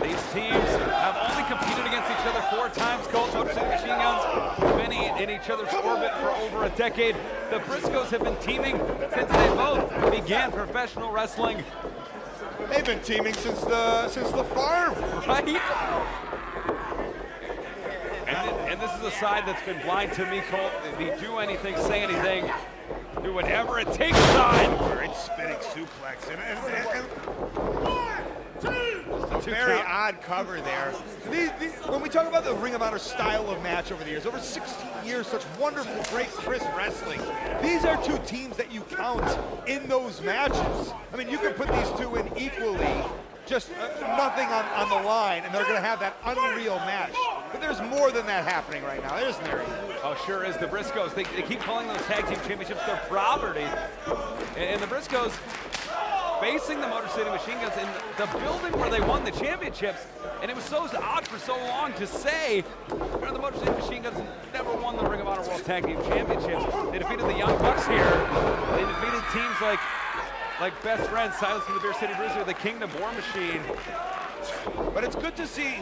These teams have only competed against each other 4 times. Colt, Motor City Machine Guns have been in each other's orbit for over a decade. The Briscoes have been teaming since they both began professional wrestling. They've been teaming since the farm, right? And this is a side that's been blind to me, Colt. They do anything, say anything, do whatever it takes side. Great spinning suplex. And a very odd cover there. When we talk about the Ring of Honor style of match over the years, over 16 years, such wonderful, great, crisp wrestling. These are 2 teams that you count in those matches. I mean, you can put these 2 in equally, just nothing on the line, and they're going to have that unreal match. But there's more than that happening right now, isn't there? Oh, sure is. The Briscoes, they keep calling those tag team championships their property. And the Briscoes facing the Motor City Machine Guns in the building where they won the championships. And it was so odd for so long to say, the Motor City Machine Guns never won the Ring of Honor World Tag Team Championships. They defeated the Young Bucks here. They defeated teams like Best Friends, Silas and the Beer City Bruiser, the Kingdom War Machine. But it's good to see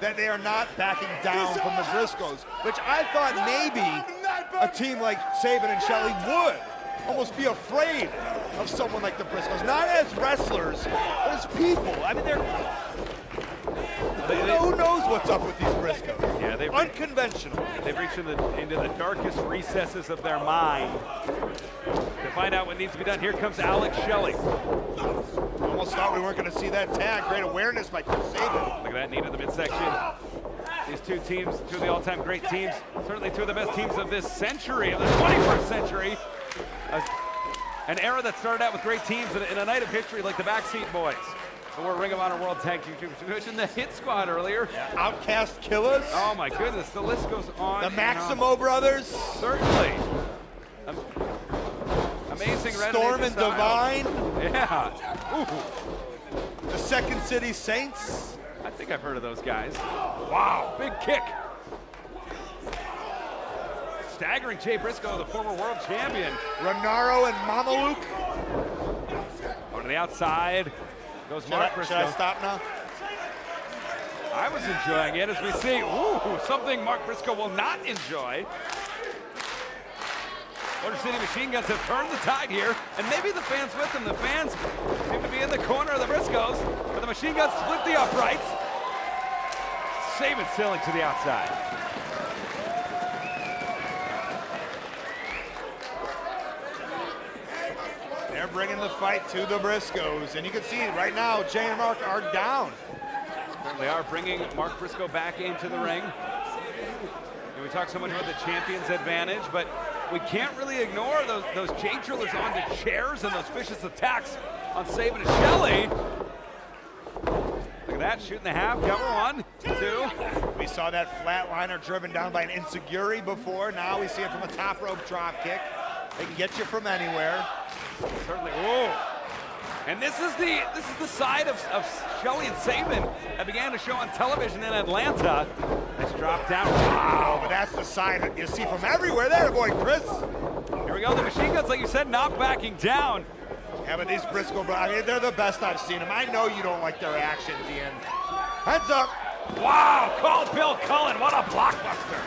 that they are not backing down from the Briscoes, which I thought maybe a team like Sabin and Shelley would almost be afraid of someone like the Briscoes. Not as wrestlers, but as people. I mean, who knows what's up with these Briscoes? Yeah, they've unconventional. They've reached into the darkest recesses of their mind. to find out what needs to be done. Here comes Alex Shelley. Almost thought we weren't going to see that tag. Great awareness by Sabin. Look at that knee to the midsection. These two teams, two of the all-time great teams, certainly two of the best teams of this century, of the 21st century. An era that started out with great teams in a night of history like the Backseat Boys. who were Ring of Honor World Tag Team Champions. We mentioned the Hit Squad earlier. Yeah. Outcast Killers. Oh my goodness, the list goes on. The Maximo Brothers. Certainly. Amazing. Storm and Divine. Yeah. Ooh. The Second City Saints. I think I've heard of those guys. Wow, big kick. Staggering Jay Briscoe, the former world champion. Renaro and Mamaluke. Going to the outside. Goes Mark Briscoe. Should I stop now? I was enjoying it as we see, ooh, something Mark Briscoe will not enjoy. Motor City Machine Guns have turned the tide here, and maybe the fans with them. The fans seem to be in the corner of the Briscoes, but the Machine Guns split the uprights. Sabin sailing to the outside. They're bringing the fight to the Briscoes, and you can see right now Jay and Mark are down. They are bringing Mark Briscoe back into the ring. And we talk so much about the champion's advantage, but we can't really ignore those Jay drillers on the chairs and those vicious attacks on Sabin and Shelley. Look at that, shooting the half, cover 1, 2. We saw that flatliner driven down by an Insecurity before. Now we see it from a top rope drop kick. They can get you from anywhere. Certainly. Whoa. And this is the side of Shelley and Sabin that began to show on television in Atlanta. Nice drop down. Wow, but that's the side that you see from everywhere there, boy, Chris. Here we go, the Machine Guns, like you said, not backing down. Yeah, but these Briscoe, I mean, they're the best I've seen them. I know you don't like their actions, Ian. Heads up. Wow, call Bill Cullen, what a blockbuster.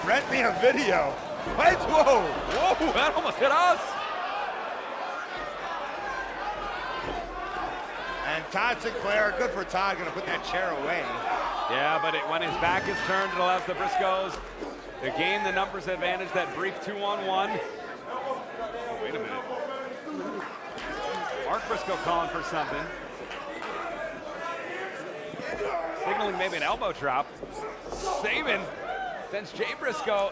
Rent me a video. Wait, whoa. Whoa, that almost hit us. And Todd Sinclair, good for Todd, gonna put that chair away. Yeah, but when his back is turned, it allows the Briscoes to gain the numbers advantage, that brief 2-on-1. Wait a minute. Mark Briscoe calling for something. Signaling maybe an elbow drop. Sabin sends Jay Briscoe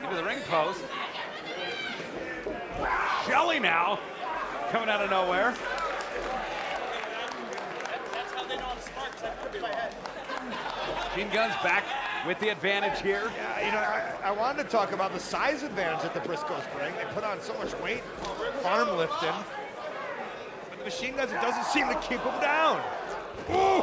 into the ring post. Shelley now coming out of nowhere. Machine Guns back with the advantage here. Yeah, you know, I wanted to talk about the size advantage that the Briscoes bring. They put on so much weight, farm lifting. But the Machine Guns, it doesn't seem to keep them down. Ooh.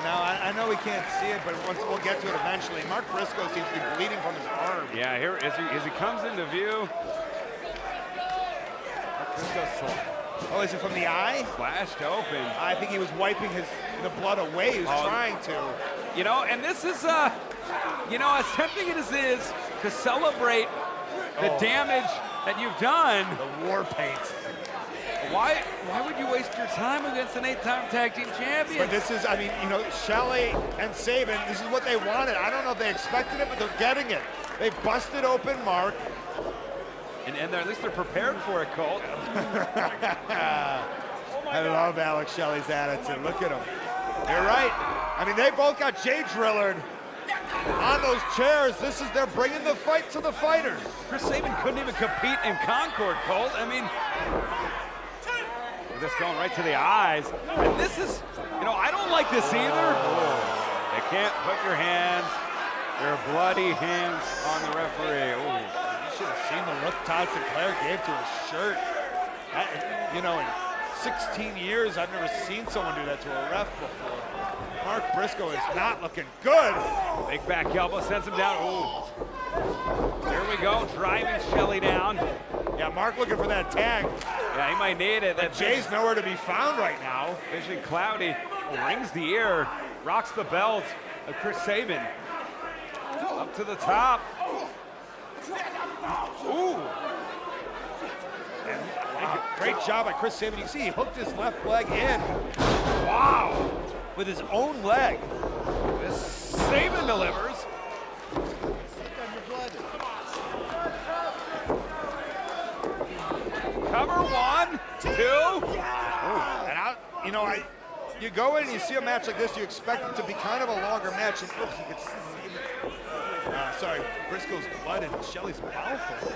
Now, I know we can't see it, but we'll get to it eventually. Mark Briscoe seems to be bleeding from his arm. Yeah, here as he comes into view. Mark Briscoe. Oh, is it from the eye? Flashed open. I think he was wiping the blood away. He was trying to. You know, and this is, you know, as tempting as it is to celebrate the damage that you've done. The war paint. Why would you waste your time against an 8-time tag team champion? But this is, I mean, you know, Shelley and Sabin, this is what they wanted. I don't know if they expected it, but they're getting it. They busted open Mark. And at least they're prepared for it, Colt. I love Alex Shelley's attitude. Look at him. You're right. I mean, they both got Jay drillered on those chairs. They're bringing the fight to the fighters. Chris Sabin couldn't even compete in Concord, Colt. I mean, this going right to the eyes. And this is, you know, I don't like this either. You can't put your bloody hands on the referee. Ooh. Should have seen the look Todd Sinclair gave to his shirt. You know, in 16 years, I've never seen someone do that to a ref before. Mark Briscoe is not looking good. Big back elbow sends him down. Ooh. Here we go, driving Shelley down. Yeah, Mark looking for that tag. Yeah, he might need it. That Jay's nowhere to be found right now. Vision cloudy, rings the ear, rocks the belt of Chris Sabin. Up to the top. Ooh. And, wow, great job by Chris Sabin. You can see he hooked his left leg in. Wow. With his own leg. This Sabin delivers. you know, you go in and you see a match like this, you expect it to be kind of a longer match. And oops, you could see sorry, Briscoe's blood in Shelley's mouth. There's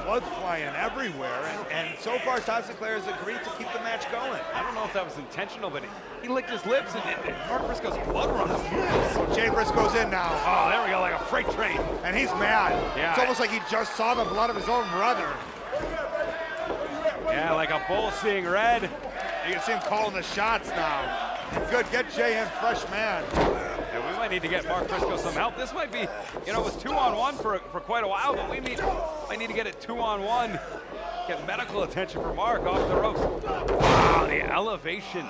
blood flying everywhere, and so far Todd Sinclair has agreed to keep the match going. I don't know if that was intentional, but he licked his lips and Mark Briscoe's blood run his lips. So Jay Briscoe's in now. Oh, there we go, like a freight train. And he's mad. Yeah. It's almost like he just saw the blood of his own brother. Yeah, like a bull seeing red. You can see him calling the shots now. Good, get Jay in, fresh man. Yeah, we might need to get Mark Briscoe some help. This might be, you know, it was 2-on-1 for quite a while, but we might need to get it 2-on-1. Get medical attention for Mark off the ropes. Wow, the elevation.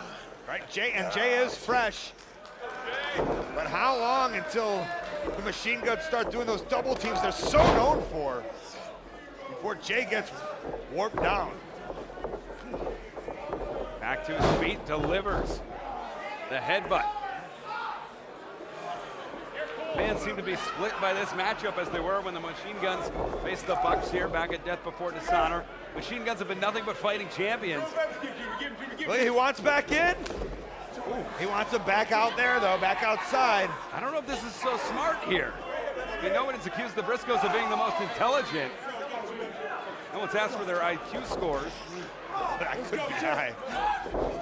Right, Jay is fresh. But how long until the Machine Guns start doing those double teams they're so known for before Jay gets warped down? Back to his feet, delivers the headbutt. Fans seem to be split by this matchup as they were when the Machine Guns faced the Bucks here back at Death Before Dishonor. Machine Guns have been nothing but fighting champions. Look, he wants back in. Ooh, he wants him back out there, though, back outside. I don't know if this is so smart here. I mean, no one has accused the Briscoes of being the most intelligent. No one's asked for their IQ scores. But I could be high.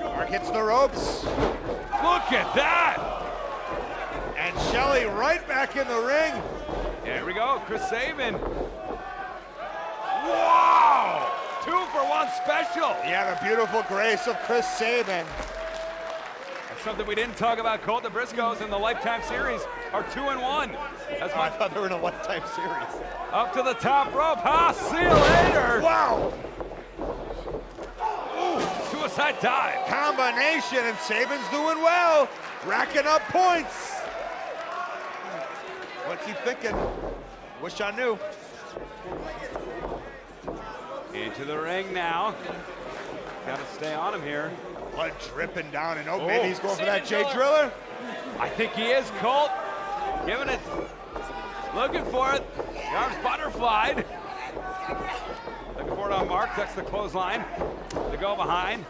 Mark hits the ropes. Look at that! And Shelley right back in the ring. Here we go, Chris Sabin. Wow! 2-for-1 special. Yeah, the beautiful grace of Chris Sabin. That's something we didn't talk about. Colt, the Briscoes in the Lifetime Series are 2-1. That's I thought they were in a Lifetime Series. Up to the top rope. Ha! See you later. Wow! Suicide dive. Combination, and Sabin's doing well. Racking up points. What's he thinking? Wish I knew. Into the ring now. Got to stay on him here. Blood dripping down, and maybe he's going for that Jay Driller. I think he is, Colt. Giving it. Looking for it. The arms butterflied. Looking for it on Mark. That's the clothesline. To go behind.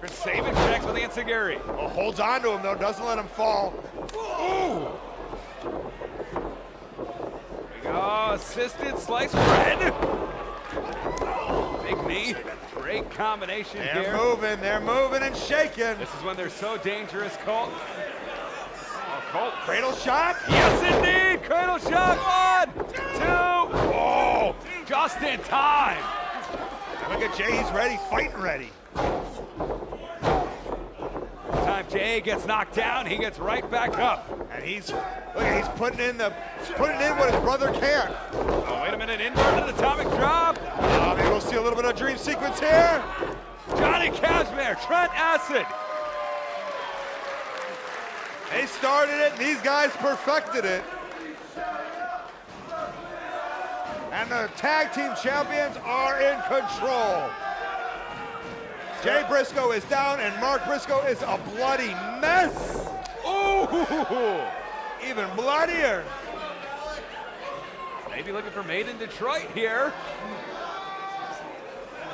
Chris Sabin connects with the Enziguri. Well, holds on to him, though. Doesn't let him fall. Ooh. There we go. Assisted slice bread. Big knee. Great combination here. They're moving and shaking. This is when they're so dangerous, Colt. Oh, Colt. Cradle shot? Yes, indeed. Cradle shot. 1, 2. Oh, just in time. Look at Jay. He's ready. Fighting ready. Time Jay gets knocked down, he gets right back up. And he's putting in what his brother can't. Oh, wait a minute, inverted atomic drop. Maybe we'll see a little bit of dream sequence here. Johnny Cashmere, Trent Acid. They started it, and these guys perfected it. And the tag team champions are in control. Jay Briscoe is down, and Mark Briscoe is a bloody mess. Ooh! Even bloodier. Maybe looking for Made in Detroit here.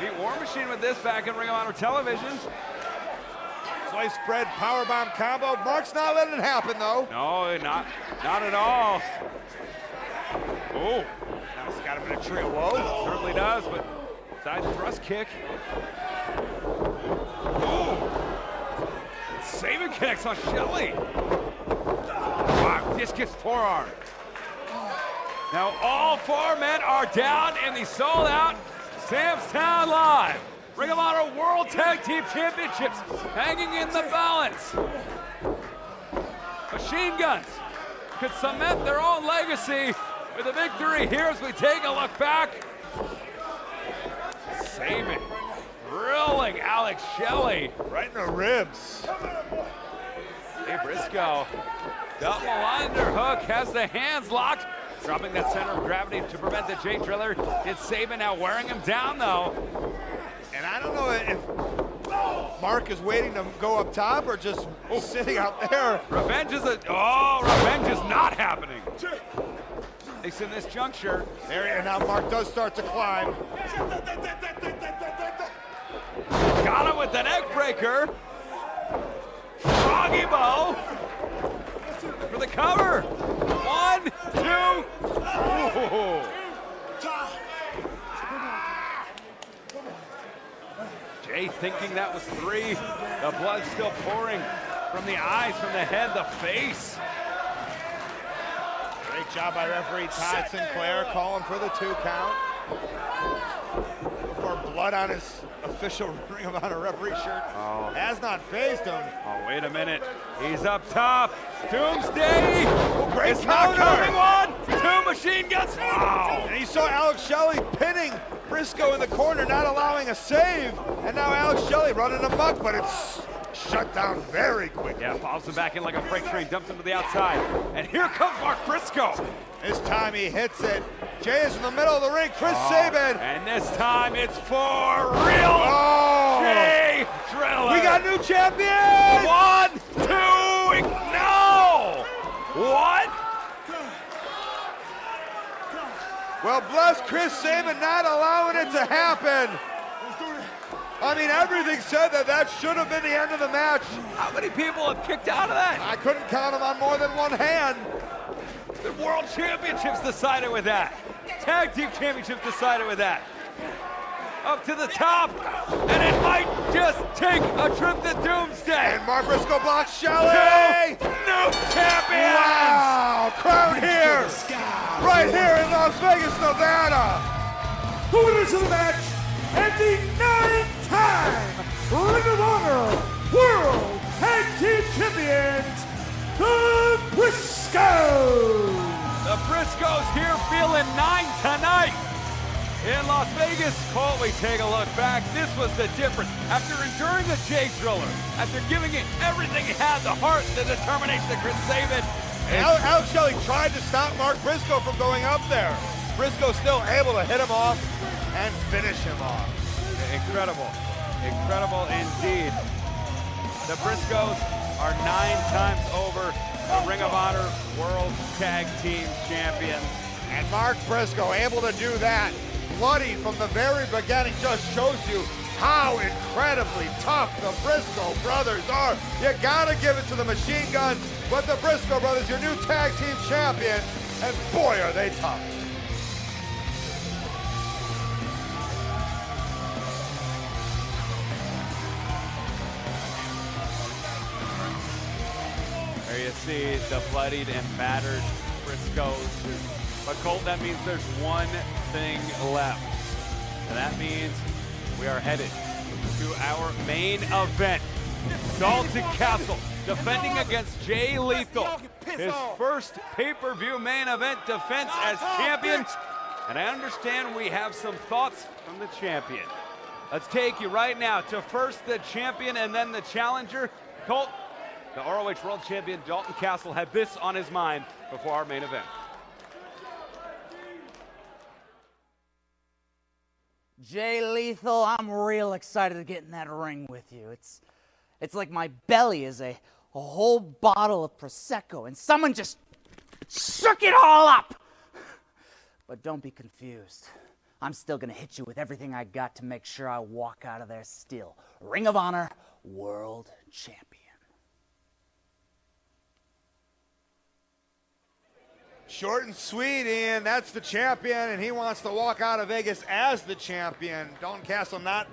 Beat War Machine with this back in Ring of Honor television. Slice spread powerbomb combo. Mark's not letting it happen, though. No, not at all. Oh. Now it's got him in a tree of woe. Certainly does, but side thrust kick. Ooh. Sabin connects on Shelley. Wow, discus forearm. Now all 4 men are down in the sold-out Sam's Town Live Ring of Honor World Tag Team Championships hanging in the balance. Machine Guns could cement their own legacy with a victory here as we take a look back. Sabin drilling Alex Shelley right in the ribs. Hey, Briscoe, double underhook, has the hands locked, dropping that center of gravity to prevent the Jay Driller. It's Sabin now wearing him down, though. And I don't know if Mark is waiting to go up top or just sitting out there. Revenge is not happening. At least in this juncture. There, and now Mark does start to climb. got him with the neck breaker. Froggy Bow for the cover. 1, 2. Ooh. Jay thinking that was 3. The blood still pouring from the eyes, from the head, the face. Great job by referee Todd Sinclair calling for the 2 count. Before blood on his official Ring of Honor referee shirt has not phased him. Oh, wait a minute. He's up top. Doomsday. Great It's not counter. coming. 1, 2 machine guns. Wow. And you saw Alex Shelley pinning Briscoe in the corner, not allowing a save. And now Alex Shelley running amok, but it's shut down very quickly. Yeah, pops him back in like a freight train, dumps him to the outside. And here comes Mark Briscoe. This time he hits it. Jay is in the middle of the ring. Chris Sabin. And this time it's for real. Jay Driller. We got new champion. 1, 2, no. What? Well, bless Chris Sabin not allowing it to happen. I mean, everything said that should have been the end of the match. How many people have kicked out of that? I couldn't count them on more than one hand. The World Championships decided with that. Tag Team Championships decided with that. Up to the top, and it might just take a trip to Doomsday. And Mark Briscoe blocks Shelley. 2 new champions. Wow, crowd here, right here in Las Vegas, Nevada. The winners of the match and the 9-time Ring of Honor World Tag Team Champions, the Briscoes. The Briscoes here feeling 9 tonight. In Las Vegas, Colt, we take a look back. This was the difference. After enduring the Jay Driller, after giving it everything he had, the heart, the determination of Chris Sabin. Alex Shelley tried to stop Mark Briscoe from going up there. Briscoe still able to hit him off and finish him off. Incredible. Incredible indeed. The Briscoes are 9 times over the Ring of Honor World Tag Team Champions. And Mark Briscoe able to do that. Bloody from the very beginning, just shows you how incredibly tough the Briscoe brothers are. You gotta give it to the Machine Guns, but the Briscoe brothers, your new tag team champions, and boy are they tough. There you see the bloodied and battered Briscoes. But Colt, that means there's one thing left. And that means we are headed to our main event. Dalton Castle defending against Jay Lethal. His first pay-per-view main event defense as champion. And I understand we have some thoughts from the champion. Let's take you right now to first the champion and then the challenger. Colt, the ROH World Champion Dalton Castle had this on his mind before our main event. Jay Lethal, I'm real excited to get in that ring with you. It's like my belly is a whole bottle of Prosecco and someone just shook it all up. But don't be confused. I'm still gonna hit you with everything I got to make sure I walk out of there still Ring of Honor World Champion. Short and sweet, Ian. That's the champion, and he wants to walk out of Vegas as the champion. Dalton Castle, not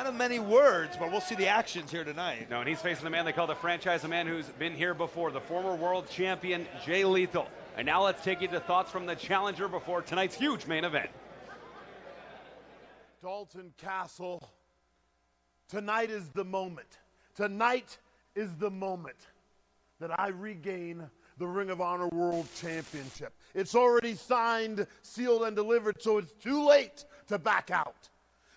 in many words, but we'll see the actions here tonight. No, and he's facing the man they call the franchise, a man who's been here before, the former world champion, Jay Lethal. And now let's take you to thoughts from the challenger before tonight's huge main event. Dalton Castle, tonight is the moment. Tonight is the moment that I regain the Ring of Honor World Championship. It's already signed, sealed, and delivered, so it's too late to back out.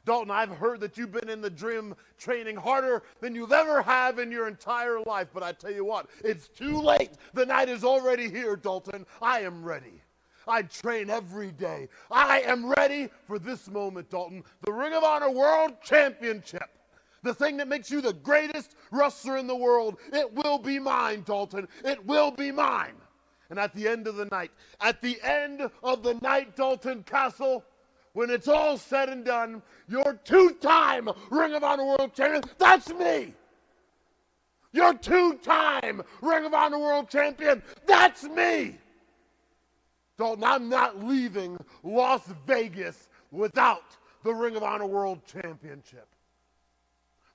Dalton, I've heard that you've been in the gym training harder than you've ever have in your entire life, but I tell you what, it's too late. The night is already here, Dalton. I am ready. I train every day. I am ready for this moment, Dalton. The Ring of Honor World Championship. The thing that makes you the greatest wrestler in the world, it will be mine, Dalton. It will be mine. And at the end of the night, Dalton Castle, when it's all said and done, your two-time Ring of Honor World Champion, that's me. Your two-time Ring of Honor World Champion, that's me. Dalton, I'm not leaving Las Vegas without the Ring of Honor World Championship.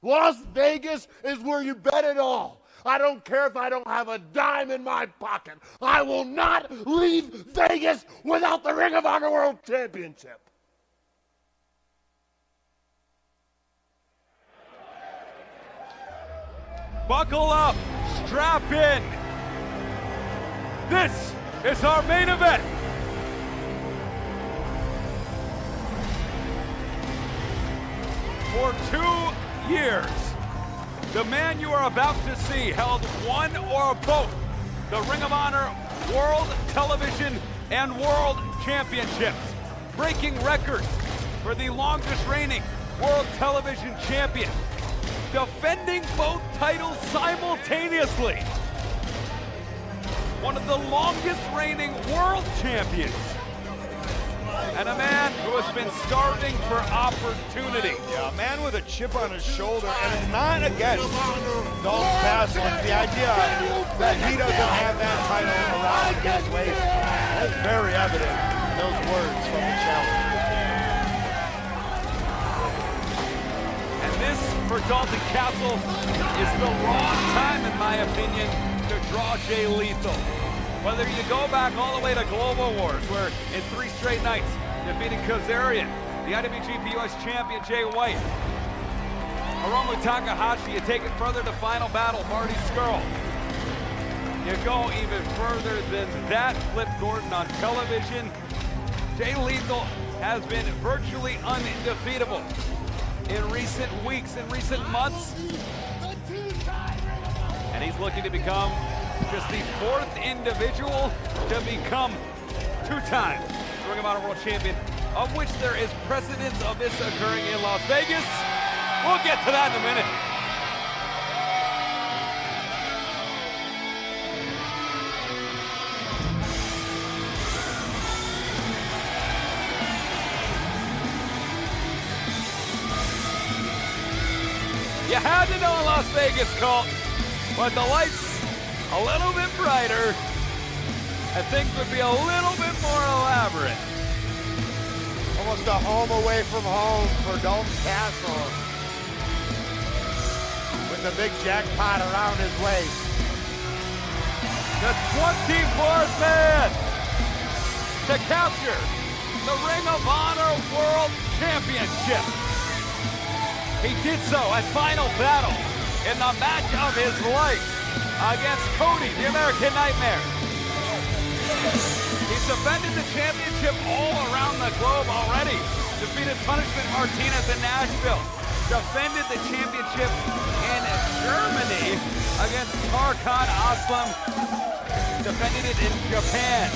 Las Vegas is where you bet it all. I don't care if I don't have a dime in my pocket. I will not leave Vegas without the Ring of Honor World Championship. Buckle up, strap in. This is our main event. For 2 years, the man you are about to see held one or both the Ring of Honor World Television and World Championships, breaking records for the longest reigning World Television Champion, defending both titles simultaneously. One of the longest reigning World Champions. And a man who has been starving for opportunity. Yeah, a man with a chip on his shoulder, and it's not against Dalton Castle. The idea that he doesn't have that title around his waist is very evident in those words from the challenge. And this, for Dalton Castle, is the wrong time, in my opinion, to draw Jay Lethal. Whether you go back all the way to Global Wars, where in 3 straight nights, defeated Kazarian, the IWGP US Champion Jay White, Hiromu Takahashi, you take it further to Final Battle, Marty Scurll. You go even further than that, Flip Gordon on television. Jay Lethal has been virtually undefeatable in recent weeks, in recent months. And he's looking to become just the 4th individual to become 2-time Ring of Honor World Champion, of which there is precedence of this occurring in Las Vegas. We'll get to that in a minute. You had to know in Las Vegas, Colt, but the lights a little bit brighter, and things would be a little bit more elaborate. Almost a home away from home for Dalton Castle, with the big jackpot around his waist. The 24th man to capture the Ring of Honor World Championship. He did so at Final Battle in the match of his life against Cody, the American Nightmare. He's defended the championship all around the globe already. Defeated Punishment Martinez in Nashville. Defended the championship in Germany against Tarkan Aslam. Defended it in Japan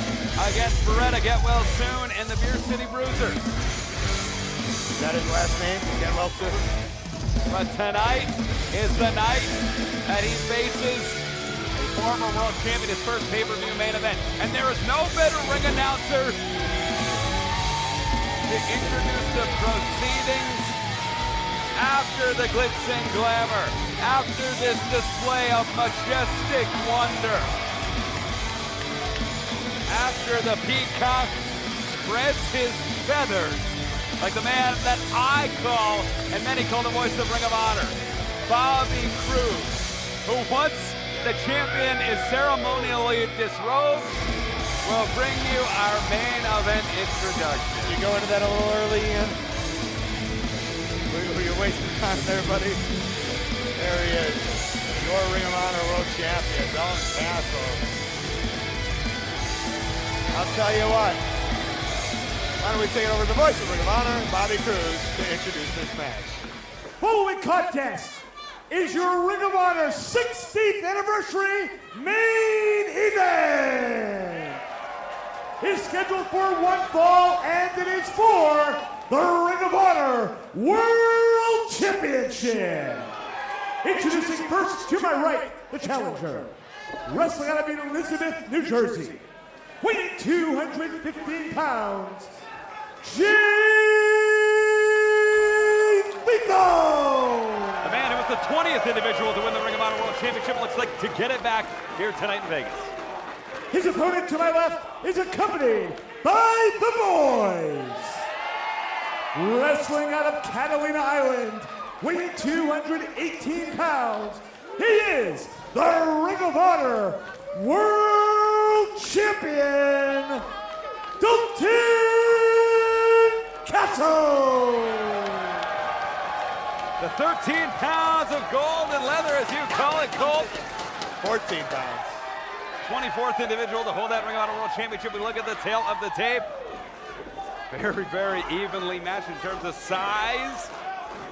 against Beretta Get Well Soon and the Beer City Bruiser. Is that his last name? Get Well Soon? But tonight is the night that he faces a former world champion, his first pay-per-view main event. And there is no better ring announcer to introduce the proceedings after the glitz and glamour, after this display of majestic wonder, after the peacock spreads his feathers like the man that I call, and many call the voice of Ring of Honor, Bobby Cruz, who once the champion is ceremonially disrobed, will bring you our main event introduction. You go into that a little early, Ian? Were you wasting time there, buddy? There he is, your Ring of Honor World Champion, Dalton Castle. I'll tell you what. Why don't we take it over to the voice of Ring of Honor, Bobby Cruz, to introduce this match. Following contest is your Ring of Honor 16th anniversary main event. It's scheduled for one fall, and it is for the Ring of Honor World Championship. Introducing first to my right, the challenger, wrestling out of Elizabeth, New Jersey, weighing 215 pounds, Jay individual to win the Ring of Honor World Championship. Looks like to get it back here tonight in Vegas. His opponent to my left is accompanied by the boys. Wrestling out of Catalina Island, weighing 218 pounds, he is the Ring of Honor World Champion, Dalton Castle. The 13 pounds of gold and leather, as you call it, Colt. 14 pounds. 24th individual to hold that Ring of Honor World Championship. We look at the tail of the tape. Very, very evenly matched in terms of size.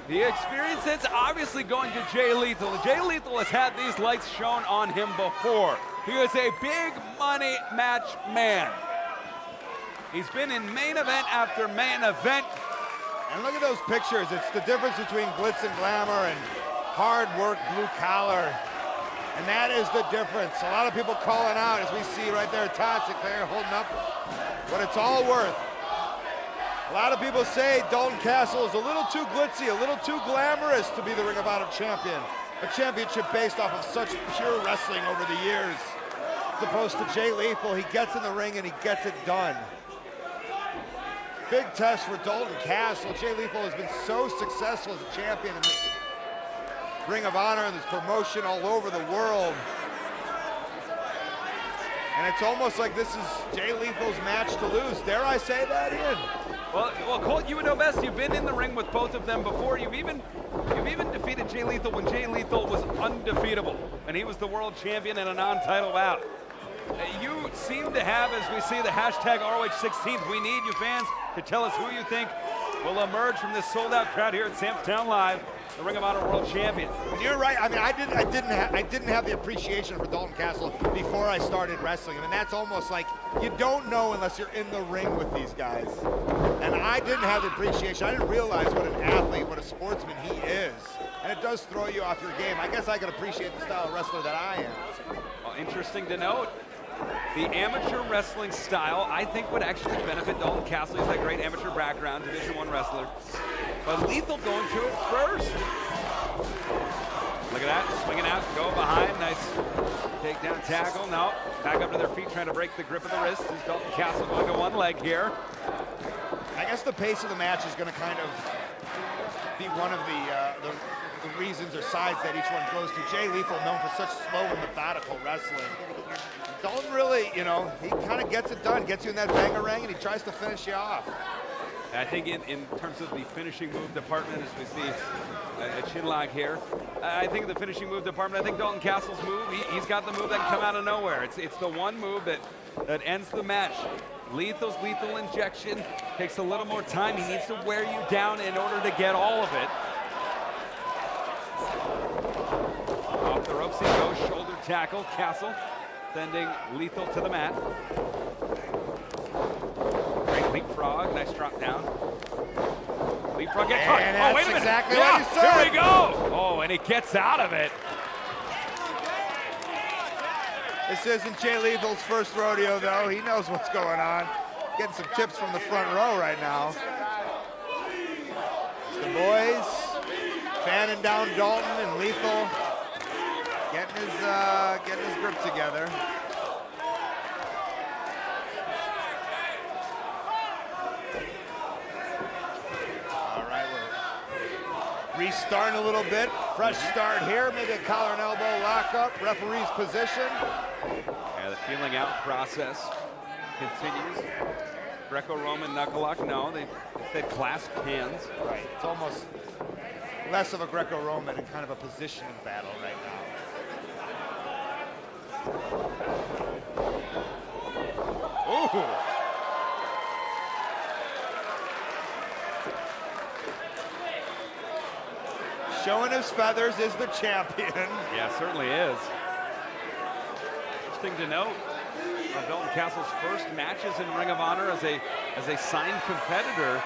The experience that's obviously going to Jay Lethal. Jay Lethal has had these lights shown on him before. He is a big money match man. He's been in main event after main event. And look at those pictures. It's the difference between glitz and glamour and hard work, blue collar. And that is the difference. A lot of people calling out, as we see right there, Toxic there holding up what it's all worth. A lot of people say Dalton Castle is a little too glitzy, a little too glamorous to be the Ring of Honor champion. A championship based off of such pure wrestling over the years. As opposed to Jay Lethal, he gets in the ring and he gets it done. Big test for Dalton Castle. Jay Lethal has been so successful as a champion in this Ring of Honor and this promotion all over the world. And it's almost like this is Jay Lethal's match to lose. Dare I say that, Ian? Well, Colt, you would know best. You've been in the ring with both of them before. You've even defeated Jay Lethal when Jay Lethal was undefeatable, and he was the world champion in a non-title bout. You seem to have, as we see the hashtag ROH16th, we need you fans to tell us who you think will emerge from this sold-out crowd here at Samstown Live, the Ring of Honor World Champion. And you're right. I mean, I didn't have the appreciation for Dalton Castle before I started wrestling. I mean, that's almost like you don't know unless you're in the ring with these guys. And I didn't have the appreciation. I didn't realize what an athlete, what a sportsman he is. And it does throw you off your game. I guess I can appreciate the style of wrestler that I am. Well, interesting to note, the amateur wrestling style, I think, would actually benefit Dalton Castle. He's that great amateur background, Division I wrestler. But Lethal going to it first. Look at that, swinging out, go behind, nice takedown tackle. No, back up to their feet, trying to break the grip of the wrist. Is Dalton Castle going to one leg here? I guess the pace of the match is going to kind of be one of the reasons or sides that each one goes to. Jay Lethal, known for such slow and methodical wrestling. Dalton really, you know, he kind of gets it done, gets you in that bangarang, and he tries to finish you off. I think in terms of the finishing move department, as we see a chin lock here, I think the finishing move department, I think Dalton Castle's move, he's got the move that can come out of nowhere. It's the one move that ends the match. Lethal's lethal injection takes a little more time. He needs to wear you down in order to get all of it. Off the ropes he goes, shoulder tackle, Castle sending Lethal to the mat. Great leapfrog, nice drop down. Leapfrog get caught. And oh, wait a minute. Exactly yeah, what he said. Here we go. Oh, and he gets out of it. This isn't Jay Lethal's first rodeo, though. He knows what's going on. Getting some tips from the front row right now. It's the boys fanning down Dalton and Lethal, getting his grip together. All right, we're restarting a little bit. Fresh start here. Maybe a collar and elbow lockup. Referee's position. Yeah, the feeling out process continues. Greco-Roman knuckle lock. No, they said clasp hands. Right. It's almost less of a Greco-Roman and kind of a positioning battle right now. Ooh. Showing his feathers is the champion. Yeah, certainly is. Interesting to note, Dalton Castle's first matches in Ring of Honor as a signed competitor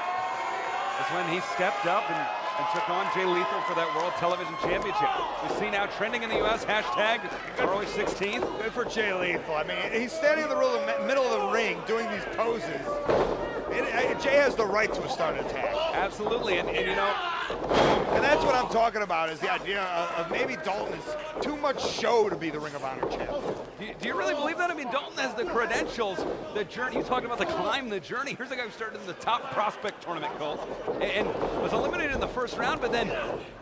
is when he stepped up and took on Jay Lethal for that World Television Championship. We see now trending in the U.S. hashtag ROH16th. Good for Jay Lethal. I mean, he's standing in the middle of the ring doing these poses. Jay has the right to a start attack. Absolutely, and you know, and that's what I'm talking about, is the idea of maybe Dalton is too much show to be the Ring of Honor champ. Do you really believe that? I mean, Dalton has the credentials, the journey. You talking about the climb, the journey. Here's a guy who started in the top prospect tournament, Colt, and was eliminated in the first round, but then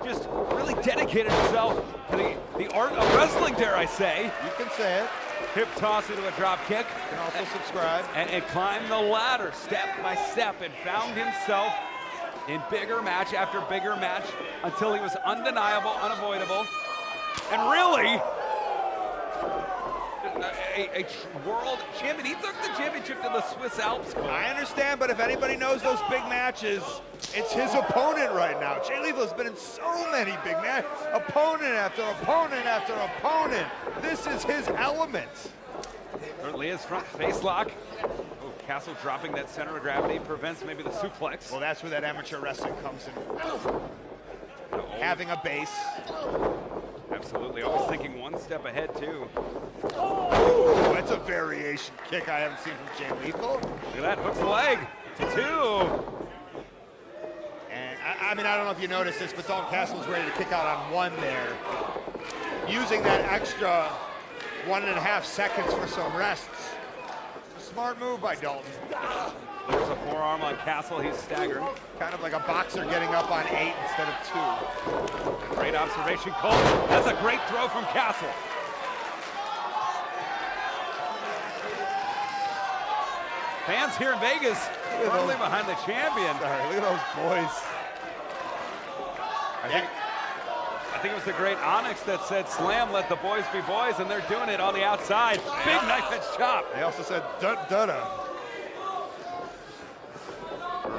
just really dedicated himself to the art of wrestling, dare I say. You can say it. Hip toss into a drop kick. You can also subscribe. And climb the ladder step by step and found himself in bigger match after bigger match until he was undeniable, unavoidable, and really a world champion. He took the championship to the Swiss Alps. I understand, but if anybody knows those big matches, it's his opponent right now. Jay Lethal's been in so many big matches. Opponent after opponent after opponent. This is his element. Certainly is. Front face lock. Oh, Castle dropping that center of gravity prevents maybe the suplex. Well, that's where that amateur wrestling comes in. Having a base. Absolutely, always thinking one step ahead too. Ooh, that's a variation kick I haven't seen from Jay Lethal. Look at that, hooks the leg. 2. And I mean, I don't know if you noticed this, but Dalton Castle was ready to kick out on 1 there. Using that extra 1.5 seconds for some rests. A smart move by Dalton. There's a forearm on Castle, he's staggered. Kind of like a boxer getting up on 8 instead of 2. Great observation, Colt. That's a great throw from Castle. Fans here in Vegas firmly behind the champion. Sorry, look at those boys. I think it was the great Onyx that said, "Slam, let the boys be boys," and they're doing it on the outside. Big knife edge chop. They also said, "Dun-dun-dun."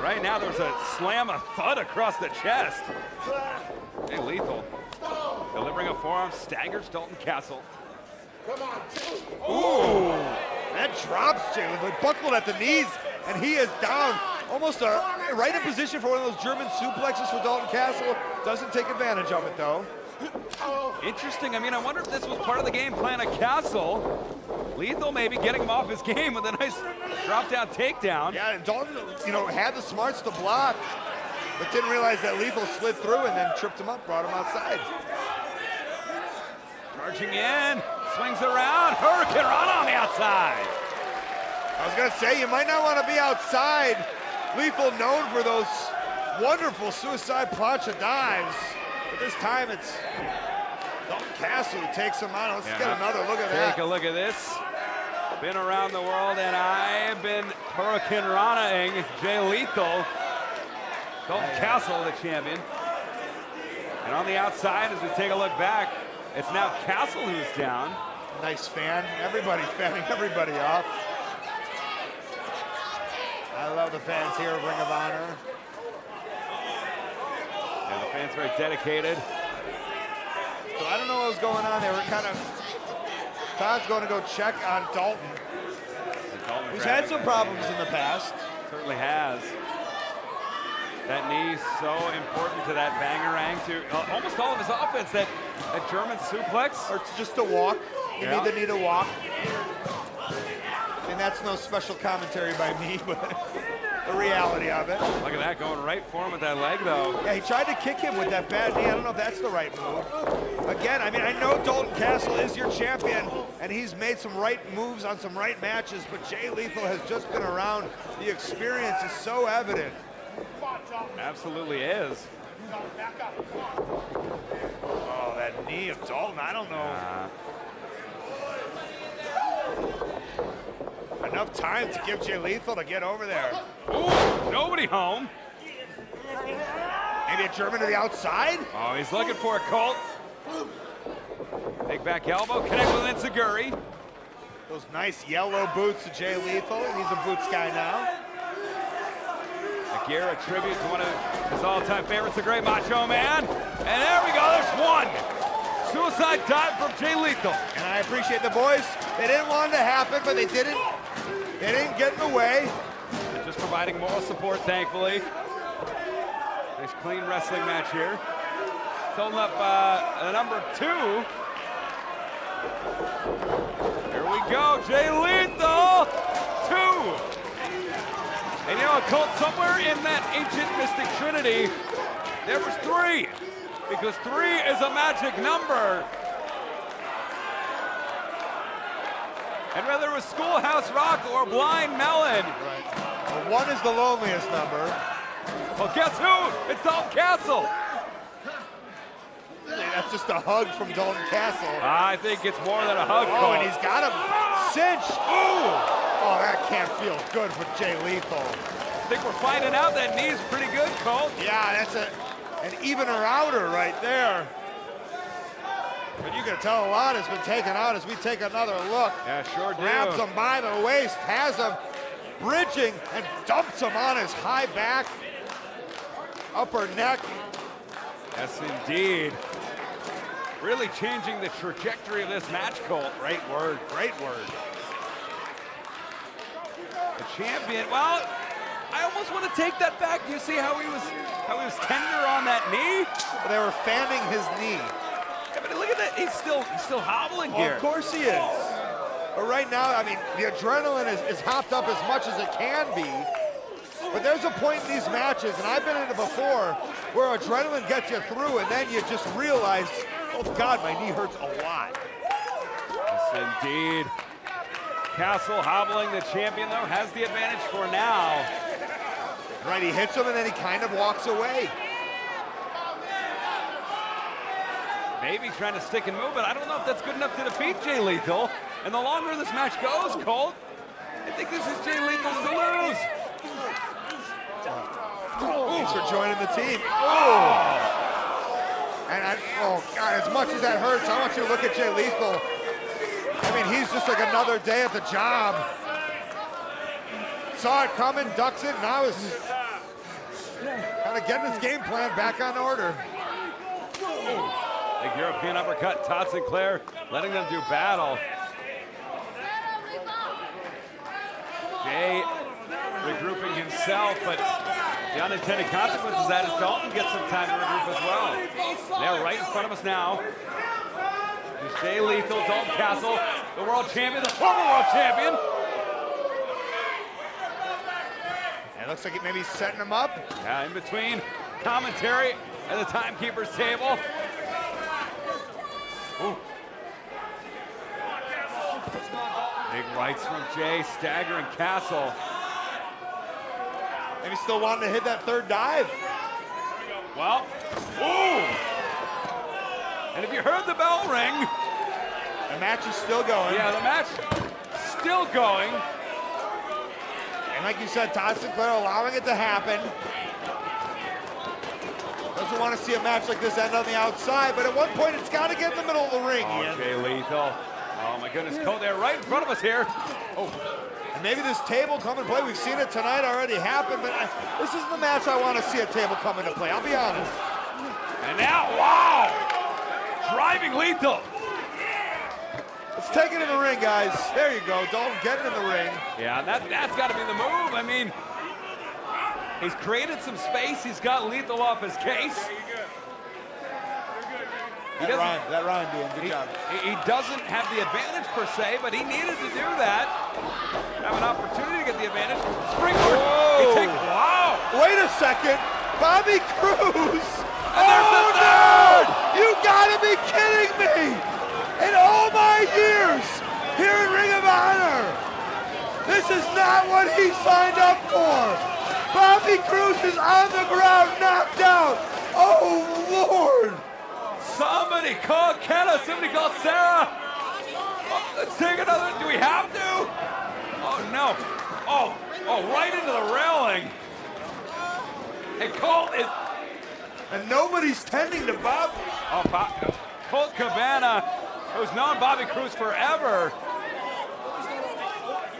Right now, there's a slam, a thud across the chest. Hey, Lethal. Delivering a forearm, staggers Dalton Castle. Come on. Ooh, that drops Jay Lethal. Buckled at the knees, and he is down. Almost right in position for one of those German suplexes for Dalton Castle. Doesn't take advantage of it, though. Interesting. I mean, I wonder if this was part of the game plan of Castle. Lethal maybe getting him off his game with a nice drop-down takedown. Yeah, and Dalton, you know, had the smarts to block, but didn't realize that Lethal slid through and then tripped him up, brought him outside. Charging in, swings around, Hurricane Run on the outside. I was gonna say, you might not want to be outside. Lethal known for those wonderful suicide plancha dives, but this time it's Dalton Castle who takes him on. Let's get another look at that. Take a look at this. Been around the world, and I've been Hurricane Rana-ing Jay Lethal. Dalton Castle, the champion. And on the outside, as we take a look back, it's now Castle who's down. Nice fan. Everybody fanning everybody off. I love the fans here of Ring of Honor. Yeah, the fans very dedicated. So I don't know what was going on. They were kind of... Todd's going to go check on Dalton. Who's had some problems in the past. Certainly has. That knee so important to that bangerang, to almost all of his offense, that German suplex. Or just to walk. You Yeah. need the knee to walk. And that's no special commentary by me, but the reality of it. Look at that, going right for him with that leg, though. Yeah, he tried to kick him with that bad knee. I don't know if that's the right move. Again, I mean, I know Dalton Castle is your champion, and he's made some right moves on some right matches, but Jay Lethal has just been around. The experience is so evident. Absolutely is. Oh, that knee of Dalton, I don't know. Enough time to give Jay Lethal to get over there. Ooh, nobody home. Maybe a German to the outside? Oh, he's looking for a Colt. Big back elbow, connect with Enziguri. Those nice yellow boots to Jay Lethal. He's a boots guy now. A gear, a tribute to one of his all-time favorites, the great Macho Man. And there we go, there's one. Suicide dive from Jay Lethal. And I appreciate the boys. They didn't want it to happen, but they didn't get in the way. They're just providing moral support, thankfully. Nice clean wrestling match here. Holding up number 2. Here we go, Jay Lethal, 2. And you know, Colt, somewhere in that ancient mystic trinity, there was 3. Because 3 is a magic number. And whether it was Schoolhouse Rock or Blind Melon. Right. Well, 1 is the loneliest number. Well, guess who? It's Dalton Castle. That's just a hug from Dalton Castle. I think it's more than a hug. Oh, and he's got him cinched. Ooh! Oh, that can't feel good for Jay Lethal. I think we're finding out that knee's pretty good, Colt. Yeah, that's an evener outer right there. But you can tell a lot has been taken out as we take another look. Yeah, sure do. Grabs him by the waist, has him bridging, and dumps him on his high back, upper neck. Yes, indeed. Really changing the trajectory of this match, Colt. Great word, great word. The champion, well, I almost want to take that back. Do you see how he was tender on that knee? They were fanning his knee. Yeah, but look at that, he's still hobbling here. Of course he is. But right now, I mean, the adrenaline is hopped up as much as it can be. But there's a point in these matches, and I've been in it before, where adrenaline gets you through, and then you just realize, oh God, my knee hurts a lot. Yes, indeed. Castle hobbling. The champion, though, has the advantage for now. Right, he hits him, and then he kind of walks away. Maybe trying to stick and move, but I don't know if that's good enough to defeat Jay Lethal. And the longer this match goes, Colt, I think this is Jay Lethal's to lose. Thanks for joining the team. Oh! And oh God, as much as that hurts, I want you to look at Jay Lethal. I mean, he's just like another day at the job. Saw it coming, ducks it, now is kind of getting his game plan back on order. Big European uppercut, Todd Sinclair letting them do battle. Jay regrouping himself, but the unintended consequences of that is Dalton gets some time to regroup as well. They're right in front of us now. There's Jay Lethal, Dalton Castle, the world champion, the former world champion. It looks like it may be setting him up. Yeah, in between commentary and the timekeeper's table. Ooh. Big rights from Jay, staggering Castle. And he's still wanting to hit that third dive. Well, ooh! And if you heard the bell ring, the match is still going. Yeah, the match still going. And like you said, Todd Sinclair allowing it to happen. Doesn't want to see a match like this end on the outside, but at one point it's got to get in the middle of the ring. Oh, Jay Lethal. Oh my goodness, Colt, they're right in front of us here. Oh. And maybe this table come into play. We've seen it tonight already happen, but this isn't the match I want to see a table come into play, I'll be honest. And now, wow! Driving Lethal. Let's take it in the ring, guys. There you go, Dalton getting in the ring. Yeah, that's got to be the move. I mean, he's created some space. He's got Lethal off his case. That rhymed, Ian. Good job. He doesn't have the advantage per se, but he needed to do that. Have an opportunity to get the advantage. Springboard. Wow. Wait a second. Bobby Cruz. And there's the third. You gotta be kidding me. In all my years here in Ring of Honor, this is not what he signed up for. Bobby Cruz is on the ground, knocked out. Oh, Lord. Somebody call Kenna, somebody call Sarah. Oh, let's take another, do we have to? Oh no, oh, right into the railing. And Colt is... And nobody's tending to Bob. Oh, Colt Cabana, who's known Bobby Cruz forever,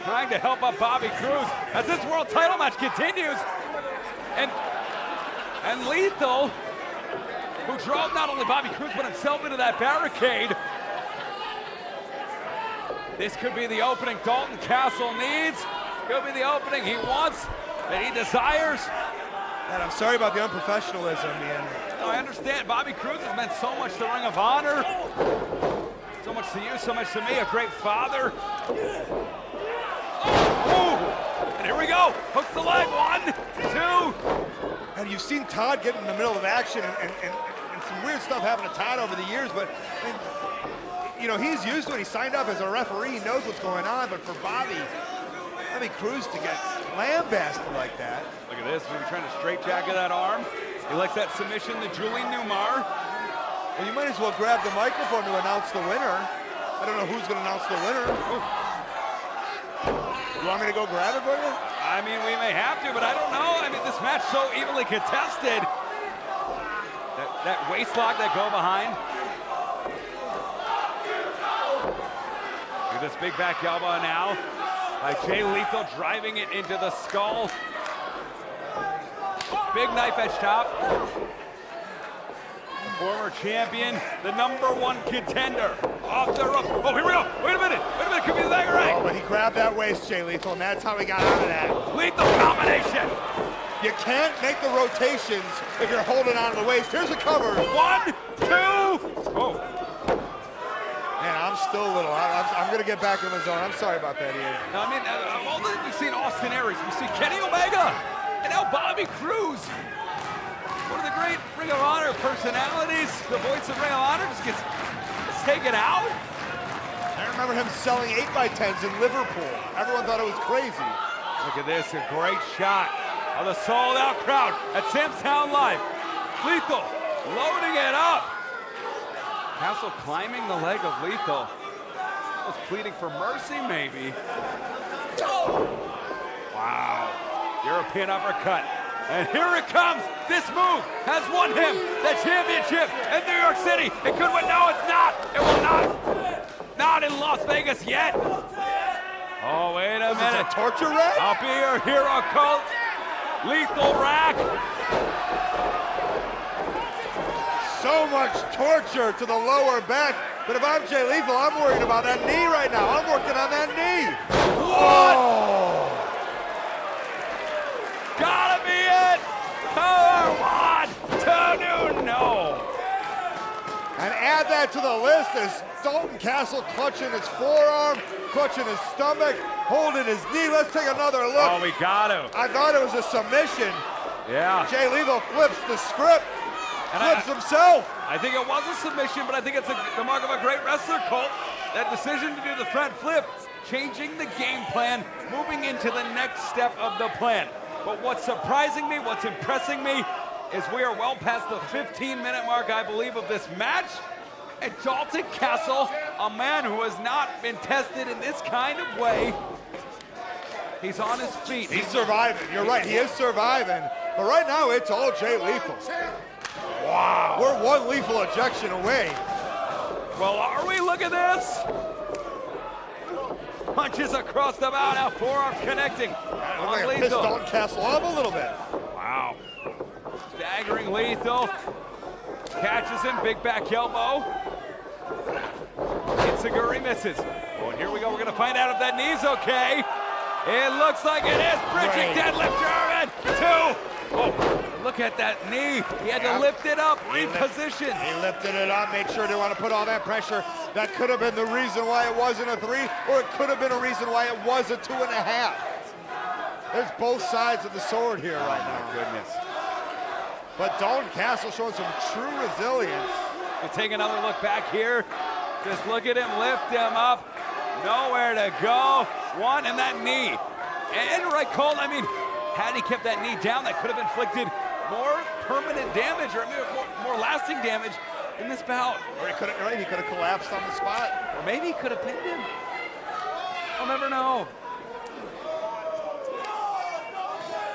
trying to help up Bobby Cruz as this world title match continues. And Lethal, who drove not only Bobby Cruz but himself into that barricade. This could be the opening Dalton Castle needs. Could be the opening he wants, that he desires. And I'm sorry about the unprofessionalism, man. No, I understand. Bobby Cruz has meant so much to Ring of Honor. So much to you, so much to me. A great father. Oh, and Here we go. Hooks the leg. 1, 2. And you've seen Todd get in the middle of action and some weird stuff happened to Todd over the years, but you know, he's used to it. He signed up as a referee. He knows what's going on, but for Bobby Cruz to get lambasted like that. Look at this. Maybe trying to straight jacket that arm. He likes that submission to Julie Newmar. Well, you might as well grab the microphone to announce the winner. I don't know who's going to announce the winner. Ooh. You want me to go grab it for you? I mean, we may have to, but I don't know. I mean, this match so evenly contested. That waist lock, that go behind. Look at this big back elbow now by Jay Lethal, driving it into the skull. Big knife edge chop. The former champion, the #1 contender, off the rope. Oh, here we go. Wait a minute. Could be the leg right. Oh, but he grabbed that waist, Jay Lethal, and that's how he got out of that. Lethal combination. You can't make the rotations if you're holding on to the waist. Here's a cover. 1, 2. Oh. Man, I'm still a little. I'm going to get back in the zone. I'm sorry about that, Ian. No, I mean, all that we've seen Austin Aries, we see Kenny Omega, and now Bobby Cruz. One of the great Ring of Honor personalities. The voice of Ring of Honor just gets taken out. I remember him selling 8x10s in Liverpool. Everyone thought it was crazy. Look at this, a great shot of the sold-out crowd at Sam's Town Live. Lethal loading it up. Castle climbing the leg of Lethal. Was pleading for mercy, maybe. Wow. European uppercut. And here it comes. This move has won him the championship in New York City. It could win. No, it's not. It will not. Not in Las Vegas yet. Oh, wait a minute. Is it a torture rack? Up here, Hero Colt. Lethal rack. So much torture to the lower back. But if I'm Jay Lethal, I'm worried about that knee right now. I'm working on that knee. What? Oh. Gotta be it. Power 1, 2, no. And add that to the list as Dalton Castle clutching his forearm, clutching his stomach, holding his knee. Let's take another look. Oh, we got him. I thought it was a submission. Yeah. Jay Lethal flips the script, and flips himself. I think it was a submission, but I think it's the mark of a great wrestler, Colt. That decision to do the front flip, changing the game plan, moving into the next step of the plan. But what's surprising me, what's impressing me, is we are well past the 15-minute mark, I believe, of this match. And Dalton Castle, a man who has not been tested in this kind of way, he's on his feet. He's surviving. You're right, he is surviving. But right now, it's all Jay Lethal. Wow. We're one lethal ejection away. Well, are we? Look at this. Punches across the bow, now forearm connecting. Like it pissed Dalton Castle off a little bit. Wow. Staggering Lethal. Catches him, big back elbow. Itsuguri misses. Oh, and here we go. We're going to find out if that knee's okay. It looks like it is. Bridging deadlift German. 2. Oh, look at that knee. He had to lift it up, reposition. He lifted it up, made sure he didn't want to put all that pressure. That could have been the reason why it wasn't a 3, or it could have been a reason why it was a 2.5. There's both sides of the sword here right now. Goodness. But Dalton Castle showing some true resilience. We'll take another look back here. Just look at him, lift him up. Nowhere to go. 1, and that knee. And right, Colt, I mean, had he kept that knee down, that could have inflicted more permanent damage, or more lasting damage in this bout. Or he could have collapsed on the spot. Or maybe he could have pinned him. I'll never know.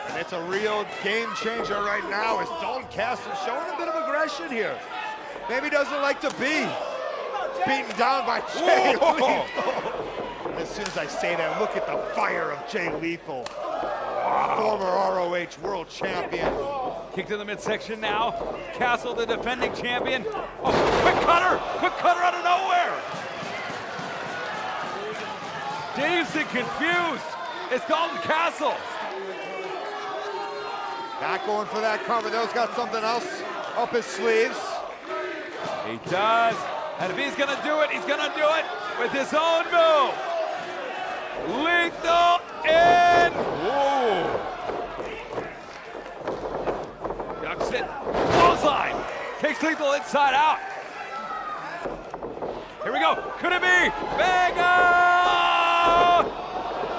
And it's a real game changer right now as Dalton Castle showing a bit of aggression here. Maybe doesn't like to be beaten down by Jay Lethal. As soon as I say that, look at the fire of Jay Lethal. Wow. Former ROH world champion. Kick to the midsection now. Castle, the defending champion. Oh, quick cutter out of nowhere. Dazed and confused. It's Dalton Castle. Not going for that cover. Those got something else up his sleeves. He does. And if he's gonna do it, he's gonna do it with his own move. Lethal in. Ooh. Ducks it. Clothesline. Takes Lethal inside out. Here we go. Could it be? Vega!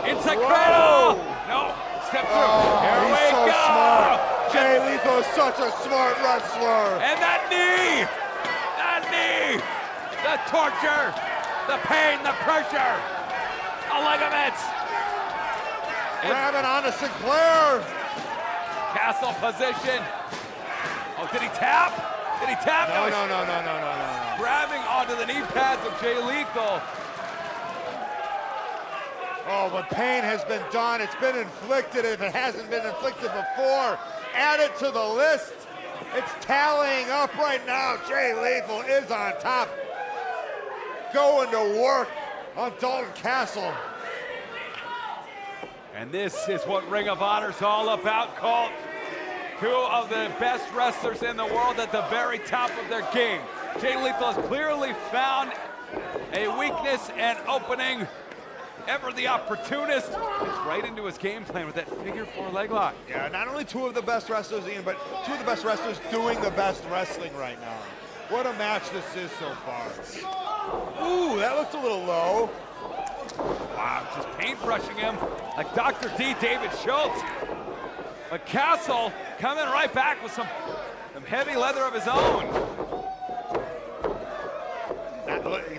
Inside cradle. No. Step through. Here we so go. Smart. Jay Lethal is such a smart wrestler. And that knee. That knee. The torture. The pain. The pressure. The ligaments. Grabbing onto Sinclair. Castle position. Oh, did he tap? Did he tap? No. Grabbing onto the knee pads of Jay Lethal. Oh, but pain has been done. It's been inflicted if it hasn't been inflicted before. Add it to the list. It's tallying up right now. Jay Lethal is on top. Going to work on Dalton Castle. And this is what Ring of Honor's all about, Colt. Two of the best wrestlers in the world at the very top of their game. Jay Lethal has clearly found a weakness and opening. Ever the opportunist. It's right into his game plan with that figure four leg lock. Yeah, not only two of the best wrestlers, Ian, but two of the best wrestlers doing the best wrestling right now. What a match this is so far. Ooh, that looks a little low. Wow, just paintbrushing him like Dr. D. David Schultz. But Castle coming right back with some heavy leather of his own.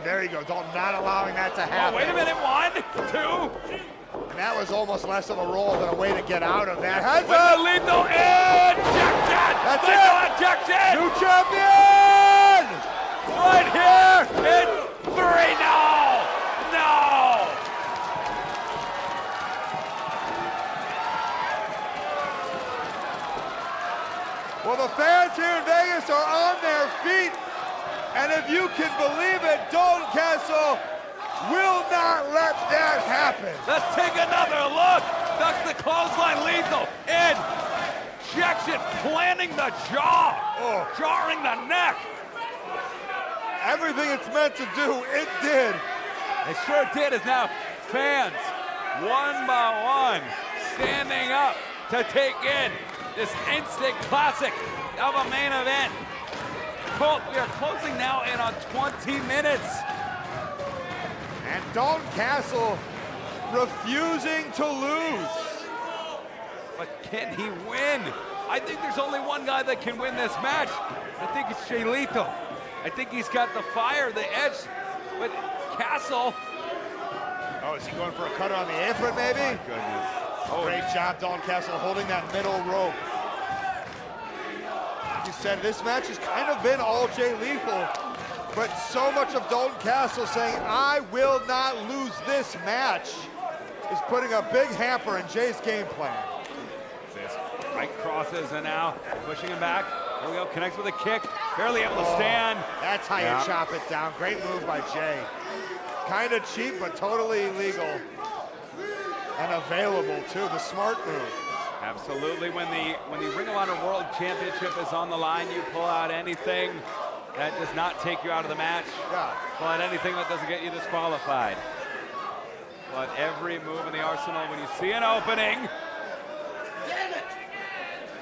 There you go, Dalton not allowing that to happen. Oh, wait a minute, 1, 2. And that was almost less of a roll than a way to get out of that. Heads With up! the lethal injection! That's lethal it! injection! New champion! Right here in 3, no! No! Well, the fans here in Vegas are on their feet. And if you can believe it, Dalton Castle will not let that happen. Let's take another look. Ducks the clothesline, Lethal. Injection, planting the jaw. Jarring the neck. Everything it's meant to do, it did. It sure did. As now fans, one by one, standing up to take in this instant classic of a main event. Colt, we are closing now in on 20 minutes. And Dalton Castle refusing to lose. But can he win? I think there's only one guy that can win this match. I think it's Jay Lethal. I think he's got the fire, the edge. But Castle. Oh, is he going for a cutter on the apron, maybe? Oh, my goodness. Oh, great job, Dalton Castle, holding that middle rope. You said this match has kind of been all Jay Lethal, but so much of Dalton Castle saying, I will not lose this match, is putting a big hamper in Jay's game plan. Right crosses and now pushing him back. Here we go, connects with a kick, barely able to stand. That's how you chop it down. Great move by Jay. Kind of cheap, but totally legal. And available too, the smart move. Absolutely, when the Ring of Honor World Championship is on the line, you pull out anything that does not take you out of the match. Yeah. Pull out anything that doesn't get you disqualified. But every move in the arsenal when you see an opening. Damn it!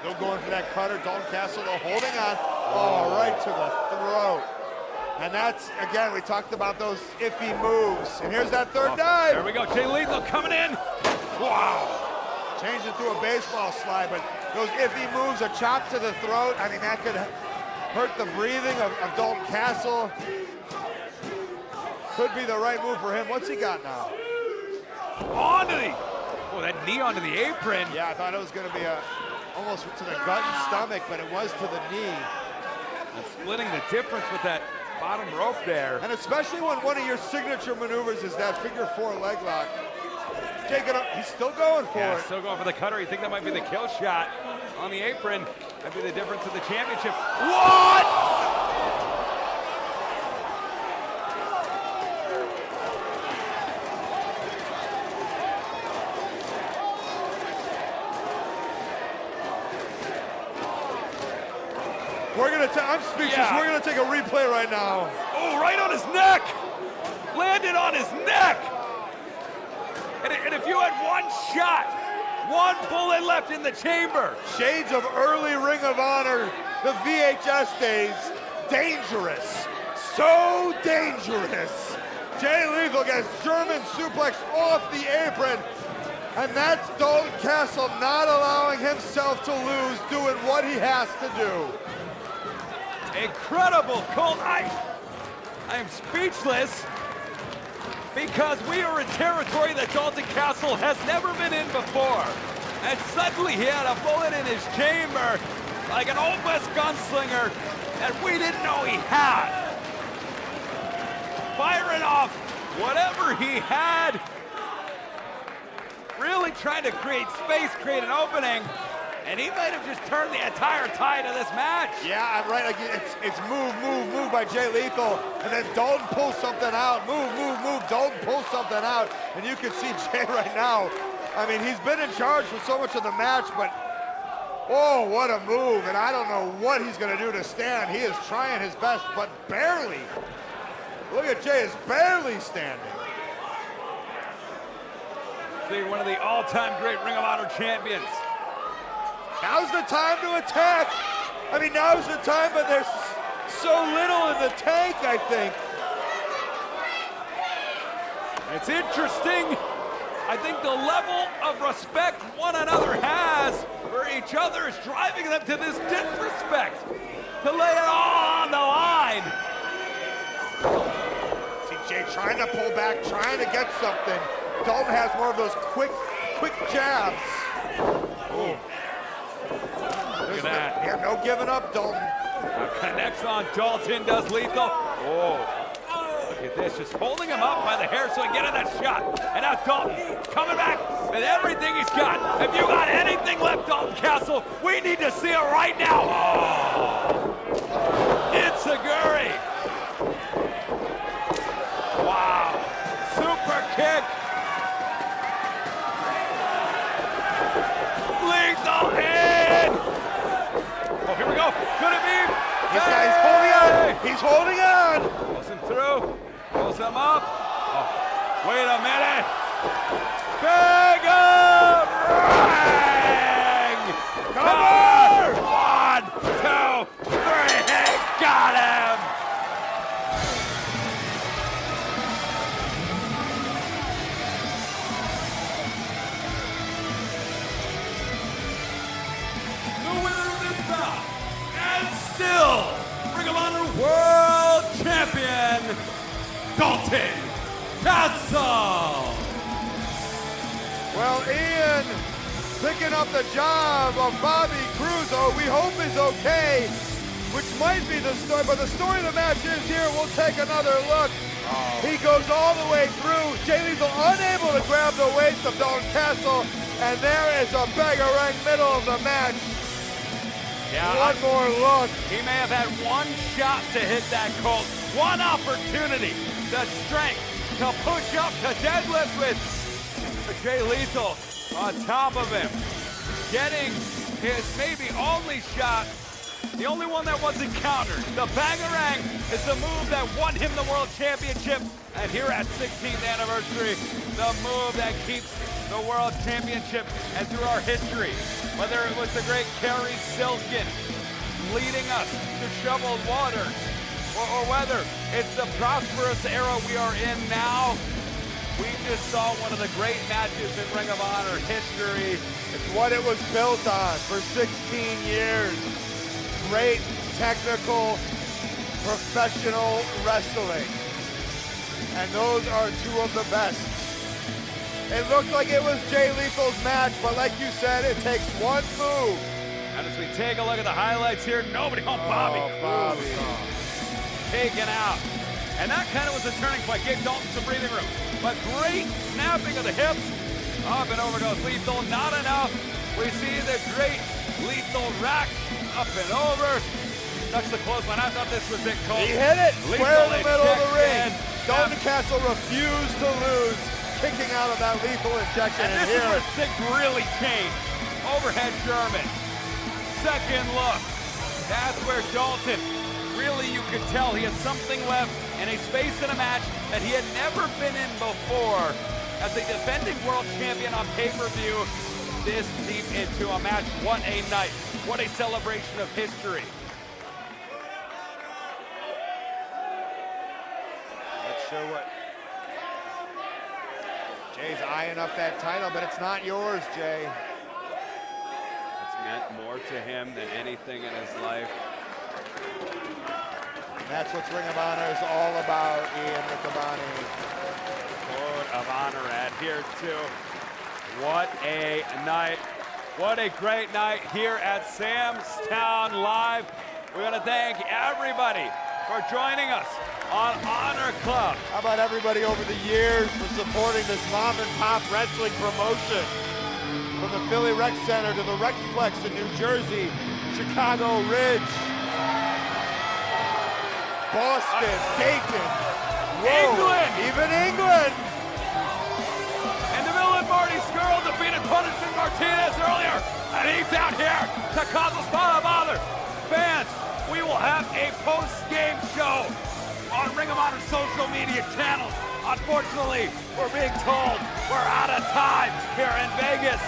Still going for that cutter, Dalton Castle though, holding on. Oh, right to the throat. And that's, again, we talked about those iffy moves. And here's that third dive. There we go, Jay Lethal coming in. Wow. Changed it to a baseball slide, but those iffy moves, a chop to the throat, I mean, that could hurt the breathing of Dalton Castle. Could be the right move for him. What's he got now? That knee onto the apron. Yeah, I thought it was going to be almost to the gut and stomach, but it was to the knee. And splitting the difference with that bottom rope there. And especially when one of your signature maneuvers is that figure four leg lock. He's still going for it. Still going for the cutter. You think that might be the kill shot on the apron. Might be the difference of the championship. What? I'm speechless. Yeah. We're going to take a replay right now. Oh, right on his neck. Landed on his neck. And if you had one shot, one bullet left in the chamber. Shades of early Ring of Honor, the VHS days. Dangerous. So dangerous. Jay Lethal gets German suplex off the apron. And that's Dalton Castle not allowing himself to lose, doing what he has to do. Incredible, Colt. I am speechless because we are in territory that Dalton Castle has never been in before. And suddenly he had a bullet in his chamber like an Old West gunslinger that we didn't know he had. Firing off whatever he had, really trying to create space, create an opening, and he might have just turned the entire tide of this match. Yeah, I'm right. Like it's move by Jay Lethal, and then Dalton pulls something out. Move. Dalton pulls something out, and you can see Jay right now. I mean, he's been in charge for so much of the match, but oh, what a move! And I don't know what he's going to do to stand. He is trying his best, but barely. Look at Jay, is barely standing. See, one of the all-time great Ring of Honor champions. Now's the time to attack. I mean, now's the time, but there's so little in the tank, I think. It's interesting. I think the level of respect one another has for each other is driving them to this disrespect, to lay it all on the line. See Jay trying to pull back, trying to get something. Dalton has more of those quick jabs. Oh. Look at that. Yeah, no giving up, Dalton. Connects on Dalton, does Lethal. Oh, look at this, just holding him up by the hair so he can get in that shot. And now Dalton coming back with everything he's got. If you got anything left, Dalton Castle, we need to see it right now. Oh, it's a Guri. Wow, super kick. Lethal in. Oh, here we go. Could it be? This guy's holding on. He's holding on. Pulls him through. Pulls him up. Oh, wait a minute. Big up ring. Come on. 1, 2, 3. Got him. Still, Ring of Honor World Champion, Dalton Castle. Well, Ian picking up the job of Bobby Crusoe, we hope is okay, which might be the story, but the story of the match is here. We'll take another look. Oh. He goes all the way through. Jay Lethal unable to grab the waist of Dalton Castle, and there is a beggar-ring middle of the match. Yeah, one more look. He may have had one shot to hit that Colt. One opportunity. The strength to push up, to deadlift with Jay Lethal on top of him. Getting his maybe only shot, the only one that wasn't countered. The Bangarang is the move that won him the World Championship. And here at 16th anniversary, the move that keeps the World Championship and through our history. Whether it was the great Kerry Silkin leading us to shoveled waters, or whether it's the prosperous era we are in now, we just saw one of the great matches in Ring of Honor history. It's what it was built on for 16 years. Great technical, professional wrestling. And those are two of the best. It looked like it was Jay Lethal's match, but like you said, it takes one move. And as we take a look at the highlights here, nobody on Bobby. Taken out. And that kind of was a turning point, gave Dalton some breathing room. But great snapping of the hips. Up and over goes Lethal, not enough. We see the great Lethal rack, up and over. Touch the clothesline, I thought this was it, Colt. He hit it, square in the middle of the ring. Dalton Castle refused to lose, kicking out of that lethal injection. And this is where things really changed. Overhead German. Second look. That's where Dalton, really you could tell he had something left and a space in a match that he had never been in before. as the defending world champion on pay-per-view this deep into a match. What a night. What a celebration of history. Not sure what... Jay's eyeing up that title, but it's not yours, Jay. It's meant more to him than anything in his life. And that's what Ring of Honor is all about, Ian Riccaboni. Code of Honor adhered to. What a night. What a great night here at Sam's Town Live. We want to thank everybody for joining us on Honor Club. How about everybody over the years for supporting this mom and pop wrestling promotion? From the Philly Rec Center to the Rexplex in New Jersey, Chicago Ridge, Boston, Dayton, England, even England. And the villain Marty Scurll defeated Punishment Martinez earlier, and he's out here to cause a spot of bother. Fans, we will have a post-game show on Ring of Honor social media channels. Unfortunately, we're being told we're out of time here in Vegas.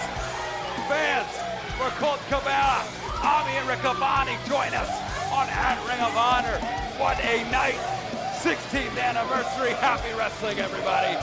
Fans, for Colt Cabana, Ami and Riccaboni join us on at Ring of Honor. What a night. 16th anniversary. Happy wrestling, everybody.